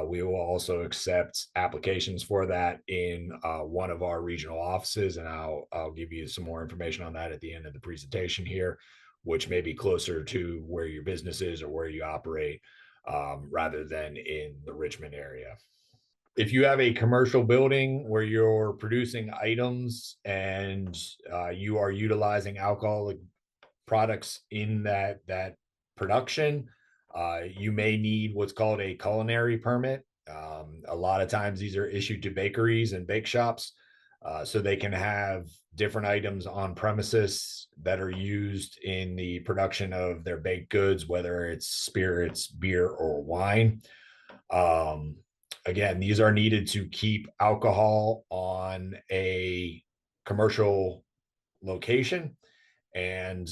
We will also accept applications for that in one of our regional offices, and I'll give you some more information on that at the end of the presentation here, which may be closer to where your business is or where you operate, rather than in the Richmond area. If you have a commercial building where you're producing items and you are utilizing alcoholic products in that production, you may need what's called a culinary permit. A lot of times these are issued to bakeries and bake shops, so they can have different items on premises that are used in the production of their baked goods, whether it's spirits, beer, or wine. Again, these are needed to keep alcohol on a commercial location, and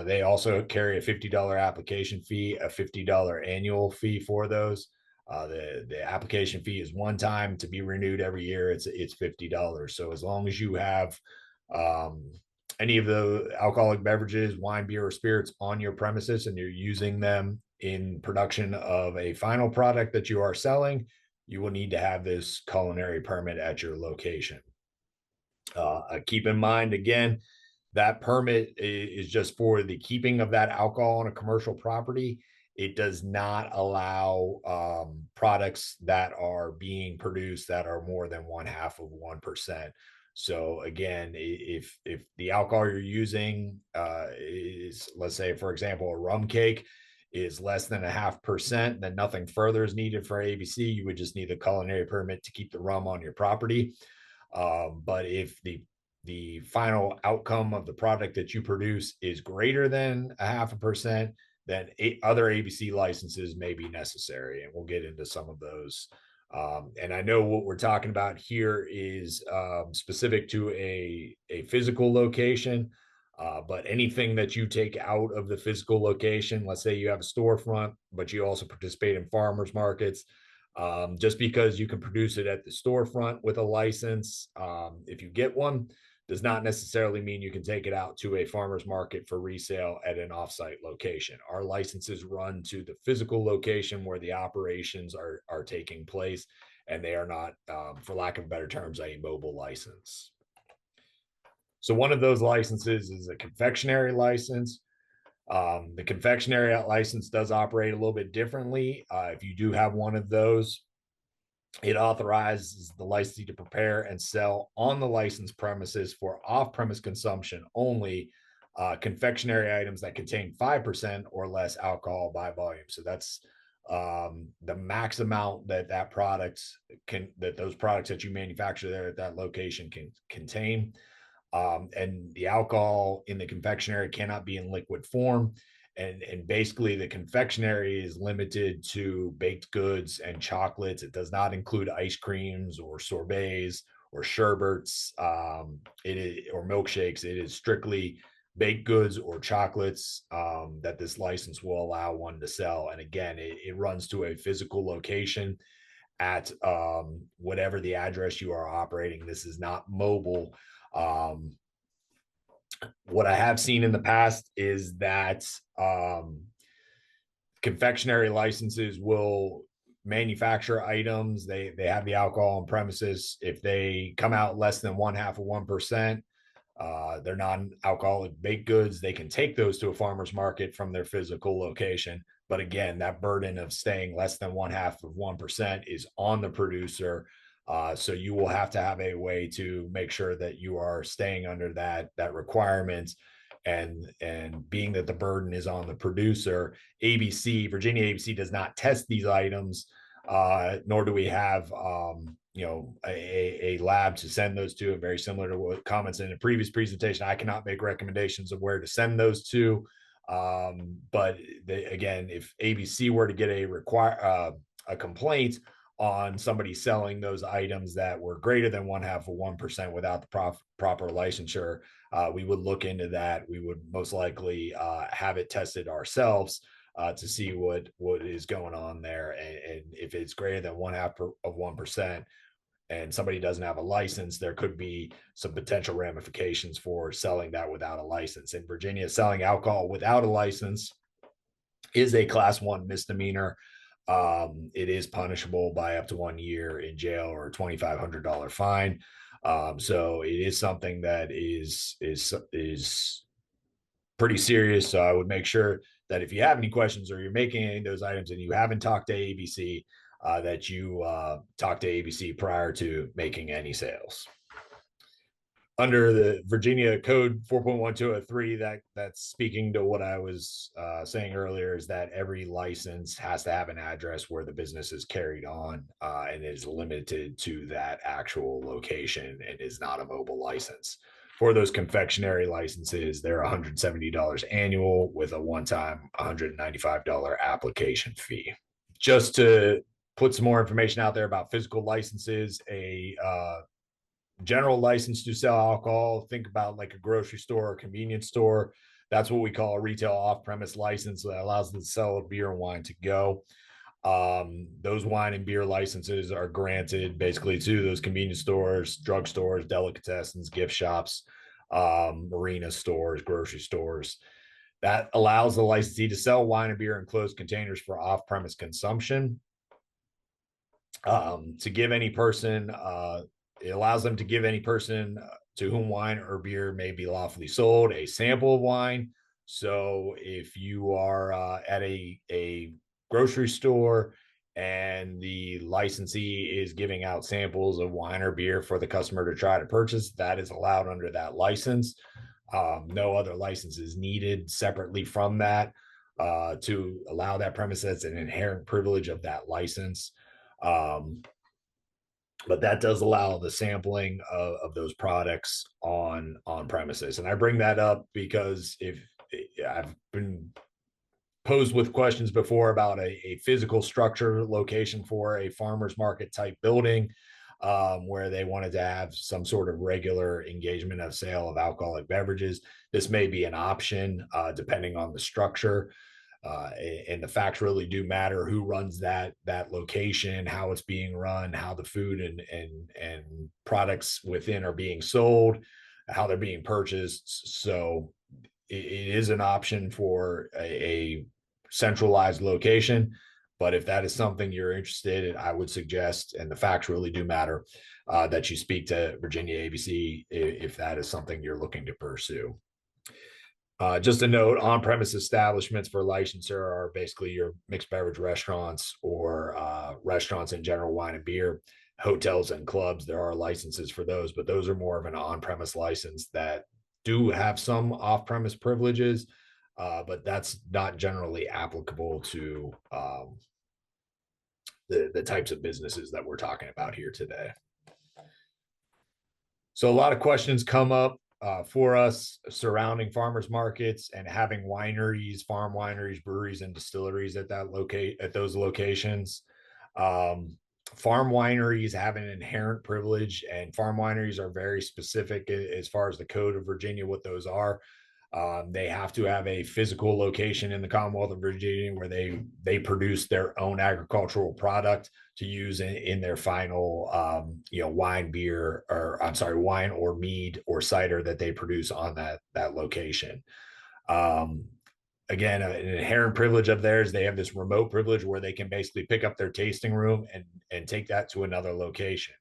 they also carry a $50 application fee, a $50 annual fee for those. The application fee is one time, to be renewed every year. It's $50. So as long as you have any of the alcoholic beverages, wine, beer, or spirits on your premises, and you're using them in production of a final product that you are selling, you will need to have this culinary permit at your location. Keep in mind, again, that permit is just for the keeping of that alcohol on a commercial property. It does not allow products that are being produced that are more than 0.5%. So again, if the alcohol you're using is, let's say, for example, a rum cake is less than 0.5%, then nothing further is needed for ABC. You would just need a culinary permit to keep the rum on your property. But if the final outcome of the product that you produce is greater than 0.5%, then other ABC licenses may be necessary, and we'll get into some of those. And I know what we're talking about here is specific to a physical location, but anything that you take out of the physical location, let's say you have a storefront, but you also participate in farmers markets, Just because you can produce it at the storefront with a license, if you get one, does not necessarily mean you can take it out to a farmer's market for resale at an offsite location. Our licenses run to the physical location where the operations are taking place, and they are not, for lack of better terms, a mobile license. So one of those licenses is a confectionery license. The confectionery license does operate a little bit differently. If you do have one of those, it authorizes the licensee to prepare and sell on the licensed premises for off-premise consumption only confectionery items that contain 5% or less alcohol by volume. So that's the max amount that those products that you manufacture there at that location can contain. And the alcohol in the confectionery cannot be in liquid form. And basically the confectionery is limited to baked goods and chocolates. It does not include ice creams or sorbets or sherbets, or milkshakes. It is strictly baked goods or chocolates that this license will allow one to sell. And again, it runs to a physical location at whatever the address you are operating. This is not mobile. What I have seen in the past is that confectionery licenses will manufacture items. They have the alcohol on premises. If they come out less than 0.5%, they're non-alcoholic baked goods. They can take those to a farmer's market from their physical location. But again, that burden of staying less than 0.5% is on the producer. So you will have to have a way to make sure that you are staying under that requirement. And being that the burden is on the producer, Virginia ABC does not test these items, nor do we have a lab to send those to. Very similar to what comments in a previous presentation, I cannot make recommendations of where to send those to. But again, if ABC were to get a complaint on somebody selling those items that were greater than 0.5% without the proper licensure, we would look into that. We would most likely have it tested ourselves to see what is going on there. And if it's greater than 0.5% and somebody doesn't have a license, there could be some potential ramifications for selling that without a license. In Virginia, selling alcohol without a license is a Class 1 misdemeanor. It is punishable by up to 1 year in jail or a $2,500 fine. So it is something that is pretty serious. So I would make sure that if you have any questions or you're making any of those items and you haven't talked to ABC, that you talk to ABC prior to making any sales. Under the Virginia Code 4.1203, that's speaking to what I was saying earlier, is that every license has to have an address where the business is carried on, and is limited to that actual location and is not a mobile license. For those confectionery licenses, they're $170 annual with a one-time $195 application fee. Just to put some more information out there about physical licenses, a general license to sell alcohol, think about like a grocery store or convenience store. That's what we call a retail off-premise license that allows them to sell beer and wine to go. Those wine and beer licenses are granted basically to those convenience stores, drugstores, delicatessens, gift shops, marina stores, grocery stores. That allows the licensee to sell wine and beer in closed containers for off-premise consumption. To give any person, it allows them to give any person to whom wine or beer may be lawfully sold a sample of wine. So if you are at a grocery store and the licensee is giving out samples of wine or beer for the customer to try to purchase, that is allowed under that license. No other license is needed separately from that to allow that premise. That's an inherent privilege of that license. But that does allow the sampling of those products on premises. And I bring that up because if I've been posed with questions before about a physical structure location for a farmer's market type building, where they wanted to have some sort of regular engagement of sale of alcoholic beverages. This may be an option depending on the structure. And the facts really do matter. Who runs that location, how it's being run, how the food and products within are being sold, how they're being purchased. So it is an option for a centralized location. But if that is something you're interested in, I would suggest, and the facts really do matter, that you speak to Virginia ABC if that is something you're looking to pursue. Just a note, on-premise establishments for licensure are basically your mixed beverage restaurants or restaurants in general, wine and beer, hotels and clubs. There are licenses for those, but those are more of an on-premise license that do have some off-premise privileges, but that's not generally applicable to the types of businesses that we're talking about here today. So a lot of questions come up for us surrounding farmers markets and having wineries, farm wineries, breweries, and distilleries at those locations. Farm wineries have an inherent privilege, and farm wineries are very specific as far as the Code of Virginia, what those are. They have to have a physical location in the Commonwealth of Virginia where they produce their own agricultural product to use in their final, wine, beer, or I'm sorry, wine or mead or cider that they produce on that location. Again, an inherent privilege of theirs, they have this remote privilege where they can basically pick up their tasting room and take that to another location.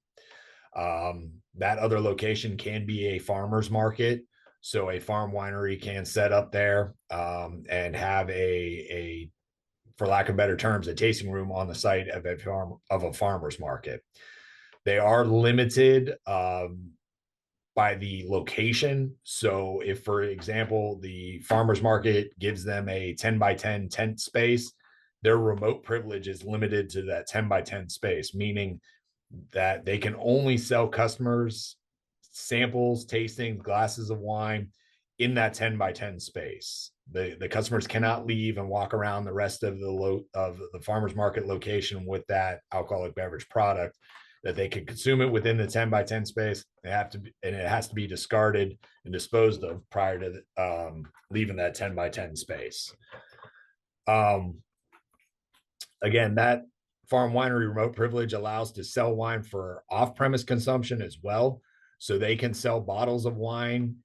That other location can be a farmer's market. So a farm winery can set up there and have a, for lack of better terms, a tasting room on the site of a farmer's market. They are limited by the location. So if, for example, the farmer's market gives them a 10 by 10 tent space, their remote privilege is limited to that 10 by 10 space, meaning that they can only sell customers samples, tastings, glasses of wine in that 10 by 10 space. The customers cannot leave and walk around the rest of the farmers market location with that alcoholic beverage product. That they can consume it within the 10 by 10 space. And it has to be discarded and disposed of prior to leaving that 10 by 10 space. Again, that farm winery remote privilege allows to sell wine for off-premise consumption as well. So they can sell bottles of wine,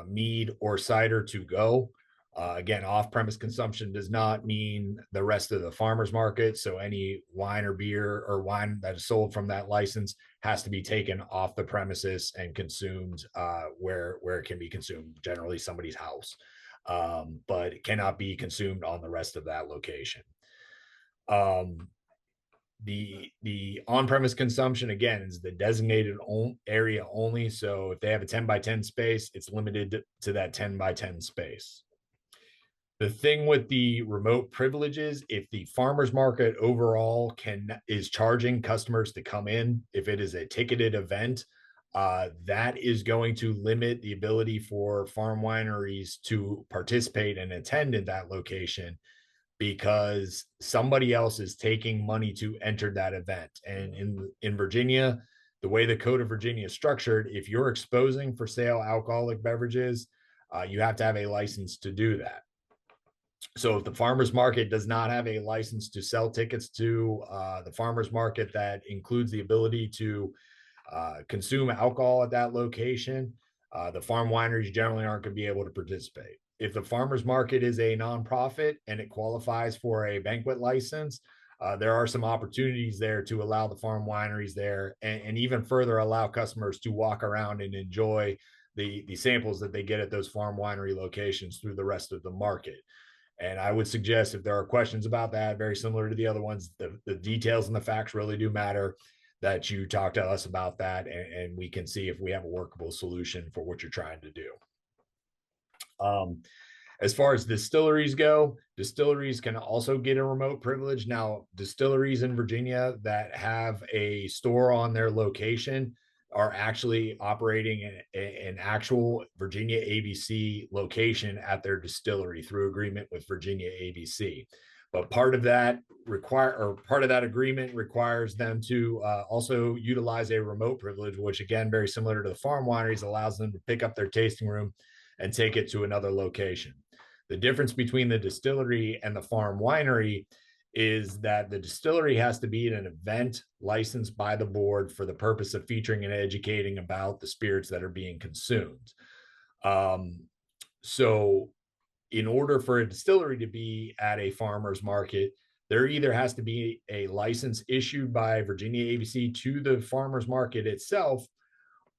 mead, or cider to go. Again, off-premise consumption does not mean the rest of the farmer's market. So any wine or beer or wine that is sold from that license has to be taken off the premises and consumed where it can be consumed, generally somebody's house, but it cannot be consumed on the rest of that location. The on-premise consumption, again, is the designated area only. So if they have a 10 by 10 space, it's limited to that 10 by 10 space. The thing with the remote privileges, if the farmers market overall is charging customers to come in, if it is a ticketed event, that is going to limit the ability for farm wineries to participate and attend in that location, because somebody else is taking money to enter that event. And in Virginia, the way the Code of Virginia is structured, if you're exposing for sale alcoholic beverages, you have to have a license to do that. So if the farmers market does not have a license to sell tickets to the farmers market that includes the ability to consume alcohol at that location, the farm wineries generally aren't going to be able to participate. If the farmers market is a nonprofit and it qualifies for a banquet license, there are some opportunities there to allow the farm wineries there and even further allow customers to walk around and enjoy the samples that they get at those farm winery locations through the rest of the market. And I would suggest, if there are questions about that, very similar to the other ones, the details and the facts really do matter, that you talk to us about that, and we can see if we have a workable solution for what you're trying to do. As far as distilleries go, distilleries can also get a remote privilege. Now, distilleries in Virginia that have a store on their location are actually operating an actual Virginia ABC location at their distillery through agreement with Virginia ABC. But part of that agreement requires them to also utilize a remote privilege, which, again, very similar to the farm wineries, allows them to pick up their tasting room and take it to another location. The difference between the distillery and the farm winery is that the distillery has to be in an event licensed by the board for the purpose of featuring and educating about the spirits that are being consumed. So in order for a distillery to be at a farmer's market, there either has to be a license issued by Virginia ABC to the farmer's market itself,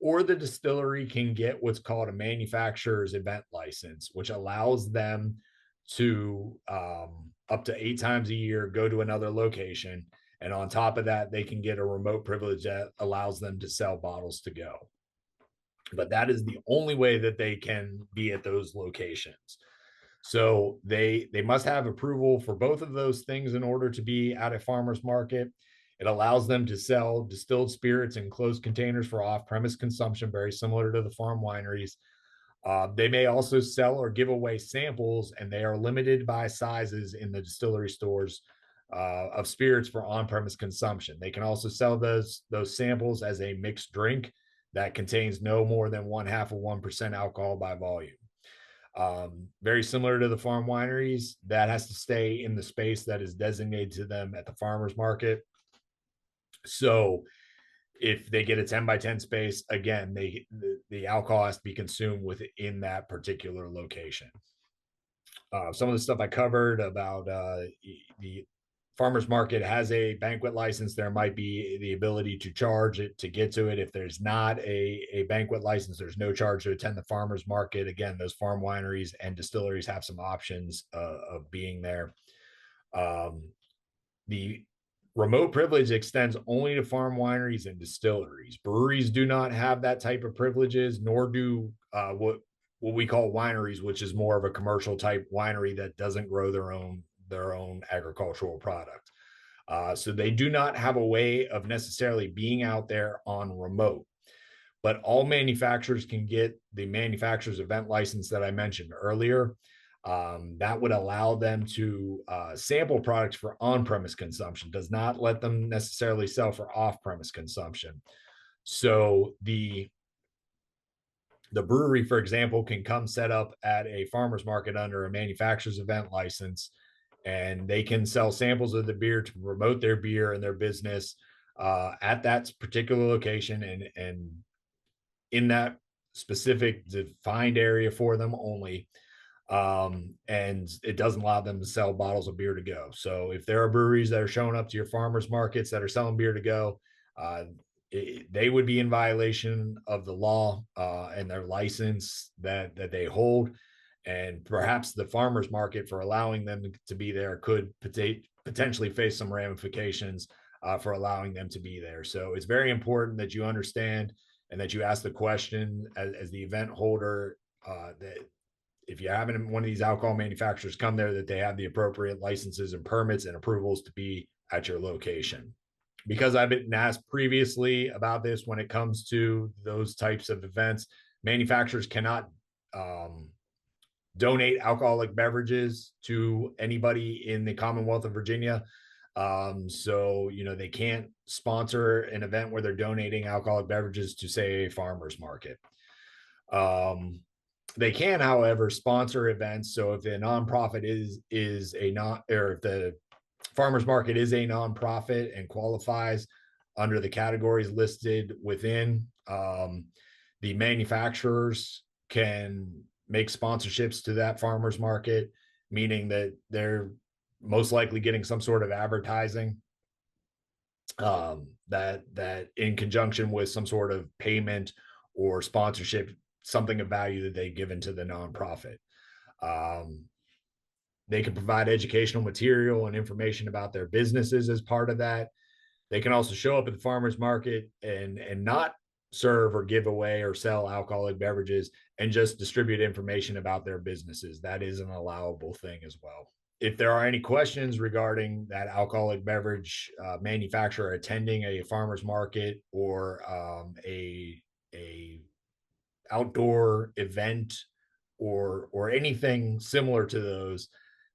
or the distillery can get what's called a manufacturer's event license, which allows them to up to 8 times a year go to another location. And on top of that, they can get a remote privilege that allows them to sell bottles to go. But that is the only way that they can be at those locations. So they must have approval for both of those things in order to be at a farmer's market. It allows them to sell distilled spirits in closed containers for off-premise consumption, very similar to the farm wineries. They may also sell or give away samples, and they are limited by sizes in the distillery stores of spirits for on-premise consumption. They can also sell those samples as a mixed drink that contains no more than 0.5% alcohol by volume. Very similar to the farm wineries, that has to stay in the space that is designated to them at the farmer's market. So if they get a 10 by 10 space, again, the alcohol has to be consumed within that particular location. Some of the stuff I covered about the farmer's market has a banquet license. There might be the ability to charge it to get to it. If there's not a banquet license, there's no charge to attend the farmer's market. Again, those farm wineries and distilleries have some options of being there. The remote privilege extends only to farm wineries and distilleries. Breweries do not have that type of privileges, nor do what we call wineries, which is more of a commercial type winery that doesn't grow their own agricultural product. So they do not have a way of necessarily being out there on remote. But all manufacturers can get the manufacturer's event license that I mentioned earlier. That would allow them to sample products for on-premise consumption, does not let them necessarily sell for off-premise consumption. So the brewery, for example, can come set up at a farmer's market under a manufacturer's event license, and they can sell samples of the beer to promote their beer and their business at that particular location and in that specific defined area for them only. And it doesn't allow them to sell bottles of beer to go. So if there are breweries that are showing up to your farmers markets that are selling beer to go, they would be in violation of the law and their license that they hold. And perhaps the farmers market for allowing them to be there could potentially face some ramifications for allowing them to be there. So it's very important that you understand and that you ask the question as the event holder that if you're having one of these alcohol manufacturers come there, that they have the appropriate licenses and permits and approvals to be at your location. Because I've been asked previously about this, when it comes to those types of events, manufacturers cannot donate alcoholic beverages to anybody in the Commonwealth of Virginia. So, they can't sponsor an event where they're donating alcoholic beverages to, say, a farmer's market. They can, however, sponsor events. So if a nonprofit is a non, or if the farmers market is a nonprofit and qualifies under the categories listed within, the manufacturers can make sponsorships to that farmers market, meaning that they're most likely getting some sort of advertising that in conjunction with some sort of payment or sponsorship, something of value that they've given to the nonprofit. They can provide educational material and information about their businesses as part of that. They can also show up at the farmers market and not serve or give away or sell alcoholic beverages and just distribute information about their businesses. That is an allowable thing as well. If there are any questions regarding that alcoholic beverage manufacturer attending a farmers market or a outdoor event or anything similar to those,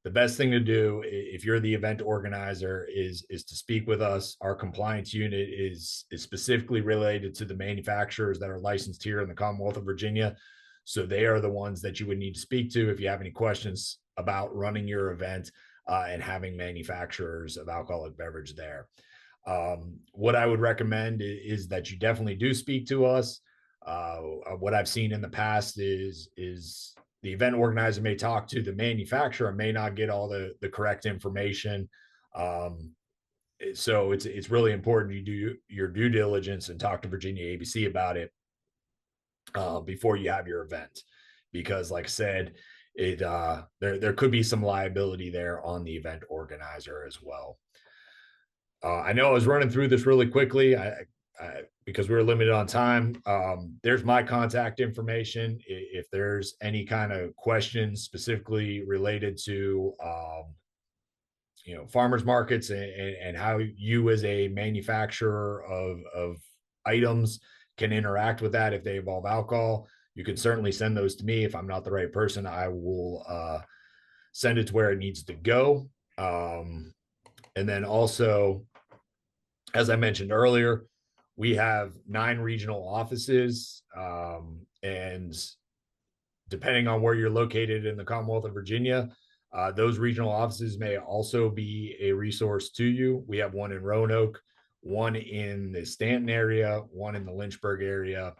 the best thing to do if you're the event organizer is to speak with us. Our compliance unit is specifically related to the manufacturers that are licensed here in the Commonwealth of Virginia. So they are the ones that you would need to speak to if you have any questions about running your event and having manufacturers of alcoholic beverage there. What I would recommend is that you definitely do speak to us. What I've seen in the past is the event organizer may talk to the manufacturer, may not get all the correct information. So it's really important you do your due diligence and talk to Virginia ABC about it before you have your event, because like I said, there could be some liability there on the event organizer as well. I know I was running through this really quickly. Because we were limited on time. There's my contact information. If there's any kind of questions specifically related to, farmers markets and how you as a manufacturer of items can interact with that if they involve alcohol, you can certainly send those to me. If I'm not the right person, I will send it to where it needs to go. And then also, as I mentioned earlier, we have 9 regional offices, and depending on where you're located in the Commonwealth of Virginia, those regional offices may also be a resource to you. We have one in Roanoke, one in the Stanton area, one in the Lynchburg area,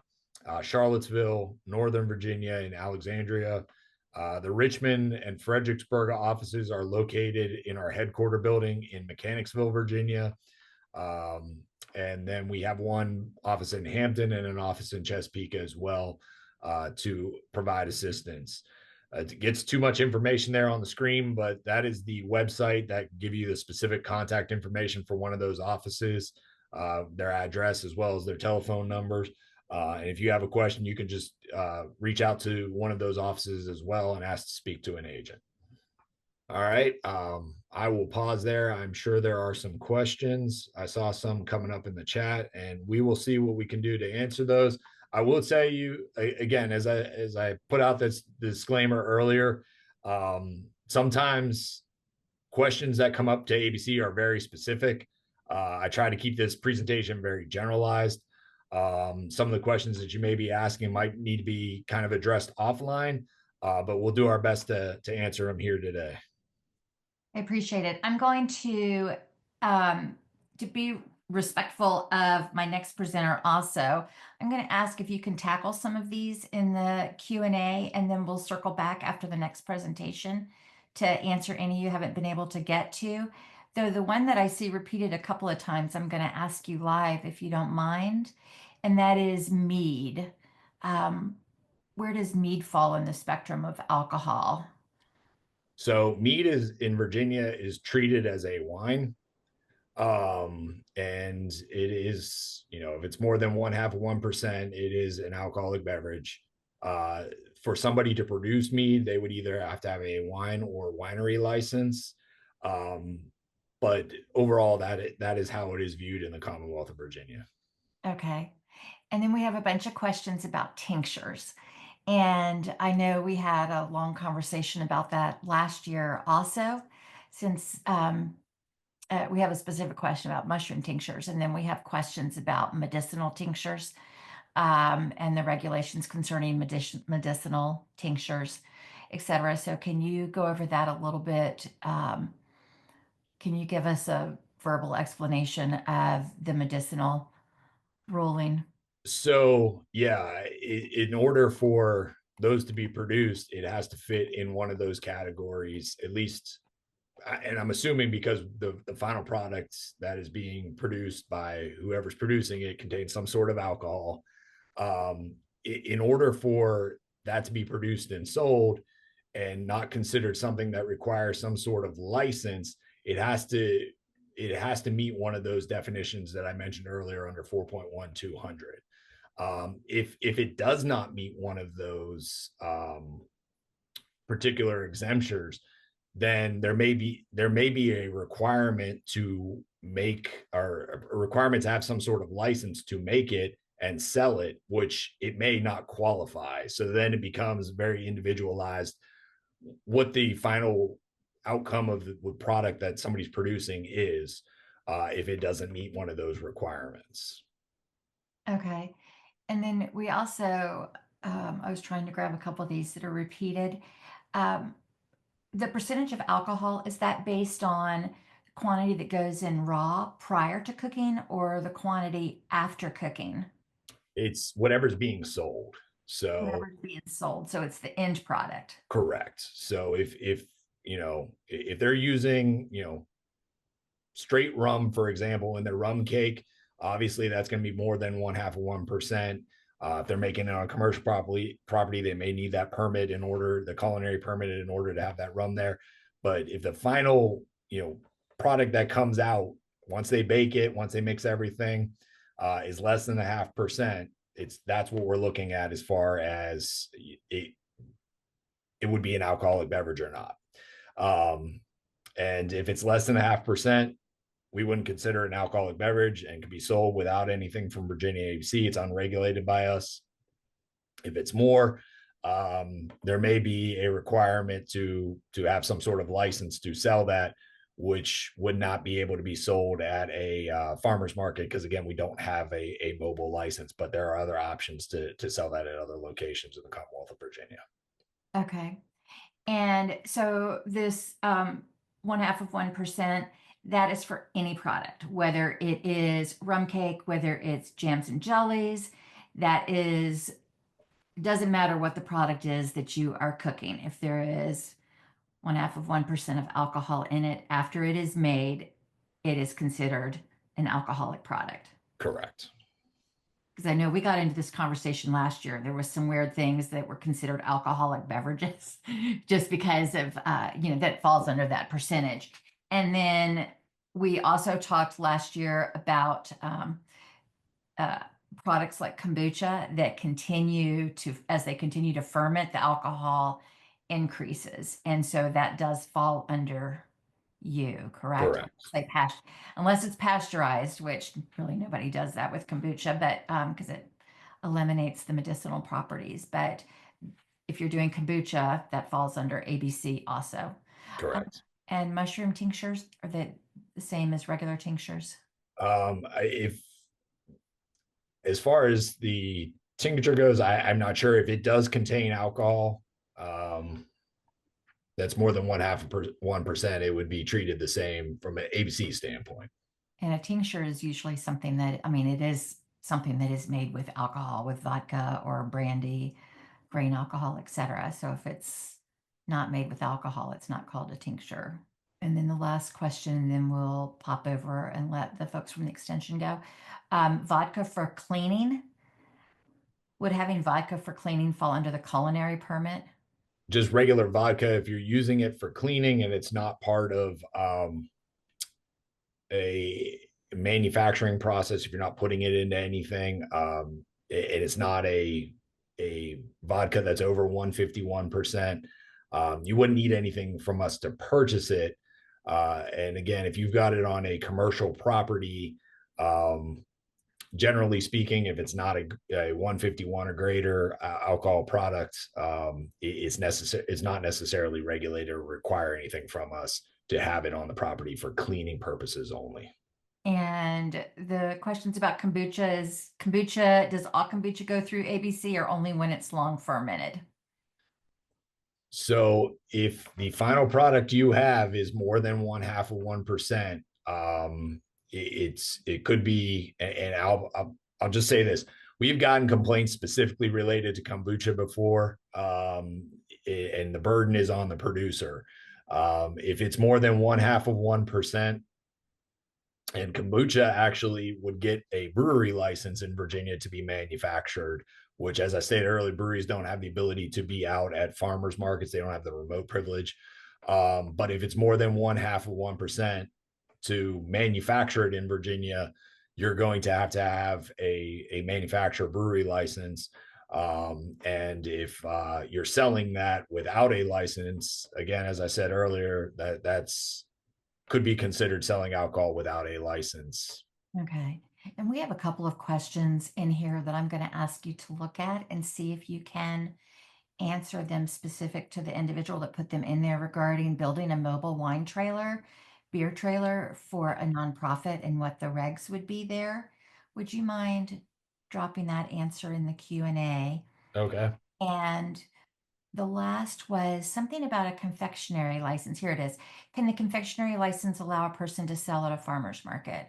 Charlottesville, Northern Virginia, and Alexandria. The Richmond and Fredericksburg offices are located in our headquarter building in Mechanicsville, Virginia. And then we have one office in Hampton and an office in Chesapeake as well to provide assistance. It gets too much information there on the screen, but that is the website that give you the specific contact information for one of those offices, their address, as well as their telephone numbers. And if you have a question, you can just reach out to one of those offices as well and ask to speak to an agent. All right. I will pause there. I'm sure there are some questions. I saw some coming up in the chat, and we will see what we can do to answer those. I will tell you again, as I put out this disclaimer earlier, sometimes questions that come up to ABC are very specific. I try to keep this presentation very generalized. Some of the questions that you may be asking might need to be kind of addressed offline, but we'll do our best to answer them here today. I appreciate it. I'm going to be respectful of my next presenter also. I'm going to ask if you can tackle some of these in the Q&A, and then we'll circle back after the next presentation to answer any you haven't been able to get to. Though the one that I see repeated a couple of times, I'm going to ask you live if you don't mind, and that is mead. Where does mead fall in the spectrum of alcohol? So mead in Virginia is treated as a wine. And it is, if it's more than 0.5%, it is an alcoholic beverage. For somebody to produce mead, they would either have to have a wine or winery license. But overall, that is how it is viewed in the Commonwealth of Virginia. Okay. And then we have a bunch of questions about tinctures. And I know we had a long conversation about that last year also, since we have a specific question about mushroom tinctures, and then we have questions about medicinal tinctures and the regulations concerning medicinal tinctures, etc. So can you go over that a little bit? Can you give us a verbal explanation of the medicinal ruling? So yeah, in order for those to be produced, it has to fit in one of those categories, at least. And I'm assuming because the final product that is being produced by whoever's producing it contains some sort of alcohol. In order for that to be produced and sold and not considered something that requires some sort of license, it has to meet one of those definitions that I mentioned earlier under 4.1200. If it does not meet one of those particular exemptions, then there may be a requirement to make, or a requirement to have some sort of license to make it and sell it, which it may not qualify. So then it becomes very individualized what the final outcome of the product that somebody's producing is, if it doesn't meet one of those requirements. Okay. And then we also I was trying to grab a couple of these that are repeated. Um, the percentage of alcohol, is that based on quantity that goes in raw prior to cooking or the quantity after cooking? It's whatever's being sold. So Whatever's being sold. So it's the end product. correct. So if you know, if they're using, you know, straight rum, for example, in their rum cake, obviously that's going to be more than 1/2 of 1%. If they're making it on a commercial property, they may need that permit in order, the culinary permit in order to have that rum there. But if the final, you know, product that comes out, once they bake it, once they mix everything, is less than 0.5%, that's what we're looking at as far as it would be an alcoholic beverage or not. And if it's less than 0.5%, we wouldn't consider it an alcoholic beverage and can be sold without anything from Virginia ABC. It's unregulated by us. If it's more, there may be a requirement to have some sort of license to sell that, which would not be able to be sold at a farmer's market because, again, we don't have a mobile license. But there are other options to sell that at other locations in the Commonwealth of Virginia. Okay. And so this 1/2 of 1%, that is for any product, whether it is rum cake, whether it's jams and jellies, that is, doesn't matter what the product is that you are cooking. If there is 1/2 of 1% of alcohol in it after it is made, it is considered an alcoholic product. Correct. Because I know we got into this conversation last year. There was some weird things that were considered alcoholic beverages just because of, that falls under that percentage. And then we also talked last year about uh, products like kombucha that as they continue to ferment, the alcohol increases. And so that does fall under you, correct? Correct. Unless it's pasteurized, which really nobody does that with kombucha, but because it eliminates the medicinal properties. But if you're doing kombucha, that falls under ABC also. Correct. And mushroom tinctures, are they the same as regular tinctures? If as far as the tincture goes, I'm not sure if it does contain alcohol. That's more than 1/2 of 1%. It would be treated the same from an ABC standpoint. And a tincture is usually something that, it is something that is made with alcohol, with vodka or brandy, grain alcohol, etc. So if it's not made with alcohol, it's not called a tincture. And then the last question, and then we'll pop over and let the folks from the extension go. Vodka for cleaning. Would having vodka for cleaning fall under the culinary permit? Just regular vodka, if you're using it for cleaning and it's not part of a manufacturing process, if you're not putting it into anything, and it's not a vodka that's over 151%, you wouldn't need anything from us to purchase it. And again, if you've got it on a commercial property, generally speaking, if it's not a 151 or greater alcohol product, it's not necessarily regulated or require anything from us to have it on the property for cleaning purposes only. And the questions about kombucha does all kombucha go through ABC or only when it's long fermented? So if the final product you have is more than 1/2 of 1%, it could be, and I'll just say this: we've gotten complaints specifically related to kombucha before, and the burden is on the producer. If it's more than 1/2 of 1%, and kombucha actually would get a brewery license in Virginia to be manufactured, which, as I stated earlier, breweries don't have the ability to be out at farmers markets. They don't have the remote privilege. But if it's more than 1/2 of 1%, to manufacture it in Virginia, you're going to have a manufacturer brewery license. And if you're selling that without a license, again, as I said earlier, that's could be considered selling alcohol without a license. Okay. And we have a couple of questions in here that I'm going to ask you to look at and see if you can answer them specific to the individual that put them in there regarding building a mobile wine trailer, beer trailer for a nonprofit and what the regs would be there. Would you mind dropping that answer in the Q&A? Okay. And the last was something about a confectionery license. Here it is. Can the confectionery license allow a person to sell at a farmer's market?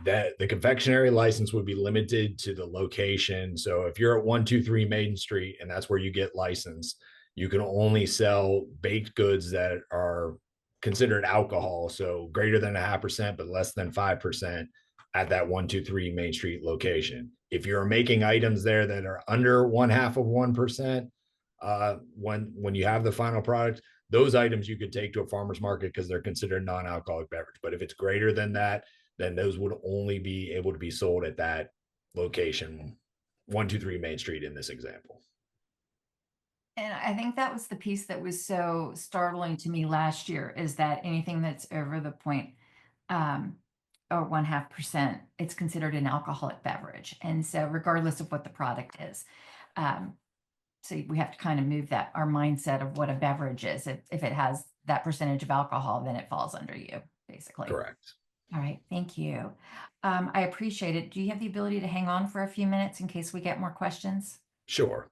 That the confectionery license would be limited to the location. So if you're at 123 Main Street and that's where you get licensed, you can only sell baked goods that are considered alcohol. So greater than 0.5%, but less than 5% at that 123 Main Street location. If you're making items there that are under 0.5%, when you have the final product, those items you could take to a farmer's market because they're considered non-alcoholic beverage. But if it's greater than that, then those would only be able to be sold at that location, 123 Main Street in this example. And I think that was the piece that was so startling to me last year, is that anything that's over the point or 0.5%, it's considered an alcoholic beverage. And so regardless of what the product is. So we have to kind of move that, our mindset of what a beverage is. If it has that percentage of alcohol, then it falls under you, basically. Correct. All right, thank you. I appreciate it. Do you have the ability to hang on for a few minutes in case we get more questions? Sure.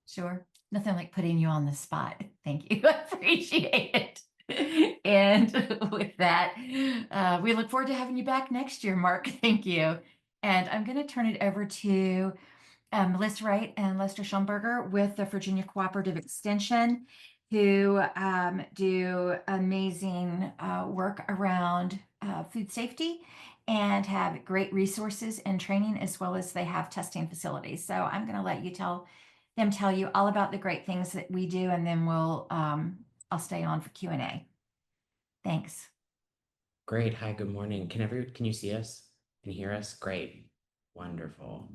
Sure. Nothing like putting you on the spot. Thank you. I appreciate it. And with that, we look forward to having you back next year, Mark. Thank you. And I'm going to turn it over to Melissa Wright and Lester Schomburger with the Virginia Cooperative Extension, who do amazing work around food safety and have great resources and training, as well as they have testing facilities. So I'm going to let you tell you all about the great things that we do, and then I'll stay on for Q&A. Thanks. Great. Hi, good morning. Can you see us? Can you hear us? Great. Wonderful.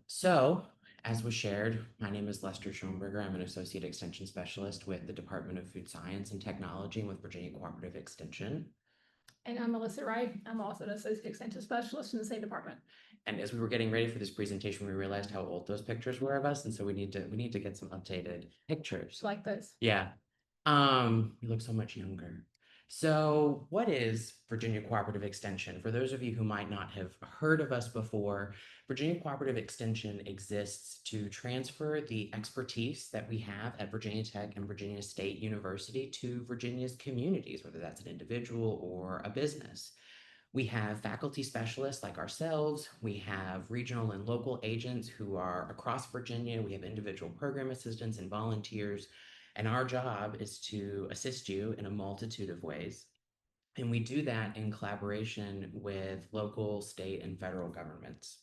So as was shared, my name is Lester Schoenberger. I'm an Associate Extension Specialist with the Department of Food Science and Technology with Virginia Cooperative Extension. And I'm Melissa Wright. I'm also an Associate Extension Specialist in the same department. And as we were getting ready for this presentation, we realized how old those pictures were of us. And so we need to get some updated pictures. Like this. Yeah. We look so much younger. So what is Virginia Cooperative Extension? For those of you who might not have heard of us before, Virginia Cooperative Extension exists to transfer the expertise that we have at Virginia Tech and Virginia State University to Virginia's communities, whether that's an individual or a business. We have faculty specialists like ourselves. We have regional and local agents who are across Virginia. We have individual program assistants and volunteers. And our job is to assist you in a multitude of ways. And we do that in collaboration with local, state, and federal governments.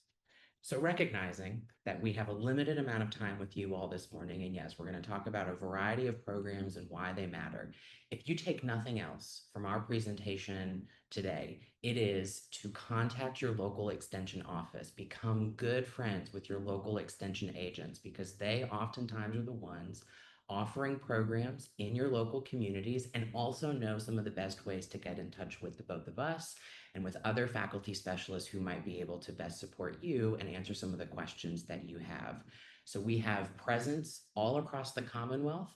So recognizing that we have a limited amount of time with you all this morning, and yes, we're going to talk about a variety of programs and why they matter. If you take nothing else from our presentation today, it is to contact your local extension office, become good friends with your local extension agents, because they oftentimes are the ones offering programs in your local communities and also know some of the best ways to get in touch with the both of us and with other faculty specialists who might be able to best support you and answer some of the questions that you have. So we have presence all across the Commonwealth.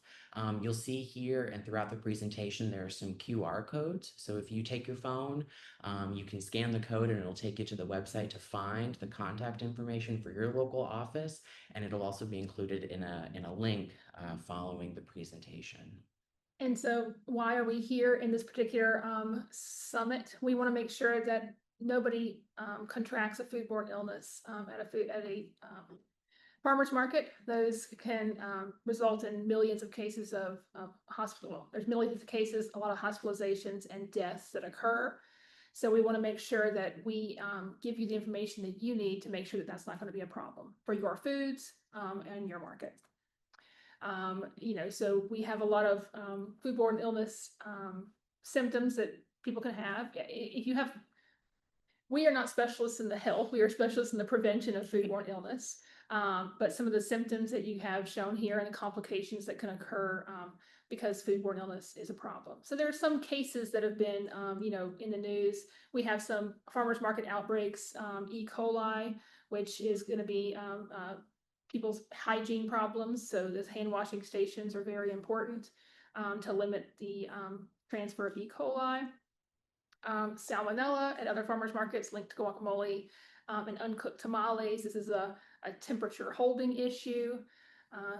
You'll see here and throughout the presentation, there are some QR codes. So if you take your phone, you can scan the code and it'll take you to the website to find the contact information for your local office. And it'll also be included in a link following the presentation. And so why are we here in this particular summit? We want to make sure that nobody contracts a foodborne illness at a farmer's market. Those can result in millions of cases of hospital. There's millions of cases, a lot of hospitalizations and deaths that occur. So we want to make sure that we give you the information that you need to make sure that that's not going to be a problem for your foods and your market. So we have a lot of foodborne illness symptoms that people can have. We are not specialists in the health, we are specialists in the prevention of foodborne illness. But some of the symptoms that you have shown here and the complications that can occur because foodborne illness is a problem. So there are some cases that have been, in the news. We have some farmers market outbreaks, E. coli, which is going to be people's hygiene problems. So those hand washing stations are very important to limit the transfer of E. coli. Salmonella at other farmers markets linked to guacamole and uncooked tamales. This is a a temperature holding issue.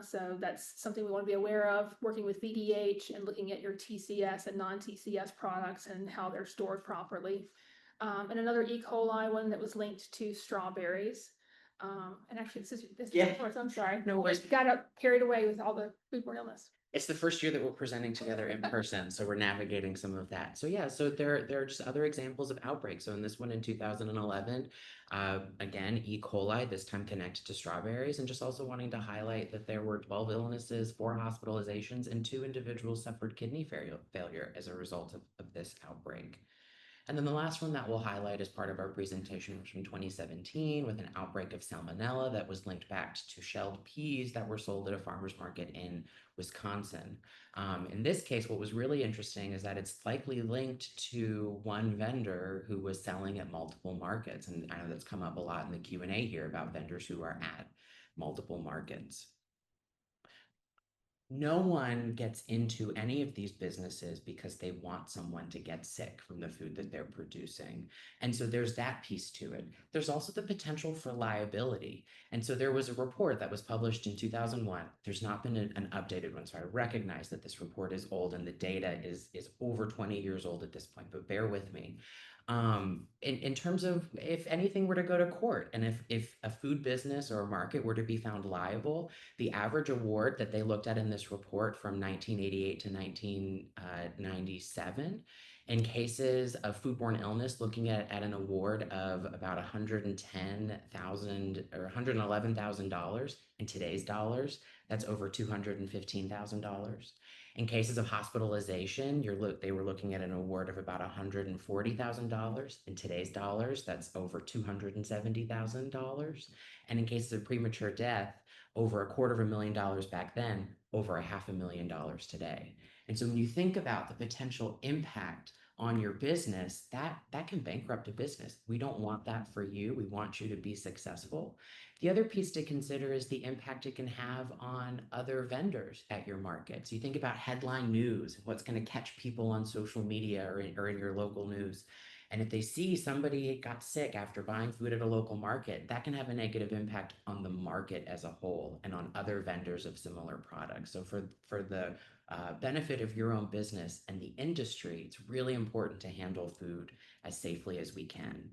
So that's something we want to be aware of, working with VDH and looking at your TCS and non-TCS products and how they're stored properly. And another E. coli one that was linked to strawberries. And actually, this Yeah. I'm sorry. No worries. Got up carried away with all the foodborne illness. It's the first year that we're presenting together in person, so we're navigating some of that. So yeah, so there are just other examples of outbreaks. So in this one in 2011, again, E. coli, this time connected to strawberries, and just also wanting to highlight that there were 12 illnesses, 4 hospitalizations, and 2 individuals suffered kidney failure as a result of this outbreak. And then the last one that we'll highlight as part of our presentation was from 2017 with an outbreak of salmonella that was linked back to shelled peas that were sold at a farmer's market in Wisconsin. In this case, what was really interesting is that it's likely linked to one vendor who was selling at multiple markets. And I know that's come up a lot in the Q&A here about vendors who are at multiple markets. No one gets into any of these businesses because they want someone to get sick from the food that they're producing. And so there's that piece to it. There's also the potential for liability. And so there was a report that was published in 2001. There's not been an updated one. So I recognize that this report is old and the data is over 20 years old at this point, but bear with me. In terms of if anything were to go to court and if a food business or a market were to be found liable, the average award that they looked at in this report from 1988 to 1997 in cases of foodborne illness, looking at an award of about $110,000 or $111,000 in today's dollars, that's over $215,000. In cases of hospitalization, they were looking at an award of about $140,000 in today's dollars, that's over $270,000. And in cases of premature death, over $250,000 back then, over $500,000 today. And so when you think about the potential impact on your business, that can bankrupt a business. We don't want that for you. We want you to be successful. The other piece to consider is the impact it can have on other vendors at your market. So you think about headline news, what's going to catch people on social media or in your local news. And if they see somebody got sick after buying food at a local market, that can have a negative impact on the market as a whole and on other vendors of similar products. So for the benefit of your own business and the industry, it's really important to handle food as safely as we can.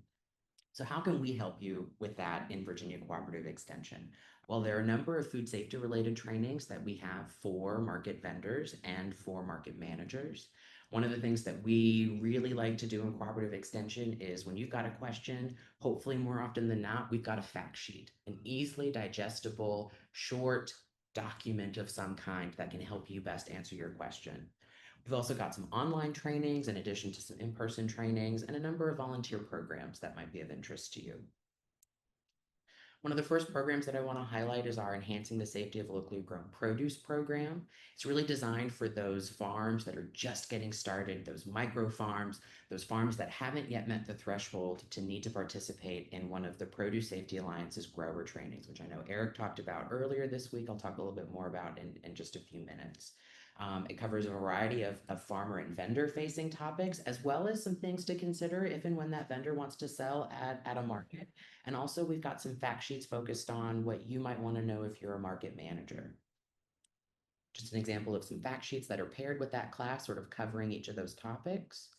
So how can we help you with that in Virginia Cooperative Extension? Well, there are a number of food safety related trainings that we have for market vendors and for market managers. One of the things that we really like to do in Cooperative Extension is when you've got a question, hopefully more often than not, we've got a fact sheet, an easily digestible, short document of some kind that can help you best answer your question. We've also got some online trainings in addition to some in-person trainings and a number of volunteer programs that might be of interest to you. One of the first programs that I want to highlight is our Enhancing the Safety of Locally Grown Produce program. It's really designed for those farms that are just getting started, those micro farms, those farms that haven't yet met the threshold to need to participate in one of the Produce Safety Alliance's grower trainings, which I know Eric talked about earlier this week. I'll talk a little bit more about in just a few minutes. It covers a variety of farmer and vendor facing topics, as well as some things to consider if and when that vendor wants to sell at a market. And also we've got some fact sheets focused on what you might want to know if you're a market manager. Just an example of some fact sheets that are paired with that class, sort of covering each of those topics.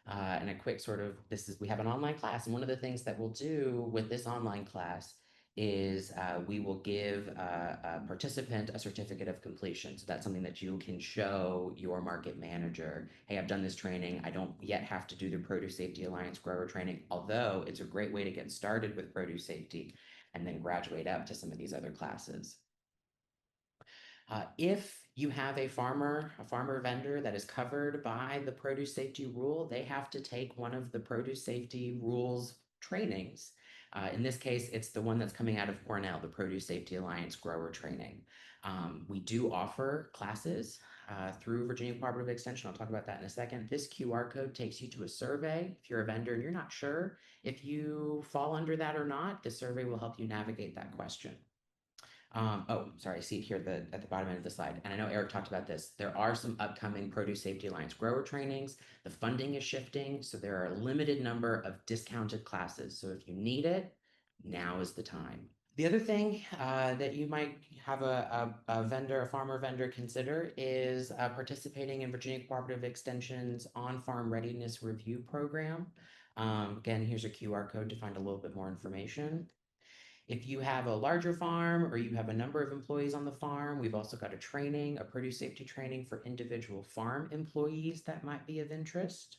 And a quick sort of, we have an online class. And one of the things that we'll do with this online class is we will give a participant a certificate of completion. So that's something that you can show your market manager. Hey, I've done this training. I don't yet have to do the Produce Safety Alliance grower training, although it's a great way to get started with produce safety and then graduate up to some of these other classes. If you have a farmer vendor that is covered by the produce safety rule, they have to take one of the produce safety rules trainings. In this case, it's the one that's coming out of Cornell, the Produce Safety Alliance grower training. We do offer classes through Virginia Cooperative Extension. I'll talk about that in a second. This QR code takes you to a survey. If you're a vendor and you're not sure if you fall under that or not, the survey will help you navigate that question. Oh, sorry, I see it here at the bottom end of the slide. And I know Eric talked about this. There are some upcoming Produce Safety Alliance grower trainings. The funding is shifting, so there are a limited number of discounted classes. So if you need it, now is the time. The other thing that you might have a vendor, a farmer vendor consider is participating in Virginia Cooperative Extension's On-Farm Readiness Review Program. Again, here's a QR code to find a little bit more information. If you have a larger farm or you have a number of employees on the farm, we've also got a produce safety training for individual farm employees that might be of interest.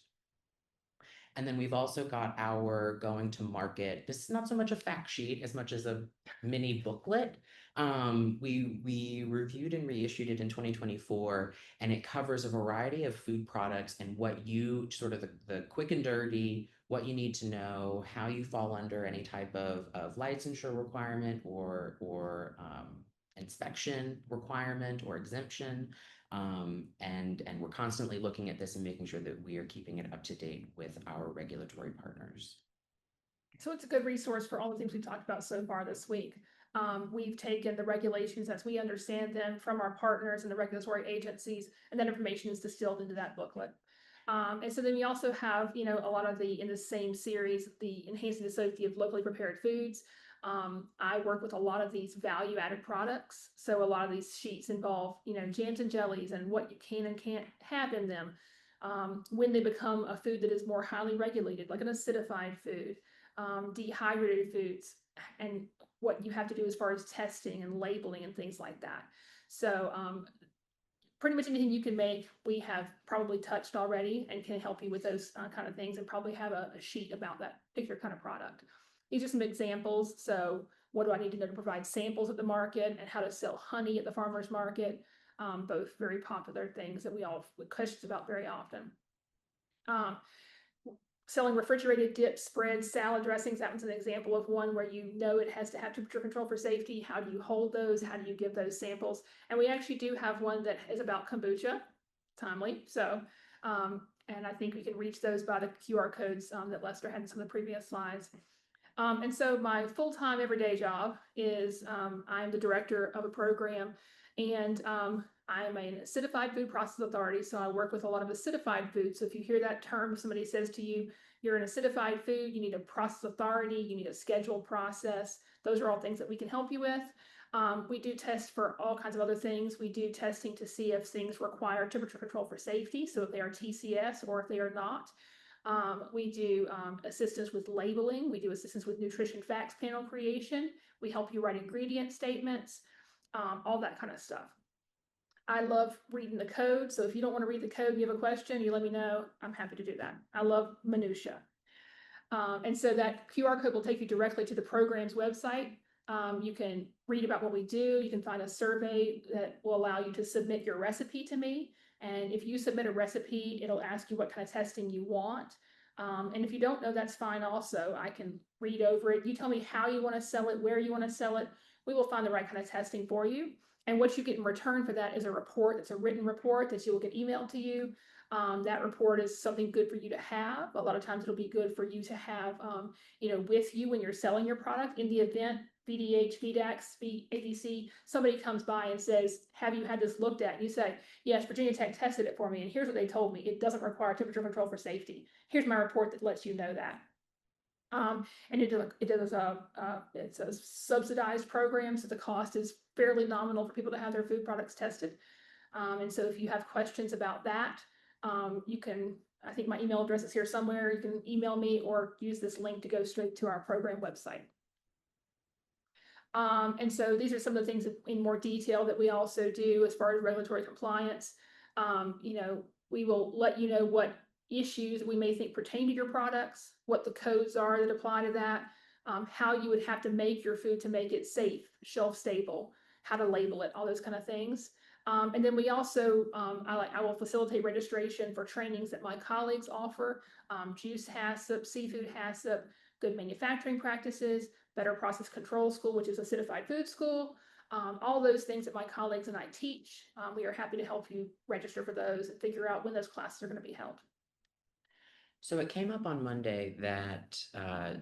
And then we've also got our going to market. This is not so much a fact sheet as much as a mini booklet. We reviewed and reissued it in 2024, and it covers a variety of food products and what you sort of the quick and dirty, what you need to know, how you fall under any type of licensure requirement or inspection requirement or exemption. And we're constantly looking at this and making sure that we are keeping it up to date with our regulatory partners. So it's a good resource for all the things we've talked about so far this week. We've taken the regulations as we understand them from our partners and the regulatory agencies, and that information is distilled into that booklet. And so then we also have, you know, a lot of in the same series, the Enhancing the Safety of Locally Prepared Foods. I work with a lot of these value-added products. So a lot of these sheets involve, you know, jams and jellies and what you can and can't have in them. When they become a food that is more highly regulated, like an acidified food, dehydrated foods, and what you have to do as far as testing and labeling and things like that. So pretty much anything you can make, we have probably touched already and can help you with those kind of things, and probably have a sheet about that particular kind of product. These are some examples. So what do I need to know to provide samples at the market, and how to sell honey at the farmer's market? Both very popular things that we all get questions about very often. Selling refrigerated dips, spreads, salad dressings. That one's an example of one where you know it has to have temperature control for safety. How do you hold those? How do you give those samples? And we actually do have one that is about kombucha, timely. So, and I think we can reach those by the QR codes that Lester had in some of the previous slides. And so my full-time everyday job is I'm the director of a program, and I'm an acidified food process authority. So I work with a lot of acidified foods. So if you hear that term, somebody says to you, you're an acidified food, you need a process authority, you need a scheduled process. Those are all things that we can help you with. We do test for all kinds of other things. We do testing to see if things require temperature control for safety. So if they are TCS or if they are not. We do assistance with labeling. We do assistance with nutrition facts panel creation. We help you write ingredient statements, all that kind of stuff. I love reading the code. So if you don't want to read the code and you have a question, you let me know. I'm happy to do that. I love minutia. And so that QR code will take you directly to the program's website. You can read about what we do. You can find a survey that will allow you to submit your recipe to me. And if you submit a recipe, it'll ask you what kind of testing you want. And if you don't know, that's fine also. I can read over it. You tell me how you want to sell it, where you want to sell it. We will find the right kind of testing for you. And what you get in return for that is a report. It's a written report that you will get emailed to you. That report is something good for you to have. A lot of times it'll be good for you to have, you know, with you when you're selling your product. In the event VDH, VDAX, ADC, somebody comes by and says, have you had this looked at? And you say, yes, Virginia Tech tested it for me, and here's what they told me. It doesn't require temperature control for safety. Here's my report that lets you know that. And it's a subsidized program, so the cost is fairly nominal for people to have their food products tested. And so if you have questions about that, you can, I think my email address is here somewhere. You can email me or use this link to go straight to our program website. And so these are some of the things in more detail that we also do as far as regulatory compliance. You know, we will let you know what issues we may think pertain to your products, what the codes are that apply to that, how you would have to make your food to make it safe, shelf stable, how to label it, all those kind of things. And then we also, I will facilitate registration for trainings that my colleagues offer, juice HACCP, seafood HACCP, good manufacturing practices, better process control school, which is acidified food school, all those things that my colleagues and I teach. We are happy to help you register for those and figure out when those classes are going to be held. So it came up on Monday that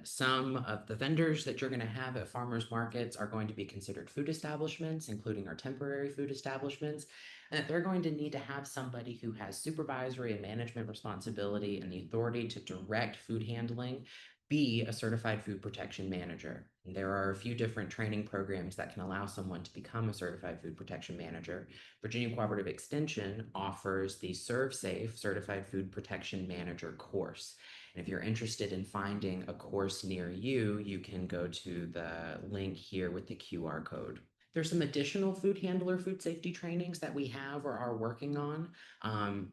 some of the vendors that you're going to have at farmers markets are going to be considered food establishments, including our temporary food establishments, and that they're going to need to have somebody who has supervisory and management responsibility and the authority to direct food handling be a certified food protection manager. And there are a few different training programs that can allow someone to become a certified food protection manager. Virginia Cooperative Extension offers the Serve Safe Certified Food Protection Manager course. And if you're interested in finding a course near you, you can go to the link here with the QR code. There's some additional food handler food safety trainings that we have or are working on.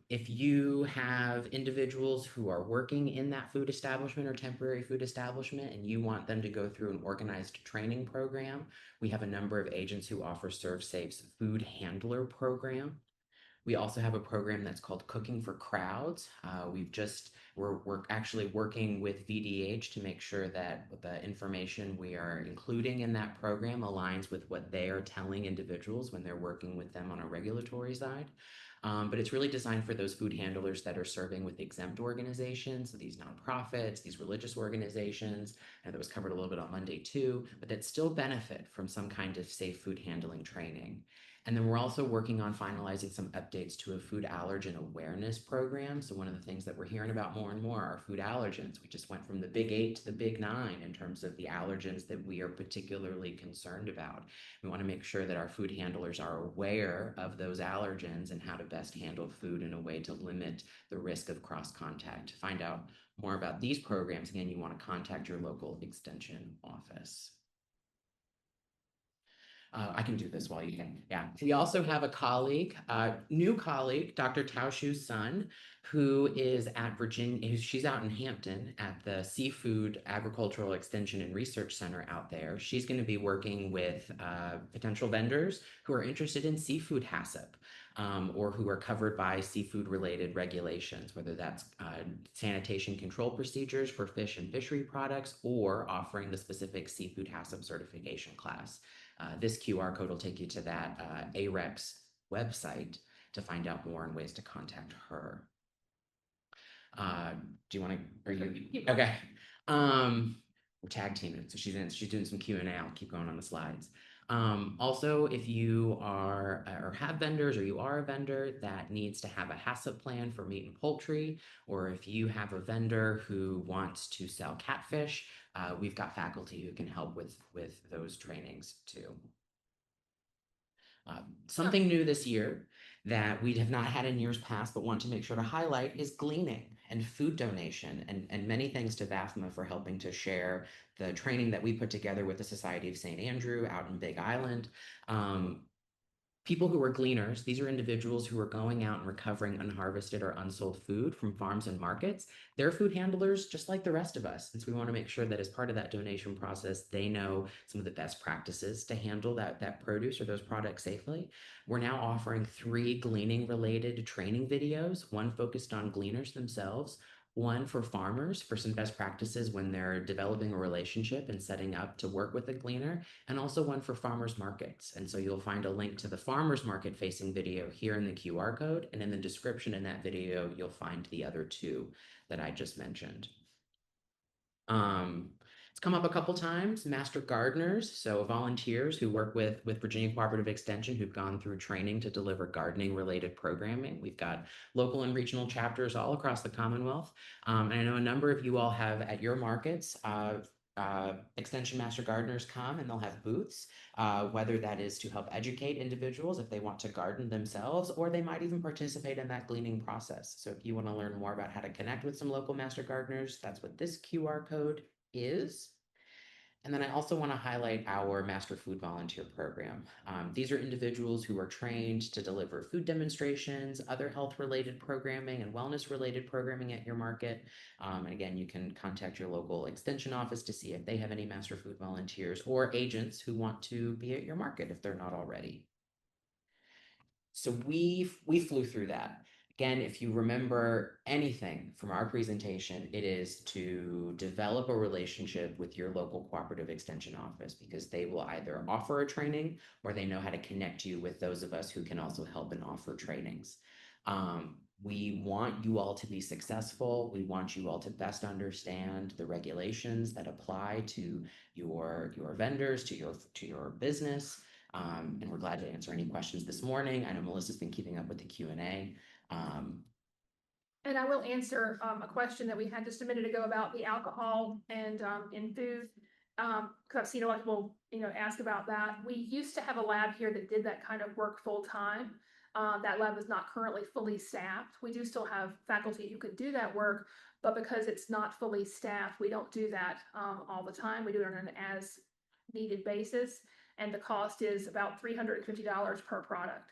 If you have individuals who are working in that food establishment or temporary food establishment and you want them to go through an organized training program, we have a number of agents who offer ServeSafe's food handler program. We also have a program that's called Cooking for Crowds. We're actually working with VDH to make sure that the information we are including in that program aligns with what they are telling individuals when they're working with them on a regulatory side. But it's really designed for those food handlers that are serving with exempt organizations, so these nonprofits, these religious organizations, and that was covered a little bit on Monday too, but that still benefit from some kind of safe food handling training. And then we're also working on finalizing some updates to a food allergen awareness program. So one of the things that we're hearing about more and more are food allergens. We just went from the big 8 to the big 9 in terms of the allergens that we are particularly concerned about. We want to make sure that our food handlers are aware of those allergens and how to best handle food in a way to limit the risk of cross contact. To find out more about these programs, again, you want to contact your local extension office. I can do this while you can. Yeah. We also have a colleague, new colleague, Dr. Taoshu's son, who is at Virginia. She's out in Hampton at the Seafood Agricultural Extension and Research Center out there. She's going to be working with potential vendors who are interested in seafood HACCP. Or who are covered by seafood related regulations, whether that's sanitation control procedures for fish and fishery products or offering the specific seafood HACCP certification class. This QR code will take you to that AREX website to find out more and ways to contact her. Do you want to, are you, okay. We're tag teaming, so she's doing some Q&A. I'll keep going on the slides. Also, if you are or have vendors or you are a vendor that needs to have a HACCP plan for meat and poultry, or if you have a vendor who wants to sell catfish, we've got faculty who can help with those trainings too. Something new this year that we have not had in years past but want to make sure to highlight is gleaning and food donation, and many thanks to VAFMA for helping to share the training that we put together with the Society of St. Andrew out in Big Island. People who are gleaners, these are individuals who are going out and recovering unharvested or unsold food from farms and markets. They're food handlers just like the rest of us, since we want to make sure that as part of that donation process, they know some of the best practices to handle that produce or those products safely. We're now offering 3 gleaning related training videos, one focused on gleaners themselves, one for farmers for some best practices when they're developing a relationship and setting up to work with a gleaner, and also one for farmers markets. And so you'll find a link to the farmers market facing video here in the QR code, and in the description in that video, you'll find the other 2 that I just mentioned. It's come up a couple times, master gardeners, so volunteers who work with Virginia Cooperative Extension who've gone through training to deliver gardening related programming. We've got local and regional chapters all across the Commonwealth. And I know a number of you all have at your markets, Extension Master Gardeners come and they'll have booths, whether that is to help educate individuals if they want to garden themselves, or they might even participate in that gleaning process. So if you want to learn more about how to connect with some local master gardeners, that's what this QR code is. And then I also want to highlight our Master Food Volunteer Program. These are individuals who are trained to deliver food demonstrations, other health-related programming, and wellness-related programming at your market. And again, you can contact your local extension office to see if they have any Master Food Volunteers or agents who want to be at your market if they're not already. So we flew through that. Again, if you remember anything from our presentation, it is to develop a relationship with your local cooperative extension office, because they will either offer a training or they know how to connect you with those of us who can also help and offer trainings. We want you all to be successful. We want you all to best understand the regulations that apply to your vendors, to your business. And we're glad to answer any questions this morning. I know Melissa's been keeping up with the Q&A. and I will answer a question that we had just a minute ago about the alcohol and in food. Because I've seen a lot of people, ask about that. We used to have a lab here that did that kind of work full time. That lab is not currently fully staffed. We do still have faculty who could do that work, but because it's not fully staffed, we don't do that all the time. We do it on an as needed basis, and the cost is about $350 per product.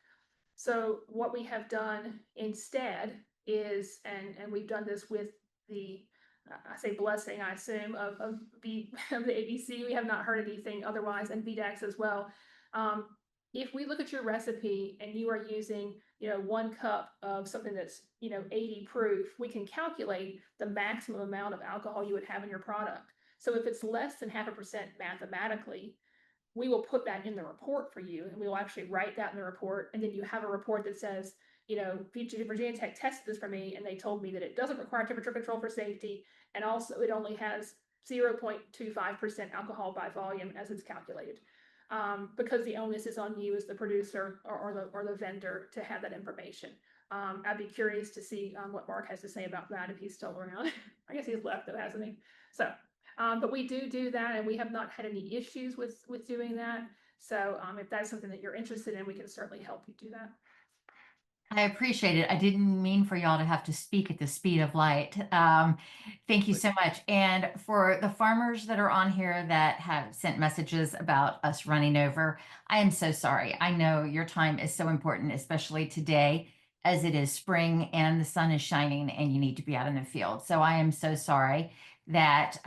So what we have done instead is, and we've done this with the, I say blessing, I assume, of the ABC. We have not heard anything otherwise, and VDAX as well. If we look at your recipe and you are using, 1 cup of something that's, 80 proof, we can calculate the maximum amount of alcohol you would have in your product. So if it's less than 0.5% mathematically, we will put that in the report for you, and we will actually write that in the report. And then you have a report that says, Virginia Tech tested this for me, and they told me that it doesn't require temperature control for safety. And also it only has 0.25% alcohol by volume as it's calculated. Because the onus is on you as the producer or the vendor to have that information. I'd be curious to see what Mark has to say about that if he's still around. I guess he's left though, hasn't he? So, but we do that, and we have not had any issues with doing that. So if that's something that you're interested in, we can certainly help you do that. I appreciate it. I didn't mean for y'all to have to speak at the speed of light. Thank you so much. And for the farmers that are on here that have sent messages about us running over, I am so sorry. I know your time is so important, especially today, as it is spring and the sun is shining and you need to be out in the field. So I am so sorry that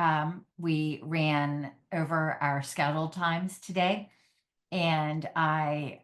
we ran over our scheduled times today. And I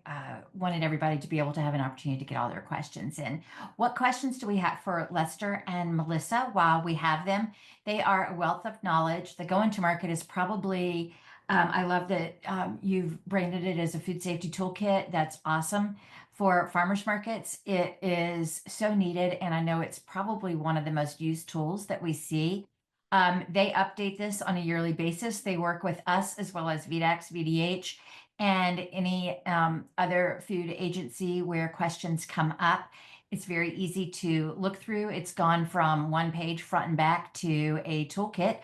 wanted everybody to be able to have an opportunity to get all their questions in. What questions do we have for Lester and Melissa while we have them? They are a wealth of knowledge. The Go Into Market is probably, I love that you've branded it as a food safety toolkit. That's awesome. For farmers markets, it is so needed. And I know it's probably one of the most used tools that we see. They update this on a yearly basis. They work with us as well as VDAX, VDH, and any other food agency where questions come up. It's very easy to look through. It's gone from one page front and back to a toolkit.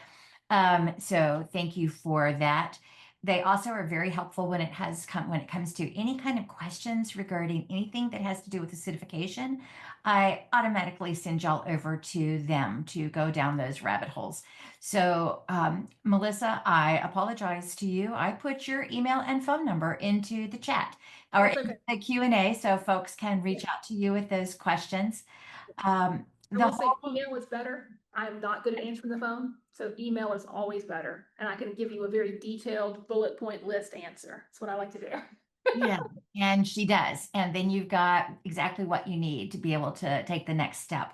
So thank you for that. They also are very helpful when it comes to any kind of questions regarding anything that has to do with acidification. I automatically send y'all over to them to go down those rabbit holes. So, Melissa, I apologize to you. I put your email and phone number into the chat or That's okay. in the Q&A so folks can reach out to you with those questions. I will say email is better. I'm not good at answering the phone, so email is always better. And I can give you a very detailed bullet point list answer. That's what I like to do. Yeah, and she does. And then you've got exactly what you need to be able to take the next step.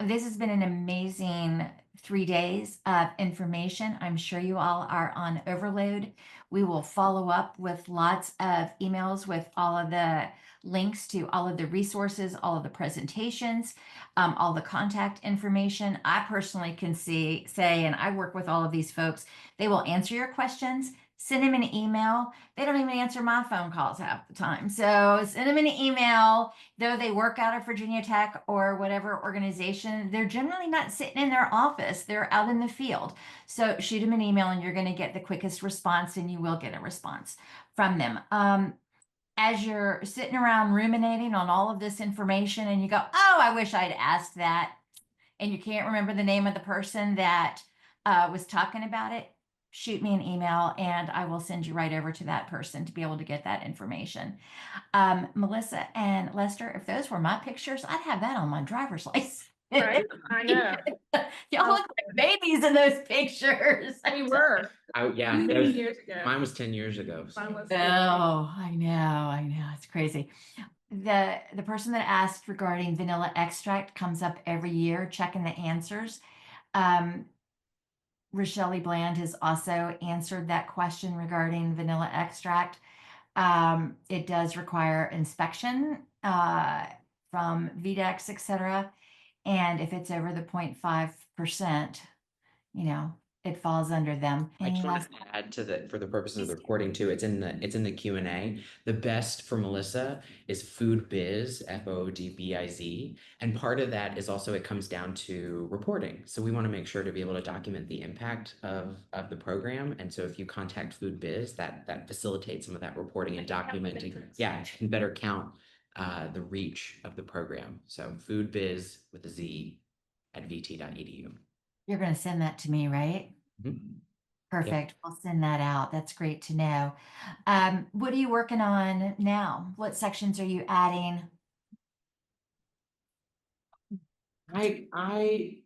This has been an amazing 3 days of information. I'm sure you all are on overload. We will follow up with lots of emails with all of the links to all of the resources, all of the presentations, all the contact information. I personally can say, and I work with all of these folks, they will answer your questions. Send them an email. They don't even answer my phone calls half the time. So send them an email. Though they work out of Virginia Tech or whatever organization, they're generally not sitting in their office. They're out in the field. So shoot them an email and you're going to get the quickest response, and you will get a response from them. As you're sitting around ruminating on all of this information and you go, oh, I wish I'd asked that, and you can't remember the name of the person that was talking about it, shoot me an email and I will send you right over to that person to be able to get that information. Melissa and Lester, if those were my pictures, I'd have that on my driver's license. Right? I know. Y'all look like babies in those pictures. We were Oh, yeah. many years ago. Mine was 10 years ago. So. Mine was. Oh, I know. It's crazy. The person that asked regarding vanilla extract comes up every year, checking the answers. Rochelle Bland has also answered that question regarding vanilla extract. It does require inspection from VDEX, etc. And if it's over the 0.5%, it falls under them. I just Anyone want else? to add to the, for the purposes of the recording too, it's in the Q&A. The best for Melissa is food biz, FOODBIZ. And part of that is also, it comes down to reporting. So we want to make sure to be able to document the impact of the program. And so if you contact food biz, that facilitates some of that reporting and documenting. Yeah, you can better count the reach of the program. So food biz with a Z at vt.edu. You're going to send that to me, right? Mhm. Perfect. We'll send that out. That's great to know. What are you working on now? What sections are you adding? I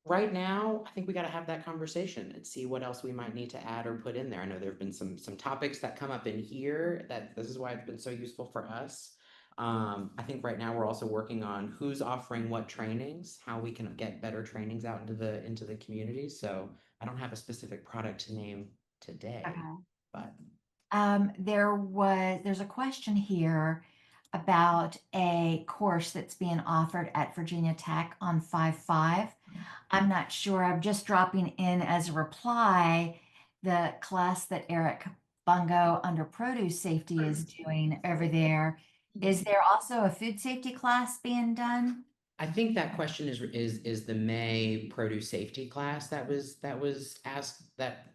right now, I think we got to have that conversation and see what else we might need to add or put in there. I know there have been some topics that come up in here that this is why it's been so useful for us. I think right now we're also working on who's offering what trainings, how we can get better trainings out into the community. So I don't have a specific product to name today, Okay. but There's a question here about a course that's being offered at Virginia Tech on 5/5. I'm not sure. I'm just dropping in as a reply the class that Eric Bungo under produce safety is doing over there. Is there also a food safety class being done? I think that question is the May produce safety class that was asked that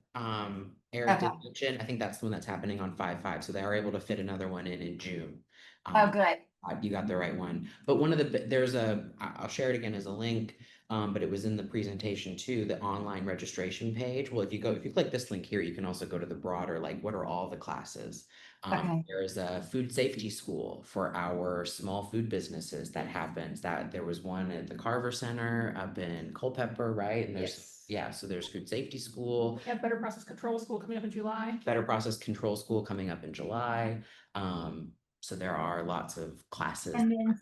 Eric did Okay. mention. I think that's the one that's happening on 5/5. So they are able to fit another one in June. Oh, good. You got the right one. But I'll share it again as a link. But it was in the presentation too, the online registration page. Well, if you click this link here, you can also go to the broader, like, what are all the classes? Okay. There is a food safety school for our small food businesses that happens. That there was one at the Carver Center up in Culpeper, right? And so there's food safety school. We have Better Process Control School coming up in July. Better Process Control School coming up in July. So there are lots of classes. And then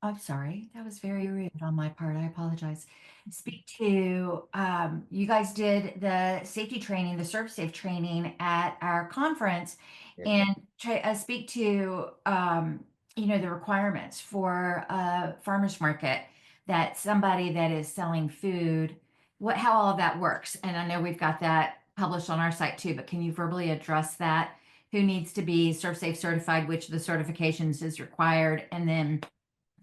I'm sorry, that was very rude on my part. I apologize. Speak to, you guys did the safety training, the Serve Safe training at our conference, Yeah. and speak to, the requirements for a farmer's market, that somebody that is selling food, how all of that works. And I know we've got that published on our site too, but can you verbally address that? Who needs to be ServSafe certified, which of the certifications is required, and then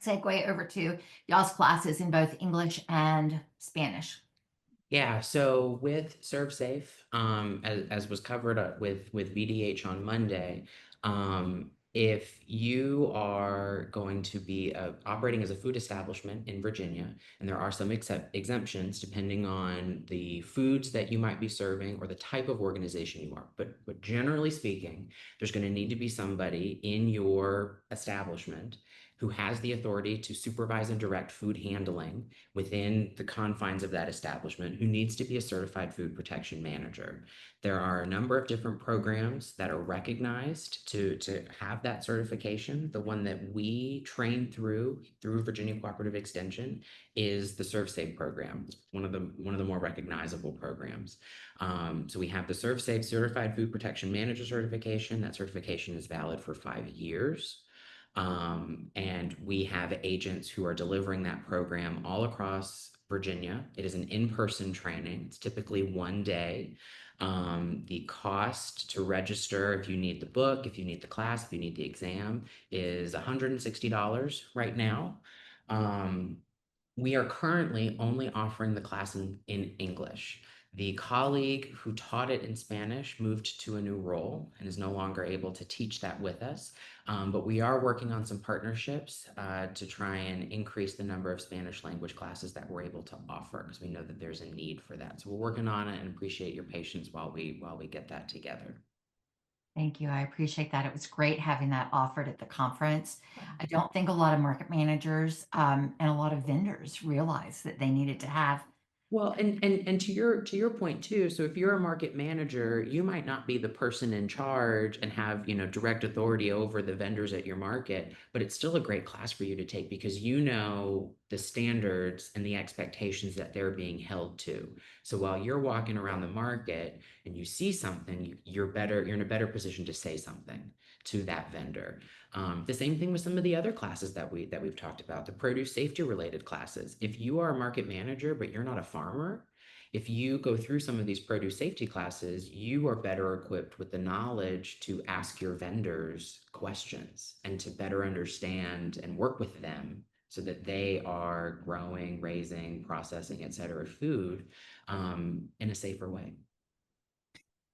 segue over to y'all's classes in both English and Spanish. Yeah, so with ServeSafe, as was covered with VDH on Monday, if you are going to be operating as a food establishment in Virginia, and there are some exemptions depending on the foods that you might be serving or the type of organization you are, but generally speaking, there's going to need to be somebody in your establishment who has the authority to supervise and direct food handling within the confines of that establishment, who needs to be a certified food protection manager. There are a number of different programs that are recognized to have that certification. The one that we train through Virginia Cooperative Extension is the ServeSafe program. It's one of the more recognizable programs. So we have the ServeSafe Certified Food Protection Manager certification. That certification is valid for 5 years. And we have agents who are delivering that program all across Virginia. It is an in-person training. It's typically 1 day. The cost to register, if you need the book, if you need the class, if you need the exam, is $160 right now. We are currently only offering the class in English. The colleague who taught it in Spanish moved to a new role and is no longer able to teach that with us. But we are working on some partnerships to try and increase the number of Spanish language classes that we're able to offer, because we know that there's a need for that. So we're working on it and appreciate your patience while we get that together. Thank you. I appreciate that. It was great having that offered at the conference. I don't think a lot of market managers and a lot of vendors realized that they needed to have. Well, and to your point too, so if you're a market manager, you might not be the person in charge and have, direct authority over the vendors at your market, but it's still a great class for you to take because you know the standards and the expectations that they're being held to. So while you're walking around the market and you see something, you're in a better position to say something to that vendor. The same thing with some of the other classes that we've talked about, the produce safety related classes. If you are a market manager, but you're not a farmer, If you go through some of these produce safety classes, you are better equipped with the knowledge to ask your vendors questions and to better understand and work with them so that they are growing, raising, processing, et cetera, food in a safer way.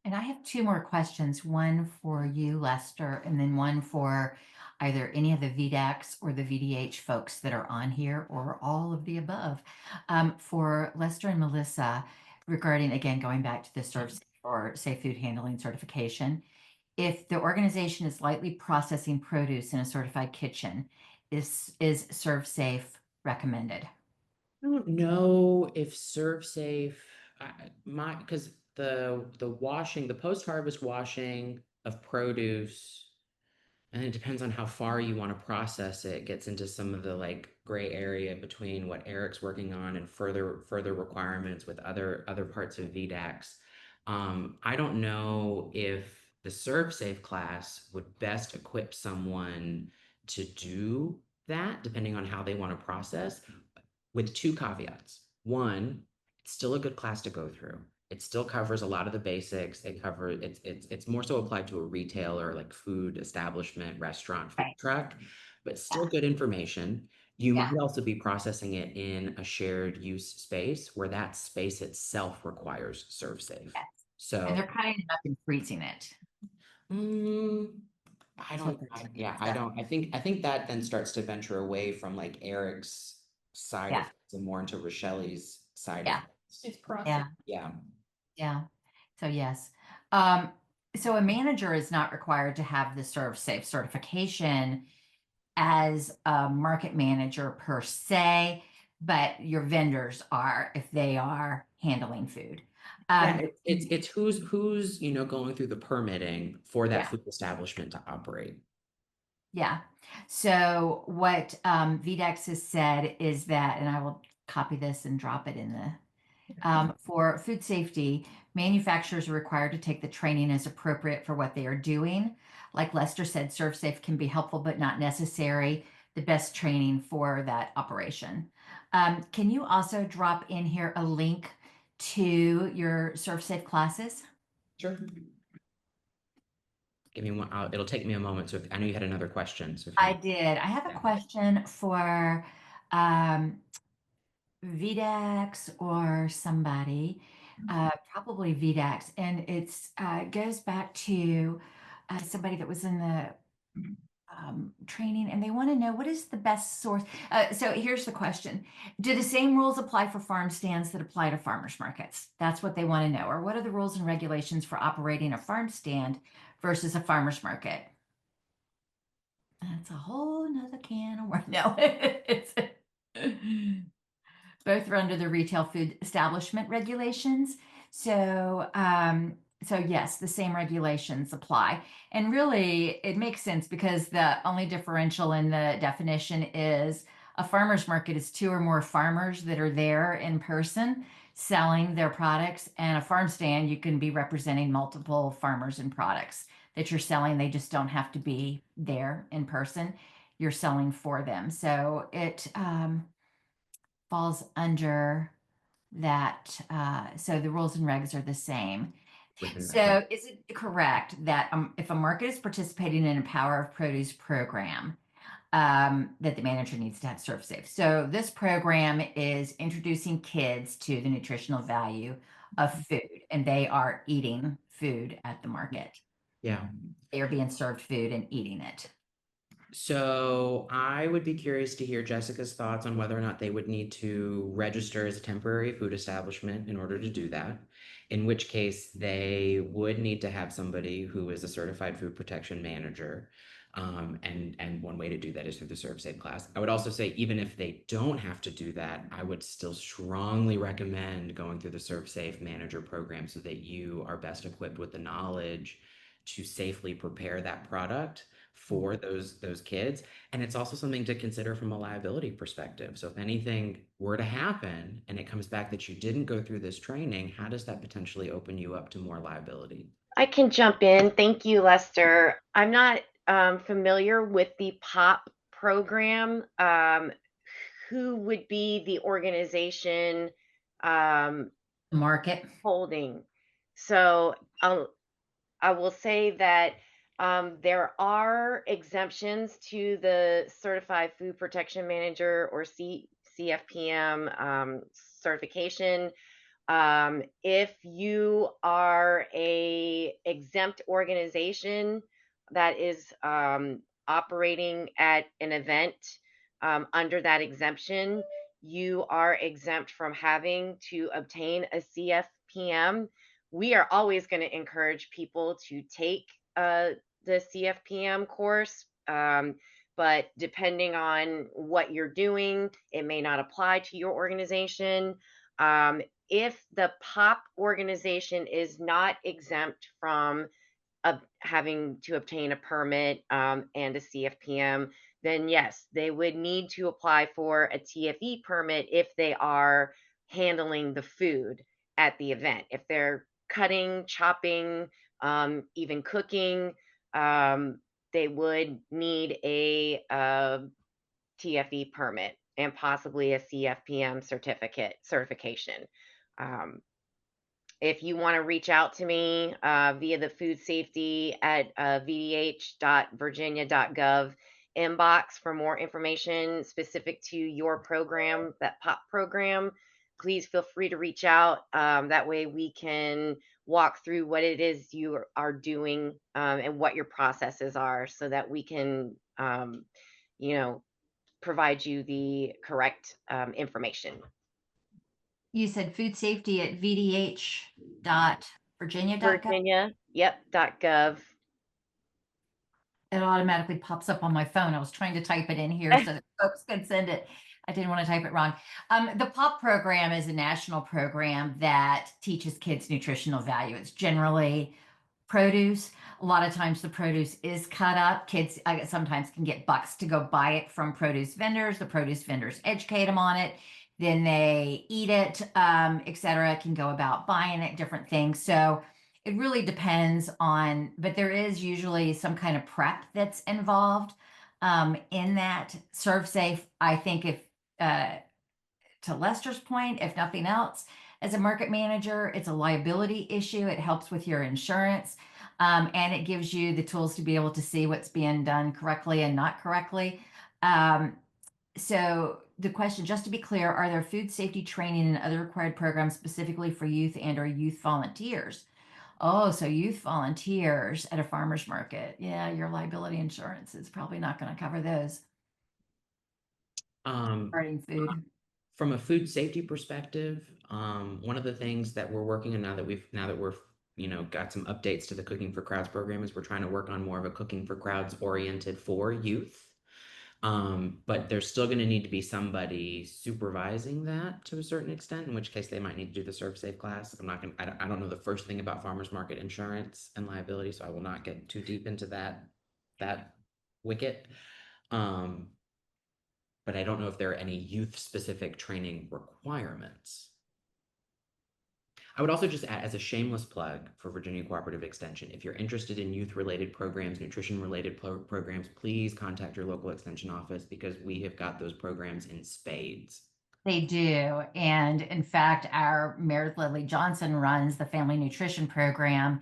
And I have two more questions, one for you, Lester, and then one for either any of the VDACs or the VDH folks that are on here or all of the above. For Lester and Melissa, regarding, again, going back to the Serve or Safe Food Handling certification, if the organization is lightly processing produce in a certified kitchen, is Serve Safe recommended? I don't know if ServSafe, because the washing, the post-harvest washing of produce, and it depends on how far you want to process it, gets into some of the like gray area between what Eric's working on and further requirements with other parts of VDAX. I don't know if the ServSafe class would best equip someone to do that, depending on how they want to process, with two caveats. One, it's still a good class to go through. It still covers a lot of the basics. It's more so applied to a retailer, like food establishment, restaurant, food Right. truck, but still good information. You Yeah. might also be processing it in a shared use space where that space itself requires ServSafe. Yes. So And they're cutting it up and freezing it. I don't, I think that then starts to venture away from like Eric's side of Yeah. things and more into Rochelle's side Yeah. of things. It's process. Yeah. Yeah. Yeah. So yes. So a manager is not required to have the Serve Safe certification as a market manager per se, but your vendors are if they are handling food. Yeah, it's who's going through the permitting for that Yeah. food establishment to operate. Yeah. So what VDEX has said is that, and I will copy this and drop it in the for food safety, manufacturers are required to take the training as appropriate for what they are doing. Like Lester said, ServSafe can be helpful but not necessary. The best training for that operation. Can you also drop in here a link to your ServSafe classes? Sure. Give me one. It'll take me a moment. So I know you had another question. So I did. I have a Yeah. question for VDAX or somebody, probably VDAX, and it's goes back to somebody that was in the training, and they want to know what is the best source. So here's the question: do the same rules apply for farm stands that apply to farmers markets? That's what they want to know. Or what are the rules and regulations for operating a farm stand versus a farmers market? That's a whole nother can of worms. No, it's both are under the retail food establishment regulations. So, so yes, the same regulations apply. And really, it makes sense because the only differential in the definition is a farmer's market is two or more farmers that are there in person selling their products, and a farm stand, you can be representing multiple farmers and products that you're selling. They just don't have to be there in person. You're selling for them. So it falls under that. So the rules and regs are the same. Within that So is it correct that if a market is participating in a Power of Produce program, that the manager needs to have ServSafe? So this program is introducing kids to the nutritional value of food, and they are eating food at the market. Yeah. They are being served food and eating it. So I would be curious to hear Jessica's thoughts on whether or not they would need to register as a temporary food establishment in order to do that. In which case they would need to have somebody who is a certified food protection manager. And one way to do that is through the ServSafe class. I would also say, even if they don't have to do that, I would still strongly recommend going through the ServSafe manager program so that you are best equipped with the knowledge to safely prepare that product for those kids. And it's also something to consider from a liability perspective. So if anything were to happen and it comes back that you didn't go through this training, how does that potentially open you up to more liability? I can jump in. Thank you, Lester. I'm not familiar with the POP program. Who would be the organization Market. holding. So I will say that there are exemptions to the Certified Food Protection Manager or CFPM certification. If you are a exempt organization that is operating at an event under that exemption, you are exempt from having to obtain a CFPM. We are always going to encourage people to take the CFPM course. But depending on what you're doing, it may not apply to your organization. If the POP organization is not exempt from having to obtain a permit and a CFPM, then yes, they would need to apply for a TFE permit if they are handling the food at the event. If they're cutting, chopping, even cooking, they would need a TFE permit and possibly a CFPM certification. If you want to reach out to me via the food safety at vdh.virginia.gov inbox for more information specific to your program, that POP program, please feel free to reach out. That way we can walk through what it is you are doing and what your processes are so that we can, provide you the correct information. You said food safety at vdh.virginia.gov. Virginia, yep, .gov. It automatically pops up on my phone. I was trying to type it in here so that folks could send it. I didn't want to type it wrong. The POP program is a national program that teaches kids nutritional value. It's generally produce. A lot of times the produce is cut up. Kids sometimes can get bucks to go buy it from produce vendors. The produce vendors educate them on it. Then they eat it, etc. Can go about buying it, different things. So it really depends on, but there is usually some kind of prep that's involved in that. Serve Safe, I think, if to Lester's point, if nothing else, as a market manager, it's a liability issue. It helps with your insurance, and it gives you the tools to be able to see what's being done correctly and not correctly. So the question, just to be clear, are there food safety training and other required programs specifically for youth and or youth volunteers? Oh, so youth volunteers at a farmer's market. Yeah, your liability insurance is probably not going to cover those. Regarding food. From a food safety perspective, one of the things that we're working on now that we're got some updates to the Cooking for Crowds program is we're trying to work on more of a Cooking for Crowds oriented for youth. But there's still going to need to be somebody supervising that to a certain extent, in which case they might need to do the Serve Safe class. I don't know the first thing about farmers market insurance and liability, so I will not get too deep into that wicket. But I don't know if there are any youth specific training requirements. I would also just add, as a shameless plug for Virginia Cooperative Extension, if you're interested in youth-related programs, nutrition-related programs, please contact your local extension office because we have got those programs in spades. They do. And in fact, our Meredith Lily Johnson runs the family nutrition program,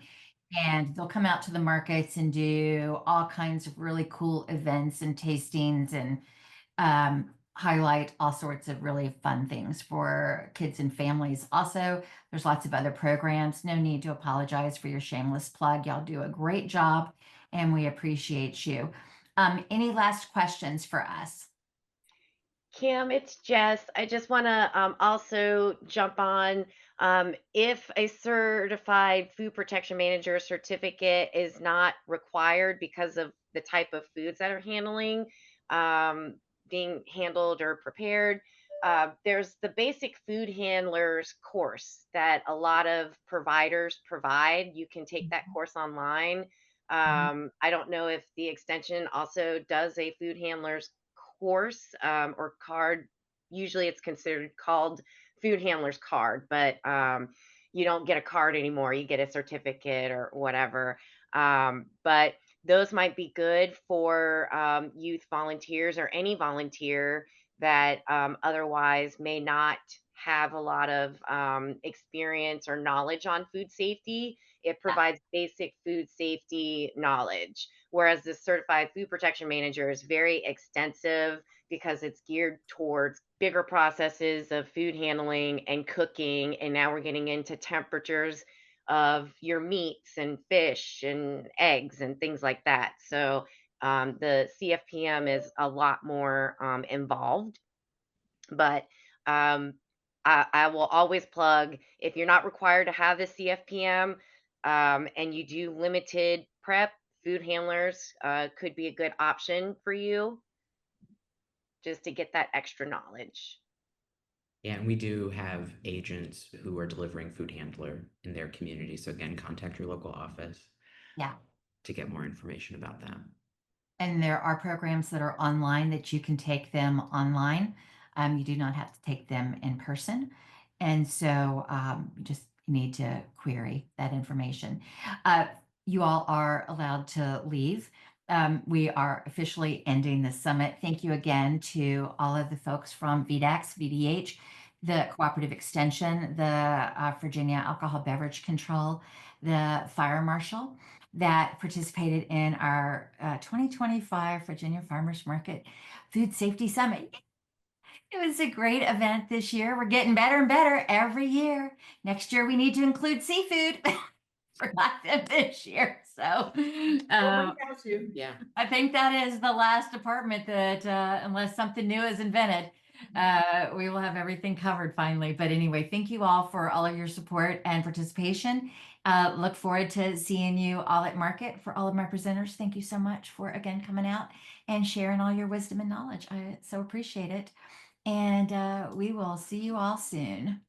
and they'll come out to the markets and do all kinds of really cool events and tastings and highlight all sorts of really fun things for kids and families. Also, there's lots of other programs. No need to apologize for your shameless plug. Y'all do a great job and we appreciate you. Any last questions for us? Kim, it's Jess. I just want to also jump on. If a certified food protection manager certificate is not required because of the type of foods that are being handled or prepared, there's the basic food handlers course that a lot of providers provide. You can take that course online. I don't know if the extension also does a food handlers course or card. Usually it's considered called food handlers card, but you don't get a card anymore. You get a certificate or whatever. But those might be good for youth volunteers or any volunteer that otherwise may not have a lot of experience or knowledge on food safety. It provides basic food safety knowledge, whereas the certified food protection manager is very extensive because it's geared towards bigger processes of food handling and cooking. And now we're getting into temperatures of your meats and fish and eggs and things like that. So the CFPM is a lot more involved, but I will always plug, if you're not required to have the CFPM and you do limited prep, food handlers could be a good option for you just to get that extra knowledge. Yeah, and we do have agents who are delivering food handler in their community. So again, contact your local office Yeah. to get more information about that. And there are programs that are online that you can take them online. You do not have to take them in person. And so you just need to query that information. You all are allowed to leave. We are officially ending the summit. Thank you again to all of the folks from VDAX, VDH, the Cooperative Extension, the Virginia Alcohol Beverage Control, the Fire Marshal that participated in our 2025 Virginia Farmers Market Food Safety Summit. It was a great event this year. We're getting better and better every year. Next year, we need to include seafood. Forgot them this year. So Yeah. I think that is the last department that, unless something new is invented, we will have everything covered finally. But anyway, thank you all for all of your support and participation. Look forward to seeing you all at market. For all of my presenters, thank you so much for again coming out and sharing all your wisdom and knowledge. I so appreciate it. And we will see you all soon.